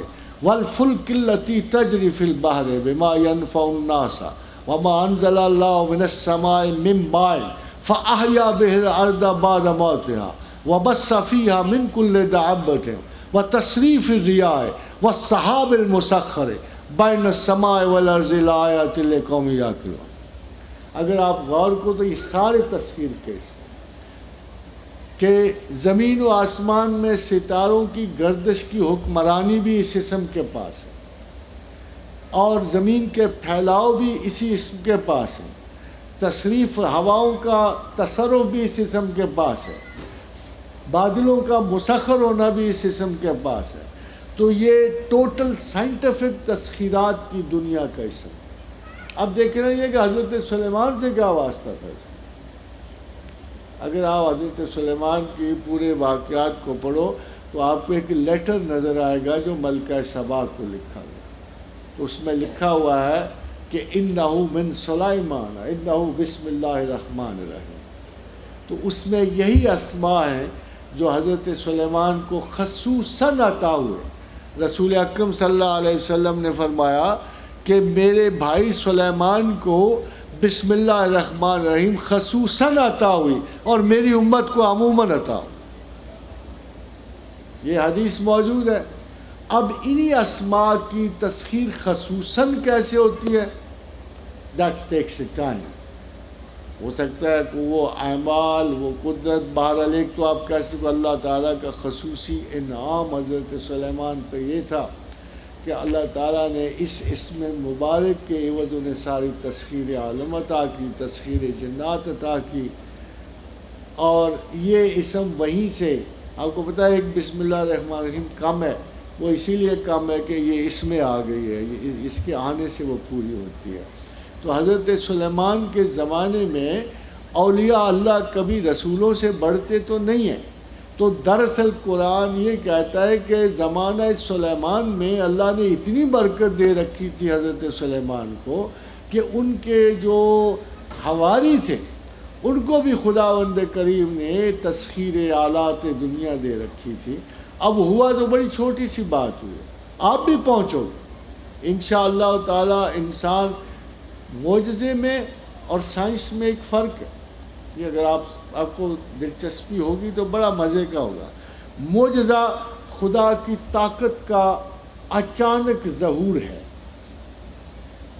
وَالْفُلْكِ الَّتِي تَجْرِي فِي الْبَحْرِ بِمَا يَنفَعُ النَّاسَ وَمَا أَنزَلَ اللَّهُ مِنَ السَّمَاءِ مِن مَّاءٍ فَأَحْيَا بِهِ الْأَرْضَ بَعْدَ مَوْتِهَا وَبَثَّ فِيهَا مِن كُلِّ دَابَّةٍ وَتَصْرِيفِ الرِّيَاحِ وَالسَّحَابِ الْمُسَخَّرِ بین السماء والارض لآیات لقوم یعقلون۔ اگر آپ غور کو تو یہ سارے تسخیر کے کہ زمین و آسمان میں ستاروں کی گردش کی حکمرانی بھی اس اسم کے پاس ہے، اور زمین کے پھیلاؤ بھی اسی اسم کے پاس ہے، تصریف ہواؤں کا تصرف بھی اس اسم کے پاس ہے، بادلوں کا مسخر ہونا بھی اس اسم کے پاس ہے۔ تو یہ ٹوٹل سائنٹیفک تسخیرات کی دنیا کا اسم۔ اب دیکھ رہے ہیں کہ حضرت سلیمان سے کیا واسطہ تھا اس میں۔ اگر آپ حضرت سلیمان کی پورے واقعات کو پڑھو تو آپ کو ایک لیٹر نظر آئے گا جو ملکہ سبا کو لکھا گیا، تو اس میں لکھا ہوا ہے کہ انہو من سلیمان انہو بسم اللہ الرحمن الرحیم۔ تو اس میں یہی اسماء ہیں جو حضرت سلیمان کو خصوصاً عطا ہوئے۔ رسول اکرم صلی اللہ علیہ وسلم نے فرمایا کہ میرے بھائی سلیمان کو بسم اللہ الرحمن الرحیم خصوصاً عطا ہوئی اور میری امت کو عموماً عطا ہوئی۔ یہ حدیث موجود ہے۔ اب انہی اسماء کی تسخیر خصوصاً کیسے ہوتی ہے؟ That takes a time. ہو سکتا ہے کہ وہ اعمال، وہ قدرت، بہرحال ایک تو آپ کہہ سکتے اللہ تعالیٰ کا خصوصی انعام حضرت سلیمان پہ یہ تھا کہ اللہ تعالیٰ نے اس اسم مبارک کے عوض انہیں ساری تسخیر عالم عطا کی، تسخیر جنات عطا کی، اور یہ اسم وہیں سے آپ کو پتہ ہے ایک بسم اللہ الرحمن الرحیم کم ہے، وہ اسی لیے کم ہے کہ یہ اس میں آ گئی ہے، اس کے آنے سے وہ پوری ہوتی ہے۔ تو حضرت سلیمان کے زمانے میں اولیاء اللہ کبھی رسولوں سے بڑھتے تو نہیں ہیں۔ تو دراصل قرآن یہ کہتا ہے کہ زمانہ سلیمان میں اللہ نے اتنی برکت دے رکھی تھی حضرت سلیمان کو کہ ان کے جو حواری تھے ان کو بھی خداوند کریم نے تسخیر آلات دنیا دے رکھی تھی۔ اب ہوا تو بڑی چھوٹی سی بات ہوئی، آپ بھی پہنچو گے انشاءاللہ تعالی۔ انسان معجزے میں اور سائنس میں ایک فرق ہے، یہ اگر آپ کو دلچسپی ہوگی تو بڑا مزے کا ہوگا۔ معجزہ خدا کی طاقت کا اچانک ظہور ہے،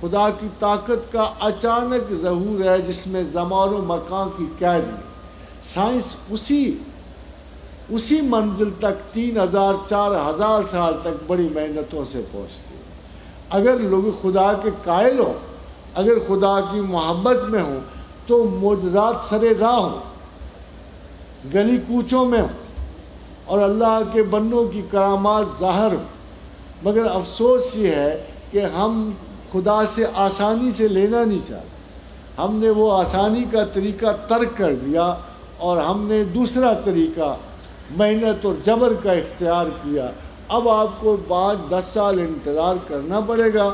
خدا کی طاقت کا اچانک ظہور ہے جس میں زمان و مکان کی قید نہیں۔ سائنس اسی منزل تک 3000 4000 سال تک بڑی محنتوں سے پہنچتی ہے۔ اگر لوگ خدا کے قائل ہوں، اگر خدا کی محبت میں ہوں تو معجزات سرے راہ ہوں، گلی کوچوں میں ہوں، اور اللہ کے بندوں کی کرامات ظاہر ہوں۔ مگر افسوس یہ ہے کہ ہم خدا سے آسانی سے لینا نہیں چاہتے، ہم نے وہ آسانی کا طریقہ ترک کر دیا اور ہم نے دوسرا طریقہ محنت اور جبر کا اختیار کیا۔ اب آپ کو 5-10 سال انتظار کرنا پڑے گا۔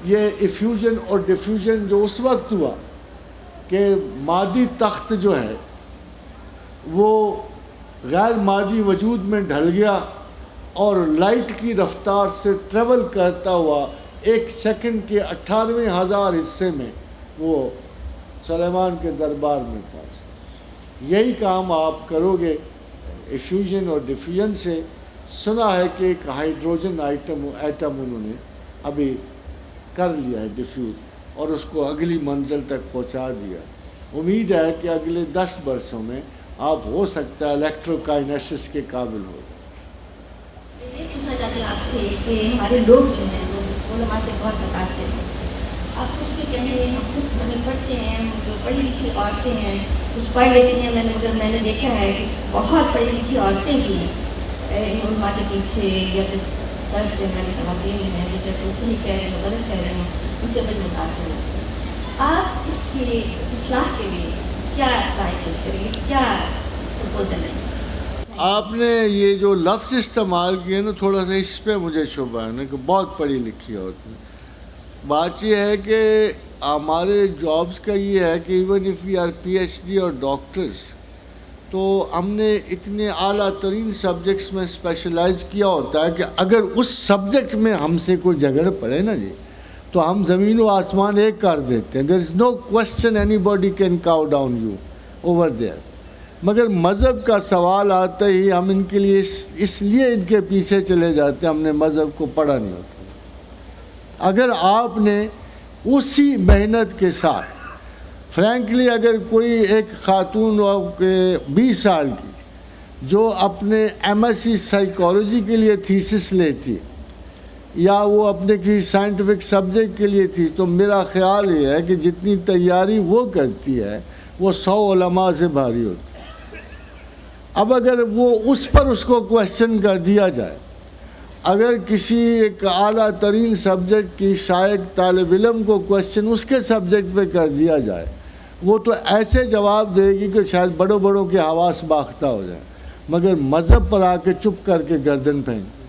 یہ ایفیوژن اور ڈیفیوژن جو اس وقت ہوا کہ مادی تخت جو ہے وہ غیر مادی وجود میں ڈھل گیا اور لائٹ کی رفتار سے ٹریول کرتا ہوا 1 سیکنڈ کے 98,000 حصے میں وہ سلیمان کے دربار میں پہنچا۔ یہی کام آپ کرو گے ایفیوژن اور ڈیفیوژن سے۔ سنا ہے کہ ایک ہائیڈروجن ایٹم انہوں نے ابھی کر لیا ہے ڈیفیوز، اور اس کو اگلی منزل تک پہنچا دیا۔ امید ہے کہ اگلے 10 برسوں میں آپ ہو سکتا ہے الیکٹروکائنیسس کے قابل ہو۔ یہ پوچھنا چاہتے ہیں آپ سے کہ ہمارے لوگ جو ہیں وہ علماء سے بہت متاثر ہیں، آپ کچھ بھی کہیں، ہم خود پڑھتے ہیں، جو پڑھی لکھی عورتیں ہیں کچھ پڑھ لیتی ہیں، میں نے دیکھا ہے کہ بہت پڑھی لکھی عورتیں بھی ہیں علماء کے پیچھے، یا جو درس دینے والی خواتین ہیں جو جب وہ صحیح کہہ رہے ہیں غلط کہہ رہے ہیں ان سے بڑی متاثر ہیں۔ آپ اس کی اصلاح کے لیے کیا رائے پیش کریں گے، کیا پرپوزل ہے؟ آپ نے یہ جو لفظ استعمال کیے نا، تھوڑا سا اس پہ مجھے شبہ ہے نا کہ بہت پڑھی لکھی عورتیں۔ بات یہ ہے کہ ہمارے جابس کا یہ ہے کہ even if we are P H D اور ڈاکٹرز، تو ہم نے اتنے اعلیٰ ترین سبجیکٹس میں اسپیشلائز کیا ہوتا ہے کہ اگر اس سبجیکٹ میں ہم سے کوئی جھگڑ پڑے نا جی، تو ہم زمین و آسمان ایک کر دیتے ہیں۔ There is no question anybody can cow down you over there. مگر مذہب کا سوال آتا ہی ہم ان کے لیے اس لیے ان کے پیچھے چلے جاتے ہیں، ہم نے مذہب کو پڑھا نہیں ہوتا۔ اگر آپ نے اسی محنت کے ساتھ فرینکلی اگر کوئی ایک خاتون 20 سال کی جو اپنے ایم ایس سی سائیکالوجی کے لیے تھیسس لیتی یا وہ اپنے کسی سائنٹیفک سبجیکٹ کے لیے تھی، تو میرا خیال یہ ہے کہ جتنی تیاری وہ کرتی ہے وہ 100 علماء سے بھاری ہوتی ہے۔ اب اگر وہ اس پر اس کو کویشچن کر دیا جائے، اگر کسی ایک اعلیٰ ترین سبجیکٹ کی شائق طالب علم کو کویشچن اس کے سبجیکٹ پہ کر دیا جائے، وہ تو ایسے جواب دے گی کہ شاید بڑوں کے حواس باختہ ہو جائیں، مگر مذہب پر آ کے چپ کر کے گردن پہنتی،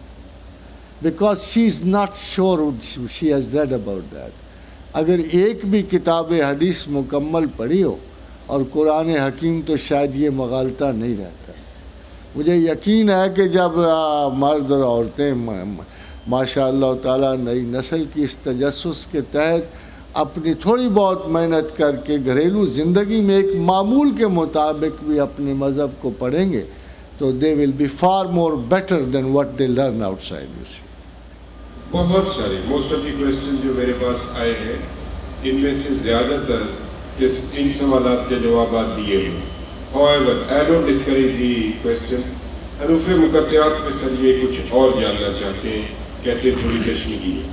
because she is not sure she has read about that. اگر ایک بھی کتاب حدیث مکمل پڑھی ہو اور قرآن حکیم، تو شاید یہ مغالطہ نہیں رہتا۔ مجھے یقین ہے کہ جب مرد اور عورتیں ماشاء اللہ تعالیٰ نئی نسل کی اس تجسس کے تحت اپنی تھوڑی بہت محنت کر کے گھریلو زندگی میں ایک معمول کے مطابق بھی اپنے مذہب کو پڑھیں گے، تو they will be far more better than what they learn outside. بہت سارے موسٹ آف دی کویسچن جو میرے پاس آئے ہیں، ان میں سے زیادہ تر ان سوالات کے جوابات دیے ہوئے۔ However, I don't discourage the question. حروف مقطعات میں سر یہ کچھ اور جاننا چاہتے ہیں، کہتے ہیں تھوڑی تشریح ہے۔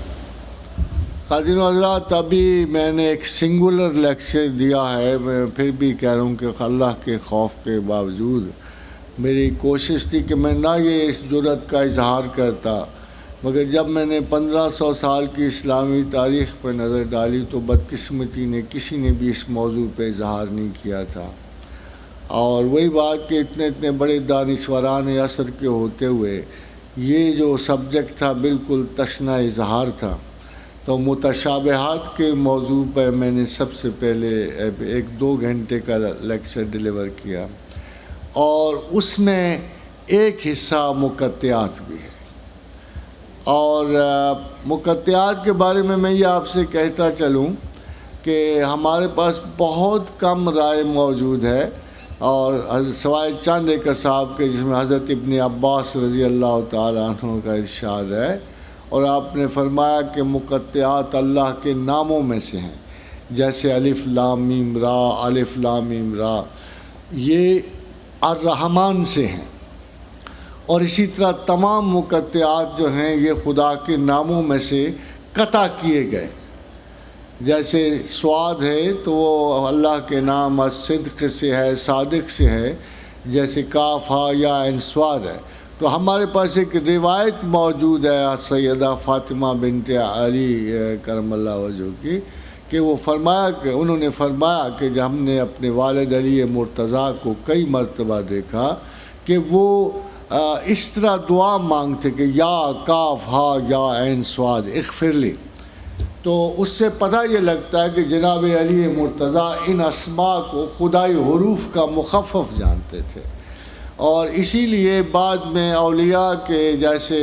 خواتین و حضرات، ابھی میں نے ایک سنگولر لیکچر دیا ہے، میں پھر بھی کہہ رہا ہوں کہ اللہ کے خوف کے باوجود میری کوشش تھی کہ میں نہ یہ اس جرأت کا اظہار کرتا، مگر جب میں نے 1500 سال کی اسلامی تاریخ پہ نظر ڈالی تو بدقسمتی نے کسی نے بھی اس موضوع پہ اظہار نہیں کیا تھا۔ اور وہی بات کہ اتنے بڑے دانشوران عصر کے ہوتے ہوئے یہ جو سبجیکٹ تھا بالکل تشنہ اظہار تھا، تو متشابہات کے موضوع پہ میں نے سب سے پہلے 1-2 گھنٹے کا لیکچر ڈیلیور کیا، اور اس میں ایک حصہ مقطعات بھی ہے۔ اور مقطعات کے بارے میں یہ آپ سے کہتا چلوں کہ ہمارے پاس بہت کم رائے موجود ہے، اور سوائے چاند ایک صاحب کے جس میں حضرت ابن عباس رضی اللہ تعالیٰ عنہ کا ارشاد ہے، اور آپ نے فرمایا کہ مقطعات اللہ کے ناموں میں سے ہیں، جیسے الف لام میم را، الف لام میم را، یہ الرحمن سے ہیں، اور اسی طرح تمام مقطعات جو ہیں یہ خدا کے ناموں میں سے قطع کیے گئے۔ جیسے سواد ہے تو وہ اللہ کے نام الصدق سے ہے، صادق سے ہے، جیسے کاف ہا یا عین سواد ہے۔ تو ہمارے پاس ایک روایت موجود ہے سیدہ فاطمہ بنت علی کرم اللہ وجہہ کی، کہ وہ فرمایا کہ انہوں نے فرمایا کہ جب ہم نے اپنے والد علی مرتضیٰ کو کئی مرتبہ دیکھا کہ وہ اس طرح دعا مانگتے کہ یا کاف ہا یا عین سواد اغفر لی، تو اس سے پتہ یہ لگتا ہے کہ جناب علی مرتضیٰ ان اسماء کو خدائی حروف کا مخفف جانتے تھے، اور اسی لیے بعد میں اولیاء کے جیسے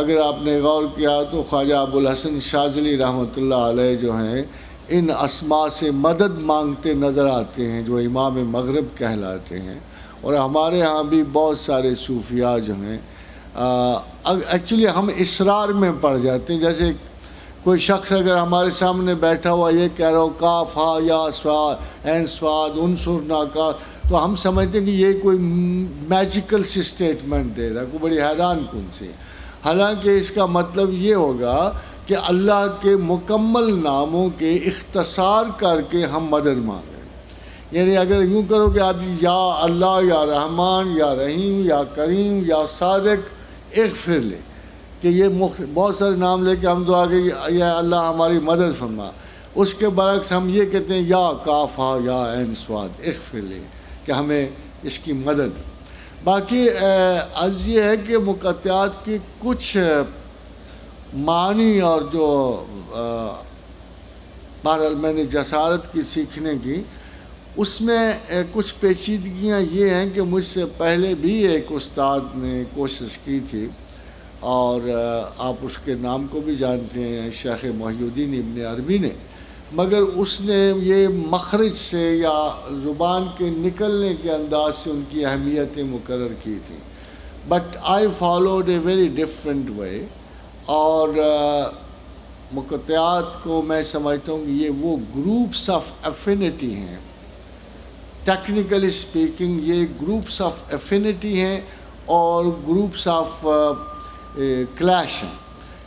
اگر آپ نے غور کیا تو خواجہ ابوالحسن شاذلی رحمۃ اللہ علیہ جو ہیں ان اسماء سے مدد مانگتے نظر آتے ہیں، جو امام مغرب کہلاتے ہیں، اور ہمارے ہاں بھی بہت سارے صوفیاء جو ہیں ایکچولی ہم اسرار میں پڑ جاتے ہیں۔ جیسے کوئی شخص اگر ہمارے سامنے بیٹھا ہوا یہ کہہ رہا ہو کاف ہا یا سواد عین سواد انصرنا کا، تو ہم سمجھتے ہیں کہ یہ کوئی میجیکل سی اسٹیٹمنٹ دے رہا ہے، کوئی بڑی حیران کن سی، حالانکہ اس کا مطلب یہ ہوگا کہ اللہ کے مکمل ناموں کے اختصار کر کے ہم مدد مانگیں۔ یعنی اگر یوں کرو کہ آپ یا اللہ یا رحمان یا رحیم یا کریم یا صادق اغفر لے، کہ یہ بہت سارے نام لے کے ہم دعا کہ یا اللہ ہماری مدد فرما، اس کے برعکس ہم یہ کہتے ہیں یا کاف ہا یا عین سواد اغفر لے، کہ ہمیں اس کی مدد۔ باقی عرض یہ ہے کہ مقطعات کی کچھ معنی اور جو بہرحال میں نے جسارت کی سیکھنے کی، اس میں کچھ پیچیدگیاں یہ ہیں کہ مجھ سے پہلے بھی ایک استاد نے کوشش کی تھی، اور آپ اس کے نام کو بھی جانتے ہیں، شیخ محی الدین ابن عربی نے، مگر اس نے یہ مخرج سے یا زبان کے نکلنے کے انداز سے ان کی اہمیتیں مقرر کی تھیں، but I followed a very different way, اور مقطعات کو میں سمجھتا ہوں کہ یہ وہ گروپس آف افینٹی ہیں، ٹیکنیکلی اسپیکنگ یہ گروپس آف افینٹی ہیں اور گروپس آف کلیش ہیں،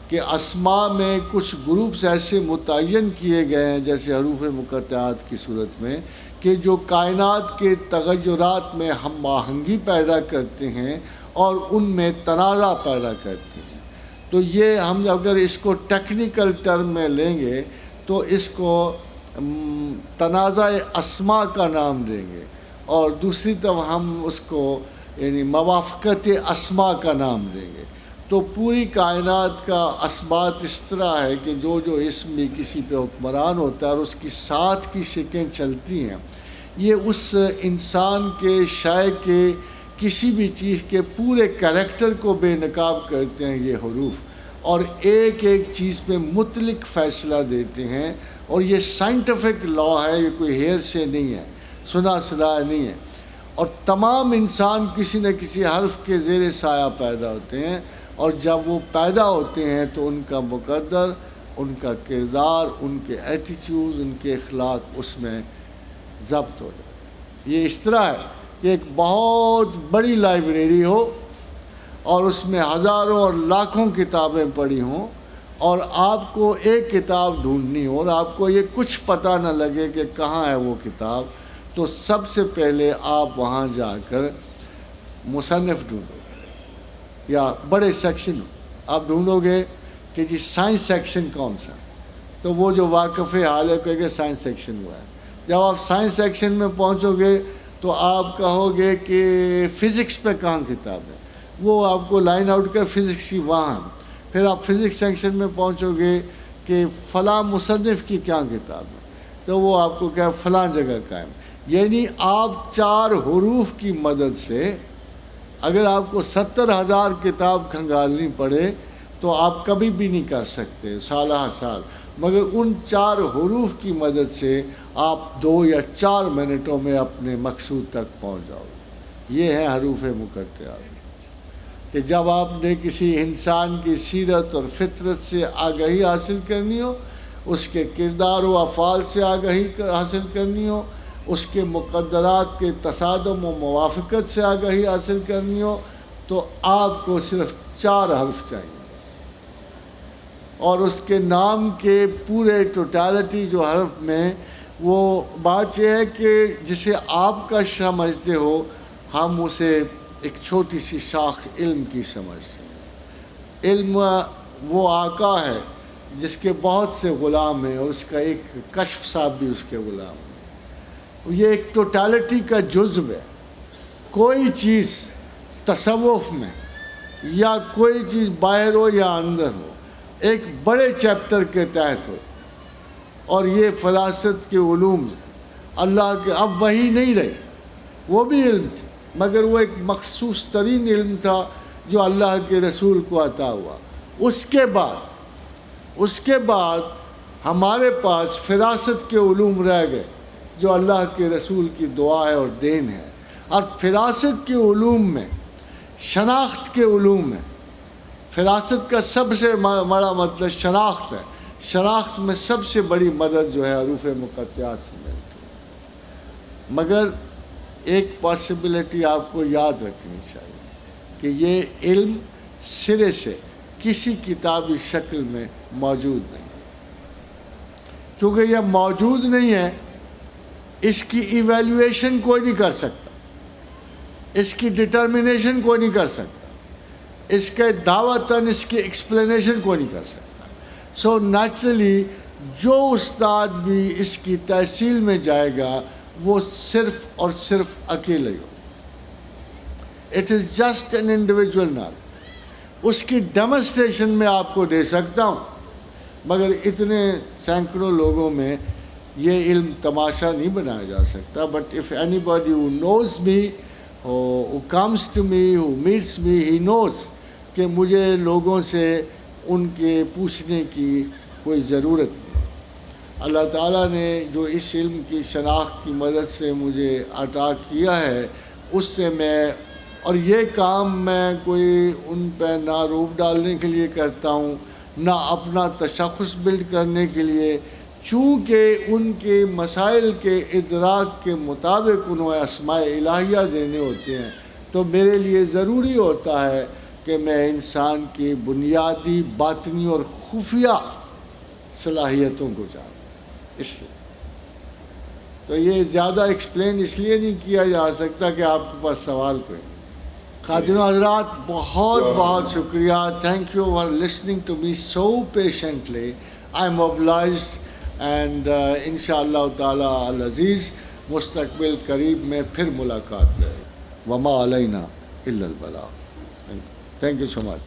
کہ اسماء میں کچھ گروپس ایسے متعین کیے گئے ہیں جیسے حروف مقطعات کی صورت میں، کہ جو کائنات کے تغیرات میں ہم آہنگی پیدا کرتے ہیں اور ان میں تنازع پیدا کرتے ہیں۔ تو یہ ہم اگر اس کو ٹیکنیکل ٹرم میں لیں گے تو اس کو تنازع اسماء کا نام دیں گے، اور دوسری طرف ہم اس کو یعنی موافقت اسماء کا نام دیں گے۔ تو پوری کائنات کا اثبات اس طرح ہے کہ جو اسم بھی کسی پہ حکمران ہوتا ہے اور اس کی ساتھ کی شکیں چلتی ہیں، یہ اس انسان کے شے کے کسی بھی چیز کے پورے کریکٹر کو بے نقاب کرتے ہیں یہ حروف، اور ایک ایک چیز پہ مطلق فیصلہ دیتے ہیں، اور یہ سائنٹیفک لا ہے، یہ کوئی ہیر سے نہیں ہے، سنا سنایا نہیں ہے، اور تمام انسان کسی نہ کسی حرف کے زیر سایہ پیدا ہوتے ہیں، اور جب وہ پیدا ہوتے ہیں تو ان کا مقدر، ان کا کردار، ان کے ایٹیچیوڈ، ان کے اخلاق اس میں ضبط ہو جائے۔ یہ اس طرح ہے کہ ایک بہت بڑی لائبریری ہو اور اس میں ہزاروں اور لاکھوں کتابیں پڑھی ہوں، اور آپ کو ایک کتاب ڈھونڈنی ہو اور آپ کو یہ کچھ پتہ نہ لگے کہ کہاں ہے وہ کتاب، تو سب سے پہلے آپ وہاں جا کر مصنف ڈھونڈو یا بڑے سیکشن آپ ڈھونڈو گے کہ جی سائنس سیکشن کون سا، تو وہ جو واقف حال ہے کہے گا سائنس سیکشن ہوا ہے۔ جب آپ سائنس سیکشن میں پہنچو گے تو آپ کہو گے کہ فزکس پہ کہاں کتاب ہے، وہ آپ کو لائن آؤٹ کر فزکس کی وہاں، پھر آپ فزکس سیکشن میں پہنچو گے کہ فلاں مصنف کی کیا کتاب ہے، تو وہ آپ کو کیا فلاں جگہ قائم۔ یعنی آپ 4 حروف کی مدد سے اگر آپ کو 70,000 کتاب کھنگالنی پڑے تو آپ کبھی بھی نہیں کر سکتے سالہ سال، مگر ان 4 حروف کی مدد سے آپ 2 یا 4 منٹوں میں اپنے مقصود تک پہنچ جاؤ۔ یہ ہیں حروف مقطعات، کہ جب آپ نے کسی انسان کی سیرت اور فطرت سے آگہی حاصل کرنی ہو، اس کے کردار و افعال سے آگہی حاصل کرنی ہو، اس کے مقدرات کے تصادم و موافقت سے آگہی حاصل کرنی ہو، تو آپ کو صرف 4 حرف چاہیے، اور اس کے نام کے پورے ٹوٹالٹی جو حرف میں، وہ بات یہ ہے کہ جسے آپ کا سمجھتے ہو، ہم اسے ایک چھوٹی سی شاخ علم کی سمجھتے ہیں۔ علم وہ آقا ہے جس کے بہت سے غلام ہیں، اور اس کا ایک کشف صاحب بھی اس کے غلام ہیں۔ یہ ایک ٹوٹالٹی کا جزو ہے۔ کوئی چیز تصوف میں یا کوئی چیز باہر ہو یا اندر ہو، ایک بڑے چیپٹر کے تحت ہو، اور یہ فراست کے علوم اللہ کے اب وہی نہیں رہے، وہ بھی علم تھے، مگر وہ ایک مخصوص ترین علم تھا جو اللہ کے رسول کو عطا ہوا۔ اس کے بعد ہمارے پاس فراست کے علوم رہ گئے جو اللہ کے رسول کی دعا ہے اور دین ہے۔ اور فراست کے علوم میں شناخت کے علوم ہے۔ فراست کا سب سے بڑا مطلب شناخت ہے۔ شناخت میں سب سے بڑی مدد جو ہے حروف مقطعات سے ملتی ہے۔ مگر ایک پاسبلٹی آپ کو یاد رکھنی چاہیے کہ یہ علم سرے سے کسی کتابی شکل میں موجود نہیں۔ چونکہ یہ موجود نہیں ہے، اس کی ایویلیویشن کوئی نہیں کر سکتا، اس کی ڈٹرمنیشن کوئی نہیں کر سکتا، اس کے دعوتاً اس کی ایکسپلینیشن کوئی نہیں کر سکتا۔ سو نیچرلی جو استاد بھی اس کی تحصیل میں جائے گا وہ صرف اور صرف اکیلے ہو۔ It is just an individual knowledge. اس کی ڈیمونسٹریشن میں آپ کو دے سکتا ہوں، مگر اتنے سینکڑوں لوگوں میں یہ علم تماشا نہیں بنایا جا سکتا۔ But if anybody who knows me, who comes to me, who meets me, he knows کہ مجھے لوگوں سے ان کے پوچھنے کی کوئی ضرورت نہیں۔ اللہ تعالیٰ نے جو اس علم کی شناخت کی مدد سے مجھے عطا کیا ہے، اس سے میں، اور یہ کام میں کوئی ان پہ نہ روپ ڈالنے کے لیے کرتا ہوں، نہ اپنا تشخص بلڈ کرنے کے لیے، چونکہ ان کے مسائل کے ادراک کے مطابق انہیں اسماء الہیہ دینے ہوتے ہیں، تو میرے لیے ضروری ہوتا ہے کہ میں انسان کی بنیادی باطنی اور خفیہ صلاحیتوں کو جانوں۔ اس لیے تو یہ زیادہ ایکسپلین اس لیے نہیں کیا جا سکتا کہ آپ کے پاس سوال کوئی نہیں۔ خادم حضرات بہت بہت شکریہ۔ Thank you for listening to me so patiently. I am obliged and انشاءاللہ تعالیٰ العزیز مستقبل قریب میں پھر ملاقات رہے۔ وما علینا الا البلاغ۔ Thank you so much.